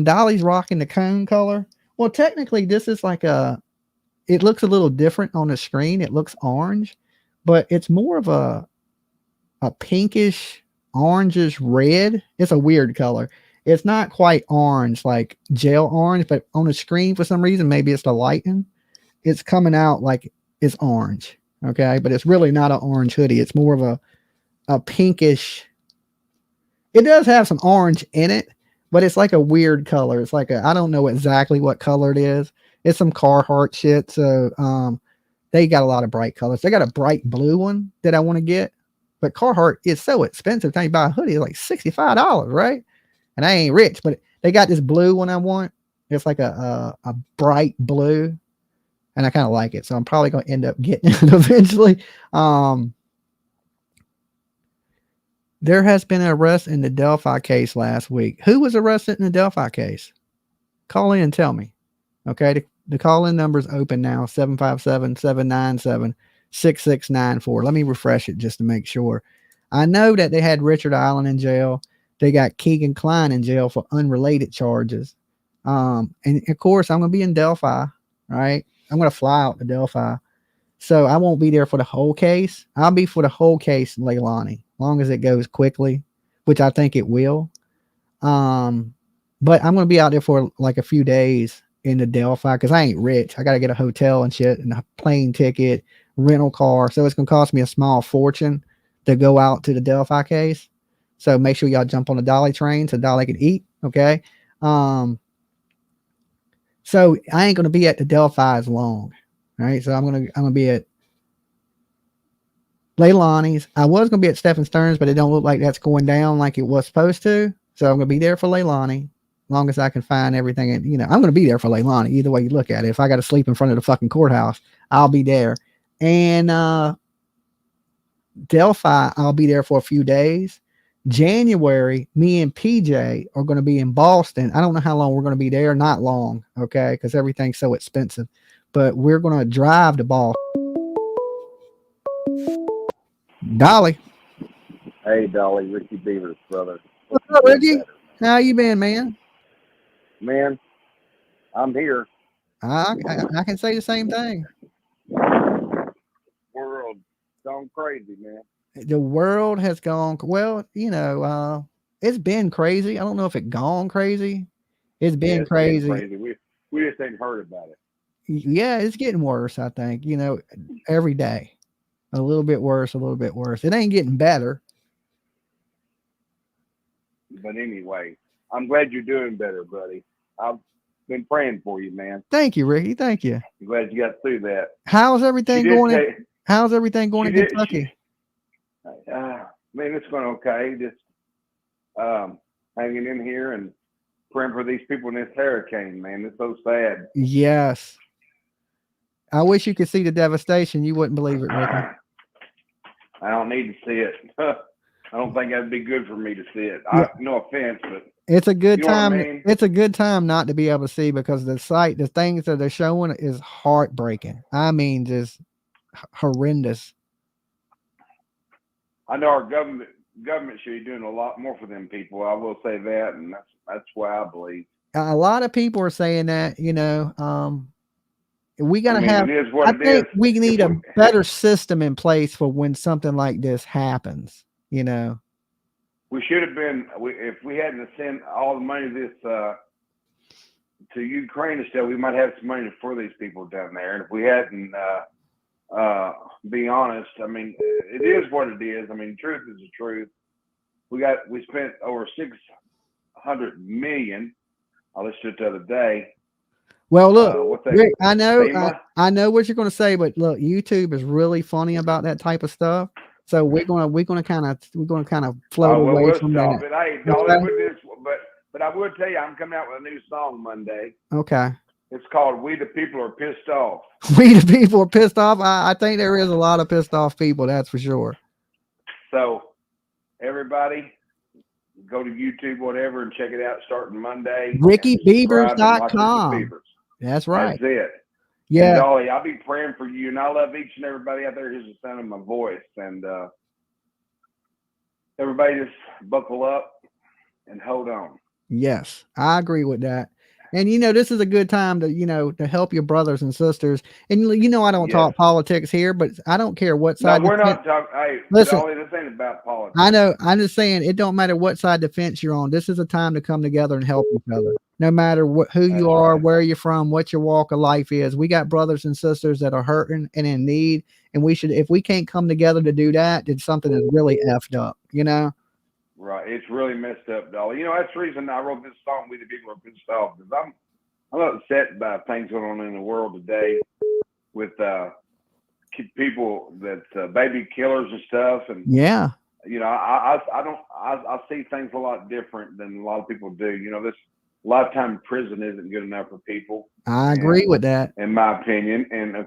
Dolly's rocking the cone color. Well, technically this is like it looks a little different on the screen. It looks orange, but it's more of a pinkish, orangish red. It's a weird color. It's not quite orange, like gel orange, but on the screen for some reason, maybe it's the lighting. It's coming out like it's orange. Okay. But it's really not an orange hoodie. It's more of a pinkish. It does have some orange in it, but it's like a weird color. It's like I don't know exactly what color it is. It's some Carhartt shit. So they got a lot of bright colors. They got a bright blue one that I want to get, but Carhartt is so expensive. Time you buy a hoodie, it's like $65, right? And I ain't rich, but they got this blue one I want. It's like a bright blue, and I kind of like it. So I'm probably going to end up getting it eventually. There has been an arrest in the Delphi case last week. Who was arrested in the Delphi case? Call in and tell me. Okay, the call-in number is open now, 757-797-6694. Let me refresh it just to make sure. I know that they had Richard Allen in jail. They got Keegan Klein in jail for unrelated charges. And of course, I'm going to be in Delphi, right? I'm going to fly out to Delphi. So I won't be there for the whole case. I'll be for the whole case in Leilani, as long as it goes quickly, which I think it will. But I'm going to be out there for like a few days in the Delphi because I ain't rich. I got to get a hotel and shit and a plane ticket, rental car. So it's going to cost me a small fortune to go out to the Delphi case. So make sure y'all jump on the Dolly train so Dolly can eat. Okay. So I ain't going to be at the Delphi as long. All right. So I'm going to be at Leilani's. I was going to be at Stephen Stern's, but it don't look like that's going down like it was supposed to. So I'm going to be there for Leilani. Long as I can find everything. And, you know, I'm going to be there for Leilani. Either way you look at it. If I got to sleep in front of the fucking courthouse, I'll be there. And Delphi, I'll be there for a few days. January, me and PJ are going to be in Boston. I don't know how long we're going to be there. Not long. Okay. Because everything's so expensive. But we're going to drive to Boston. Dolly. Hey, Dolly. Ricky Beavers, brother. What's up, Ricky? How you been, man? Man, I'm here. I can say the same thing. World gone crazy, man. The world has gone, well, you know, it's been crazy. I don't know if it gone crazy. It's been crazy. We just ain't heard about it. Yeah, it's getting worse, I think, you know, every day. A little bit worse, a little bit worse. It ain't getting better. But anyway, I'm glad you're doing better, buddy. I've been praying for you, man. Thank you, Ricky. Thank you. I'm glad you got through that. How's everything going? How's everything going in Kentucky? Man, it's going okay. Just hanging in here and praying for these people in this hurricane, man. It's so sad. Yes. I wish you could see the devastation. You wouldn't believe it, Ricky. I don't need to see it. I don't think that'd be good for me to see it. Yeah. No offense, but it's a good time. I mean? It's a good time not to be able to see because the things that they're showing is heartbreaking. I mean, just horrendous. I know our government should be doing a lot more for them people. I will say that, and that's why I believe. A lot of people are saying that, you know, we gotta have. It is what I it think is. we need a better system in place for when something like this happens. You know, we should have been. If we hadn't sent all the money to this Ukraine and stuff, we might have some money for these people down there. And if we hadn't, be honest, I mean, it is what it is. I mean, truth is the truth. We spent over 600 million. I listened to it the other day. Well, look, Rick, I know what you're going to say, but look, YouTube is really funny about that type of stuff. So we're gonna kind of float away from that. It. Hey, Dolly, but I will tell you, I'm coming out with a new song Monday. Okay. It's called "We the People Are Pissed Off." We the people are pissed off. I think there is a lot of pissed off people. That's for sure. So everybody, go to YouTube, whatever, and check it out starting Monday. RickyBeavers.com. That's right. That's it. Yeah. And Dolly, I'll be praying for you, and I love each and everybody out there who's the sound of my voice. And everybody just buckle up and hold on. Yes, I agree with that. And, this is a good time to, to help your brothers and sisters. And, I don't talk politics here, but I don't care what side. No, we're not talking. Hey, listen, Dolly, this ain't about politics. I know. I'm just saying it don't matter what side of the fence you're on. This is a time to come together and help each other. No matter who you are, where you're from, what your walk of life is. We got brothers and sisters that are hurting and in need. And we should, if we can't come together to do that, then something is really effed up, Right. It's really messed up, Dolly. That's the reason I wrote this song, "We the People Are Pissed Off," because I'm upset by things going on in the world today with people that baby killers and stuff. And yeah, I see things a lot different than a lot of people do. This lifetime prison isn't good enough for people. I agree with that, in my opinion. And man,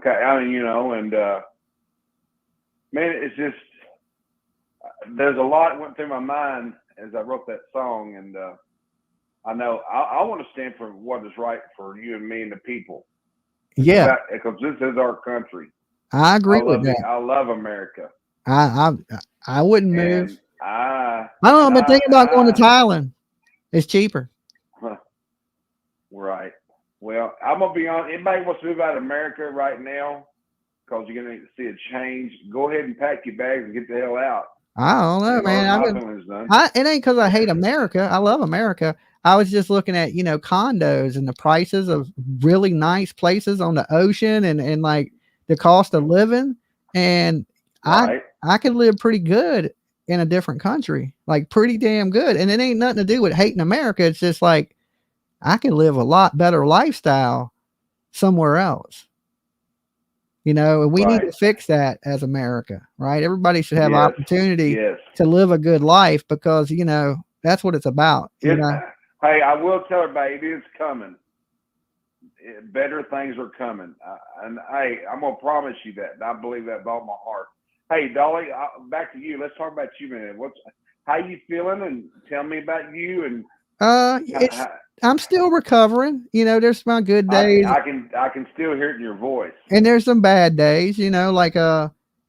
it's just, there's a lot that went through my mind as I wrote that song, and I know I want to stand for what is right for you and me and the people. Yeah, because this is our country. I agree with that. I love America. I wouldn't move. I don't know. I've been thinking about going to Thailand. It's cheaper. Right. Well, I'm gonna be honest. Anybody wants to move out of America right now because you're gonna see a change, go ahead and pack your bags and get the hell out. I don't know, man. It ain't because I hate America. I love America. I was just looking at, condos and the prices of really nice places on the ocean and like the cost of living. And I could live pretty good in a different country, like pretty damn good. And it ain't nothing to do with hating America. It's just like, I can live a lot better lifestyle somewhere else. And we need to fix that as America, right? Everybody should have opportunity to live a good life because, that's what it's about. Hey, I will tell everybody it is coming. Better things are coming. And hey, I'm going to promise you that. And I believe that with all my heart. Hey, Dolly, back to you. Let's talk about you, man. How you feeling? And tell me about you. And I'm still recovering. There's my good days. I can still hear it in your voice. And there's some bad days, like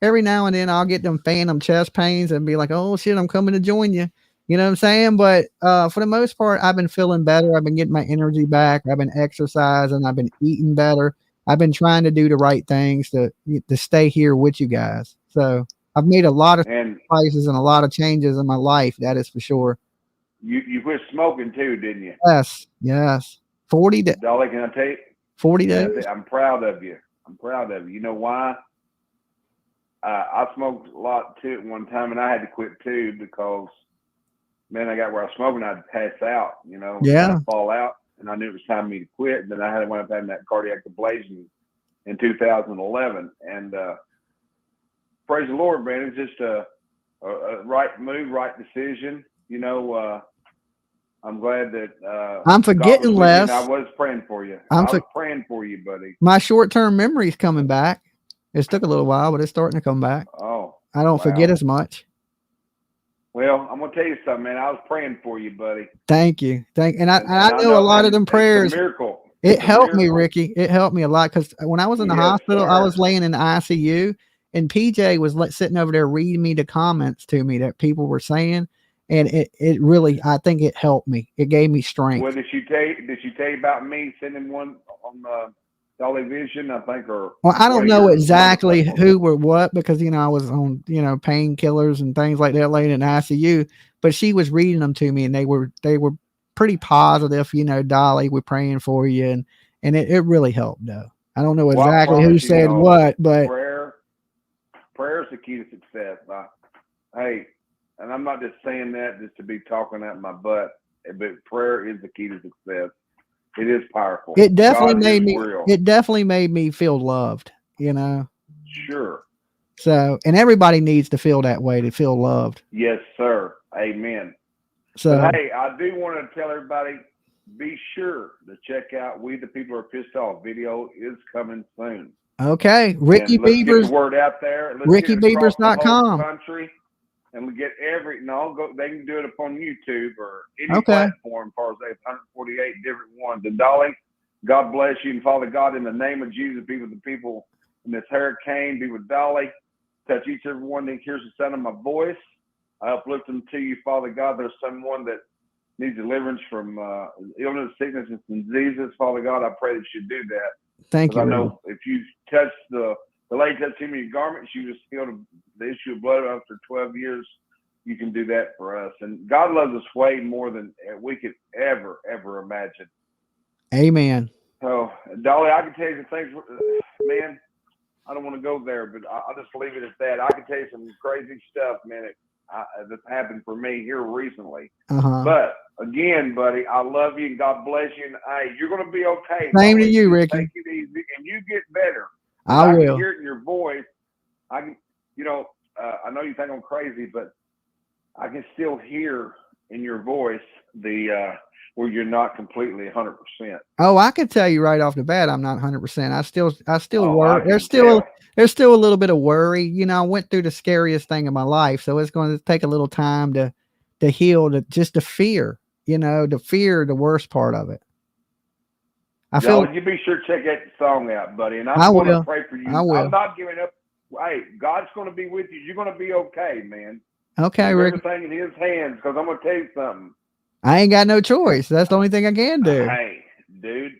every now and then I'll get them phantom chest pains and be like, oh shit, I'm coming to join you. You know what I'm saying? But for the most part, I've been feeling better. I've been getting my energy back. I've been exercising. I've been eating better. I've been trying to do the right things to stay here with you guys. So I've made a lot of sacrifices and a lot of changes in my life. That is for sure. You quit smoking too, didn't you? Yes. 40 days. Dolly, can I tell you? 40 days. I'm proud of you. You know why? I smoked a lot too at one time, and I had to quit too because, man, I got where I was smoking, I'd pass out, I'd fall out, and I knew it was time for me to quit. And then I had to wind up having that cardiac ablation in 2011. And praise the Lord, man, it's just a right move, right decision. I'm glad that I'm forgetting less. I was praying for you. I was praying for you, buddy. My short-term memory is coming back. It took a little while, but it's starting to come back. Oh, I don't forget as much. Well, I'm gonna tell you something, man. I was praying for you, buddy. Thank you. And I know a lot of them prayers. It's a miracle. It helped me, Ricky. It helped me a lot because when I was in the hospital, I was laying in the ICU, and PJ was sitting over there reading me the comments to me that people were saying, and it really, I think it helped me. It gave me strength. Well, did she tell you about me sending one on Dolly Vision, I think, or? Well, I don't know exactly who or what because I was on painkillers and things like that laying in the ICU, but she was reading them to me, and they were pretty positive, Dolly, we're praying for you. And it really helped though. I don't know exactly who said what, but prayer is the key to success. Hey, and I'm not just saying that just to be talking out my butt, but prayer is the key to success. It is powerful. It definitely made me feel loved, Sure. So, and everybody needs to feel that way, to feel loved. Yes, sir. Amen. So, but hey, I do want to tell everybody, be sure to check out We the People Are Pissed Off. Video is coming soon. Okay. Ricky and let's Beavers. Get the word out there. RickyBeavers.com. Country, and we get they can do it upon YouTube or any platform, as far as they have 148 different ones. And Dolly, God bless you. And Father God, in the name of Jesus, be with the people in this hurricane. Be with Dolly. Touch each and every one that hears the sound of my voice. I uplift them to you, Father God. There's someone that needs deliverance from illness, sickness, and diseases. Father God, I pray that you do that. Thank you. I know if you touch the lady touched him in your garment, she was healed of the issue of blood after 12 years. You can do that for us. And God loves us way more than we could ever imagine. Amen. So, Dolly, I can tell you some things, man. I don't want to go there, but I'll just leave it at that. I can tell you some crazy stuff, man, that's happened for me here recently. But again, buddy, I love you and God bless you. And hey, you're going to be okay. Same to you, Ricky. Take it easy and you get better. I will. Can hear it in your voice. I can, I know you think I'm crazy, but I can still hear in your voice where you're not completely 100%. Oh, I can tell you right off the bat, I'm not 100%. I still worry. There's still a little bit of worry. I went through the scariest thing in my life, so it's going to take a little time to heal, just the fear, to fear the worst part of it. I feel. You be sure to check that song out, buddy. And I'm going to pray for you. I will. I'm not giving up. Hey, God's going to be with you. You're going to be okay, man. Okay, Rick. Everything in His hands, because I'm going to tell you something. I ain't got no choice. That's the only thing I can do. Hey, dude,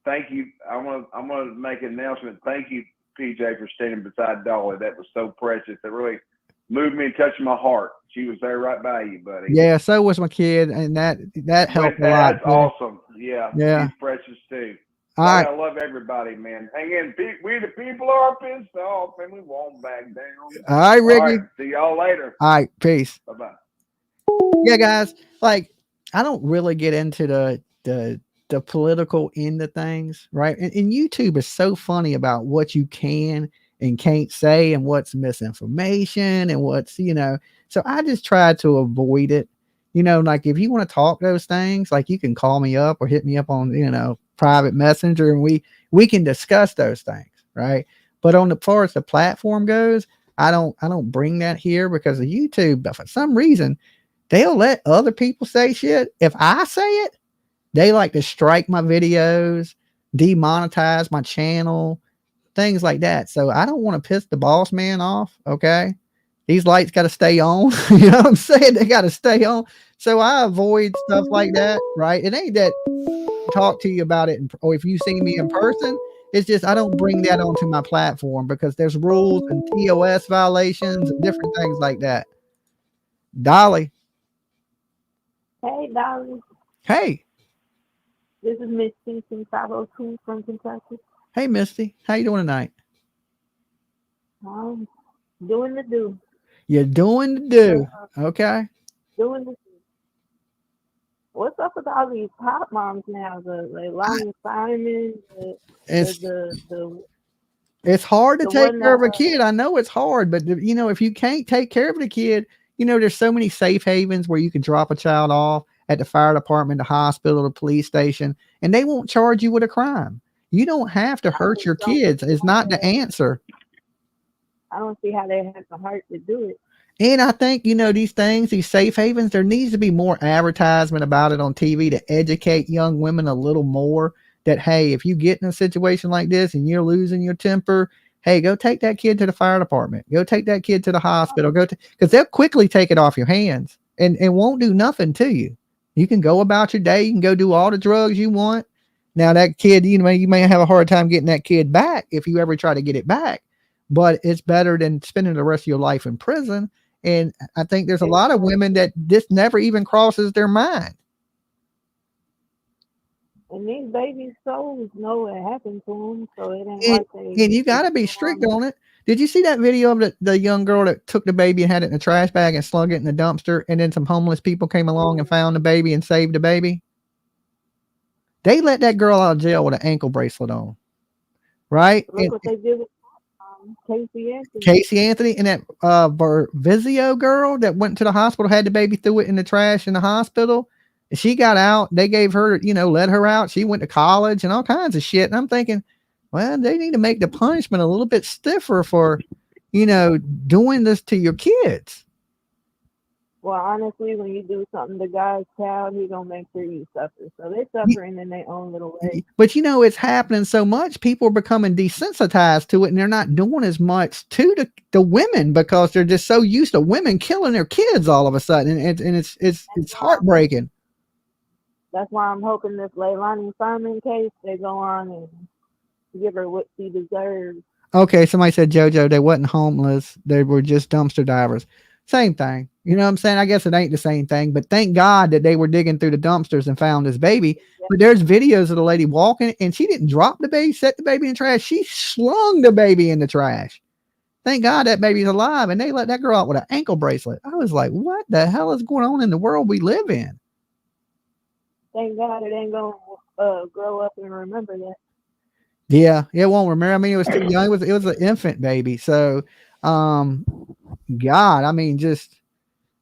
thank you. I'm gonna make an announcement. Thank you, PJ, for standing beside Dolly. That was so precious. It really moved me and touched my heart. She was there right by you, buddy. Yeah, so was my kid, and that helped a lot. That's awesome. Yeah, yeah, she's precious too. All right. I love everybody, man. Hang in. We the people are pissed off, and we won't back down. All right, Ricky. All right, see y'all later. All right, peace. Bye-bye. Yeah, guys, I don't really get into the political end of things, right? And YouTube is so funny about what you can and can't say and what's misinformation and what's, so I just try to avoid it. If you want to talk those things, you can call me up or hit me up on, private messenger, and we can discuss those things, right? But as far as the platform goes, I don't bring that here because of YouTube, but for some reason, they'll let other people say shit. If I say it, they like to strike my videos, demonetize my channel, things like that. So I don't want to piss the boss man off. Okay. These lights got to stay on. You know what I'm saying? They got to stay on. So I avoid stuff like that. Right. It ain't that talk to you about it. Or if you see me in person, it's just, I don't bring that onto my platform because there's rules and TOS violations and different things like that. Dolly. Hey, Dolly. Hey. This is Misty from 502 from Kentucky. Hey, Misty. How you doing tonight? I'm doing the do. You're doing the do. Okay. Doing the do. What's up with all these pop moms now? The Leilani Simon. It's hard to take care of a kid. I know it's hard, but if you can't take care of the kid, there's so many safe havens where you can drop a child off at the fire department, the hospital, the police station, and they won't charge you with a crime. You don't have to hurt your kids. It's not the answer. I don't see how they have the heart to do it. And I think, these things, these safe havens, there needs to be more advertisement about it on TV to educate young women a little more that, hey, if you get in a situation like this and you're losing your temper, hey, go take that kid to the fire department. Go take that kid to the hospital. Because they'll quickly take it off your hands and won't do nothing to you. You can go about your day. You can go do all the drugs you want. Now that kid, you may have a hard time getting that kid back if you ever try to get it back. But it's better than spending the rest of your life in prison. And I think there's a lot of women that this never even crosses their mind. And these babies' souls know what happened to them, so it ain't And, like they. and you got to be strict on it. Did you see that video of the young girl that took the baby and had it in a trash bag and slung it in the dumpster, and then some homeless people came along and found the baby and saved the baby? They let that girl out of jail with an ankle bracelet on, right? Look what they did with Casey Anthony. Casey Anthony and that Vizio girl that went to the hospital, had the baby, threw it in the trash in the hospital. And she got out. They gave her, let her out. She went to college and all kinds of shit. And I'm thinking, well, they need to make the punishment a little bit stiffer for, doing this to your kids. Well, honestly, when you do something to God's child, He gonna make sure you suffer. So they're suffering in their own little way. But it's happening so much. People are becoming desensitized to it, and they're not doing as much to the women because they're just so used to women killing their kids all of a sudden, and it's heartbreaking. That's why I'm hoping this Leilani Simon case, they go on and give her what she deserves. Okay, somebody said, JoJo, they wasn't homeless. They were just dumpster divers. Same thing. You know what I'm saying? I guess it ain't the same thing, but thank God that they were digging through the dumpsters and found this baby. Yeah. But there's videos of the lady walking, and she didn't drop the baby, set the baby in the trash. She slung the baby in the trash. Thank God that baby's alive, and they let that girl out with an ankle bracelet. I was like, what the hell is going on in the world we live in? Thank God it ain't going to grow up and remember that. Yeah, it won't remember. I mean, it was too young. It was an infant baby. So, God, I mean, just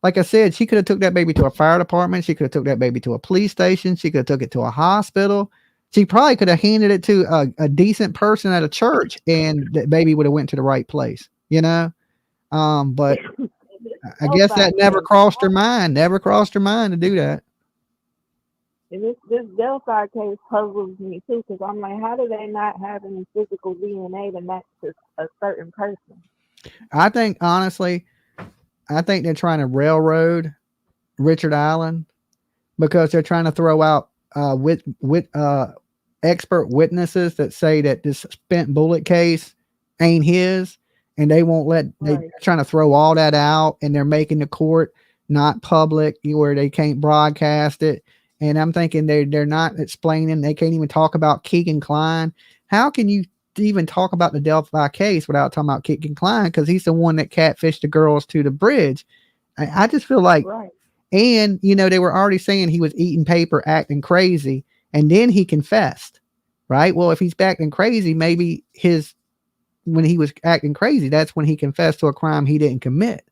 like I said, she could have took that baby to a fire department. She could have took that baby to a police station. She could have took it to a hospital. She probably could have handed it to a decent person at a church, and that baby would have went to the right place, but I guess that never crossed her mind. Never crossed her mind to do that. And this Delphi case puzzles me too, because I'm like, how do they not have any physical DNA to match a certain person? I think, honestly, they're trying to railroad Richard Allen because they're trying to throw out expert witnesses that say that this spent bullet case ain't his, and they won't let. They're trying to throw all that out, and they're making the court not public where they can't broadcast it. And I'm thinking they're not explaining. They can't even talk about Keegan Klein. How can you even talk about the Delphi case without talking about Keegan Klein? Because he's the one that catfished the girls to the bridge. I just feel like, and they were already saying he was eating paper, acting crazy, and then he confessed, right? Well, if he's acting crazy, maybe when he was acting crazy, that's when he confessed to a crime he didn't commit.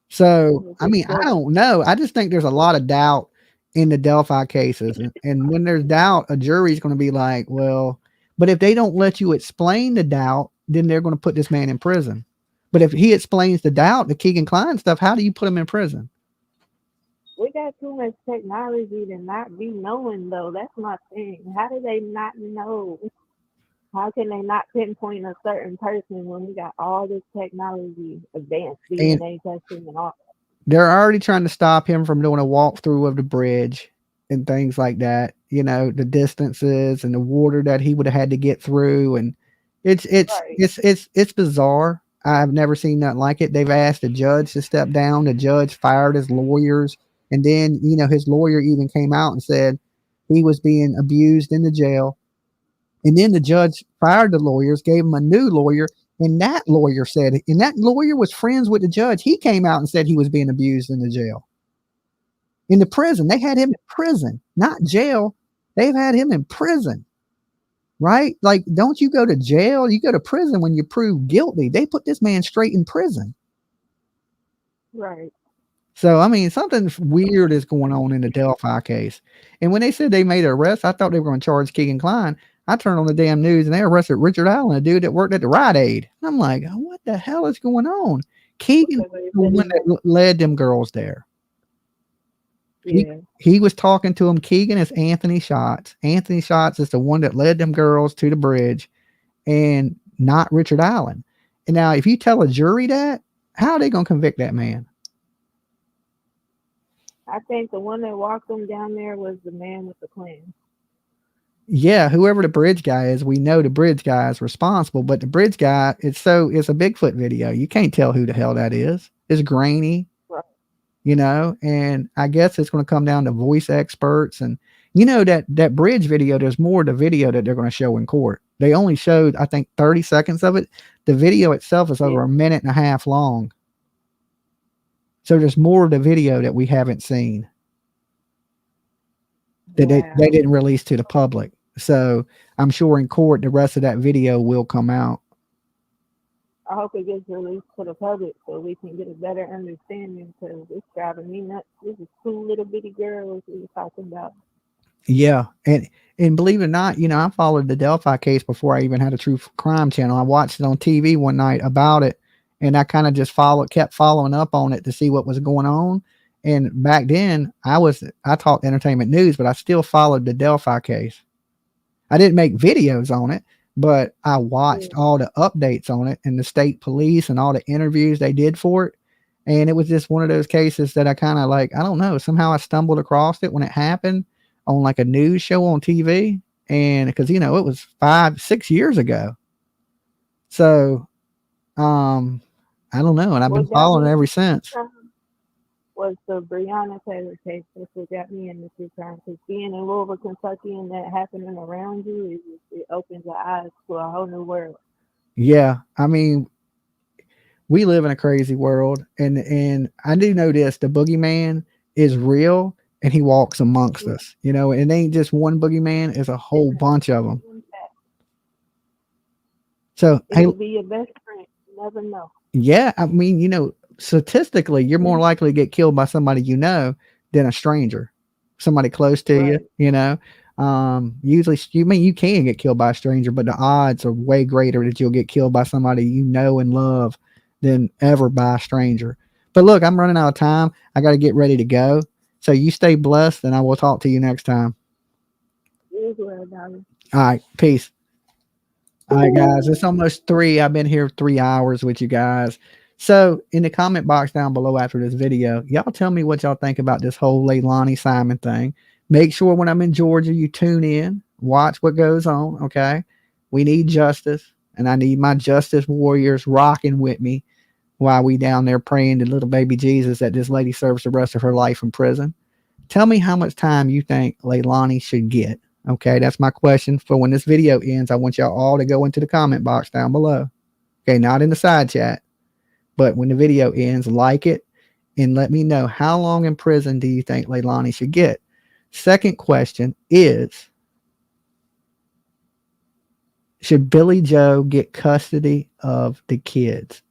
So, I mean, I don't know. I just think there's a lot of doubt in the Delphi cases. And when there's doubt, a jury's going to be like, well, but if they don't let you explain the doubt, then they're going to put this man in prison. But if he explains the doubt, the Keegan Klein stuff, how do you put him in prison? We got too much technology to not be knowing, though. That's my thing. How do they not know? How can they not pinpoint a certain person when we got all this technology, advanced DNA testing and all? They're already trying to stop him from doing a walkthrough of the bridge and things like that. The distances and the water that he would have had to get through, and it's bizarre. I've never seen nothing like it. They've asked the judge to step down. The judge fired his lawyers, and then his lawyer even came out and said he was being abused in the jail. And then the judge fired the lawyers, gave him a new lawyer, and that lawyer said, and that lawyer was friends with the judge. He came out and said he was being abused in the jail. In the prison. They had him in prison, not jail. They've had him in prison, right? Like, don't you go to jail? You go to prison when you prove guilty. They put this man straight in prison. Right. So, I mean, something weird is going on in the Delphi case. And when they said they made an arrest, I thought they were going to charge Keegan Klein. I turned on the damn news and they arrested Richard Allen, a dude that worked at the Rite Aid. I'm like, what the hell is going on? Keegan was the one that led them girls there. Yeah. He was talking to him. Keegan is Anthony Schatz. Anthony Schatz is the one that led them girls to the bridge, and not Richard Allen. And now, if you tell a jury that, how are they going to convict that man? I think the one that walked them down there was the man with the Klan. Yeah, whoever the bridge guy is, we know the bridge guy is responsible, but the bridge guy, it's a Bigfoot video. You can't tell who the hell that is. It's grainy. Right. you know, and I guess it's going to come down to voice experts. And you know, that bridge video, there's more to video that they're going to show in court. They only showed, I think, 30 seconds of it. The video itself is over a minute and a half long. So there's more of the video that we haven't seen that they didn't release to the public. So I'm sure in court, the rest of that video will come out. I hope it gets released to the public so we can get a better understanding, because it's driving me nuts. This is 2 little bitty girls we were talking about. Yeah. And believe it or not, you know, I followed the Delphi case before I even had a true crime channel. I watched it on TV one night about it, and I kind of just kept following up on it to see what was going on. And back then I talked entertainment news, but I still followed the Delphi case. I didn't make videos on it, but I watched all the updates on it and the state police and all the interviews they did for it. And it was just one of those cases that I kind of like, I don't know, somehow I stumbled across it when it happened on like a news show on TV. And because, you know, it was 5-6 years ago. So, I don't know. And I've been following it ever since. Was the Breonna Taylor case that's what got me in the true crime. Because being in Louisville, Kentucky, and that happening around you, it opens your eyes to a whole new world. Yeah, I mean, we live in a crazy world, and I do know this: the boogeyman is real, and he walks amongst us. You know, it ain't just one boogeyman; it's a whole bunch of them. So, It'll be your best friend. You never know. Yeah, I mean, you know, statistically, you're more likely to get killed by somebody you know than a stranger, somebody close to you. You know, usually, you can get killed by a stranger, but the odds are way greater that you'll get killed by somebody you know and love than ever by a stranger. But look, I'm running out of time. I got to get ready to go. So you stay blessed, and I will talk to you next time. You as well, darling. All right, peace. All right, guys, it's almost 3. I've been here 3 hours with you guys. So in the comment box down below after this video, y'all tell me what y'all think about this whole Leilani Simon thing. Make sure when I'm in Georgia, you tune in, watch what goes on. Okay. We need justice, and I need my justice warriors rocking with me while we down there praying to little baby Jesus that this lady serves the rest of her life in prison. Tell me how much time you think Leilani should get. Okay. That's my question for when this video ends. I want y'all all to go into the comment box down below. Okay. Not in the side chat. But when the video ends, like it and let me know how long in prison do you think Leilani should get. Second question is, should Billy Joe get custody of the kids?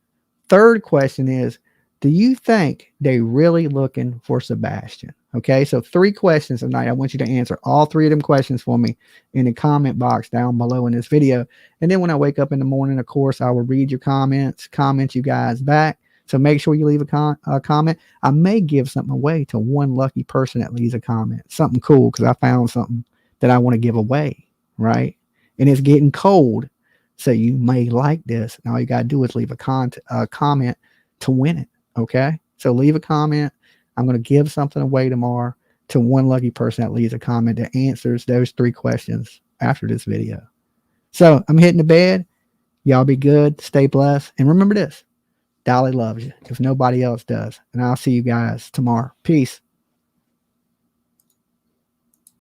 Third question is, do you think they really looking for Sebastian? Okay, so 3 questions tonight. I want you to answer all 3 of them questions for me in the comment box down below in this video. And then when I wake up in the morning, of course, I will read your comments, comment you guys back. So make sure you leave a comment. I may give something away to one lucky person that leaves a comment. Something cool, because I found something that I want to give away, right? And it's getting cold, so you may like this. And all you got to do is leave a comment to win it, okay? So leave a comment. I'm going to give something away tomorrow to one lucky person that leaves a comment that answers those 3 questions after this video. So I'm hitting the bed. Y'all be good. Stay blessed. And remember this, Dolly loves you if nobody else does. And I'll see you guys tomorrow. Peace.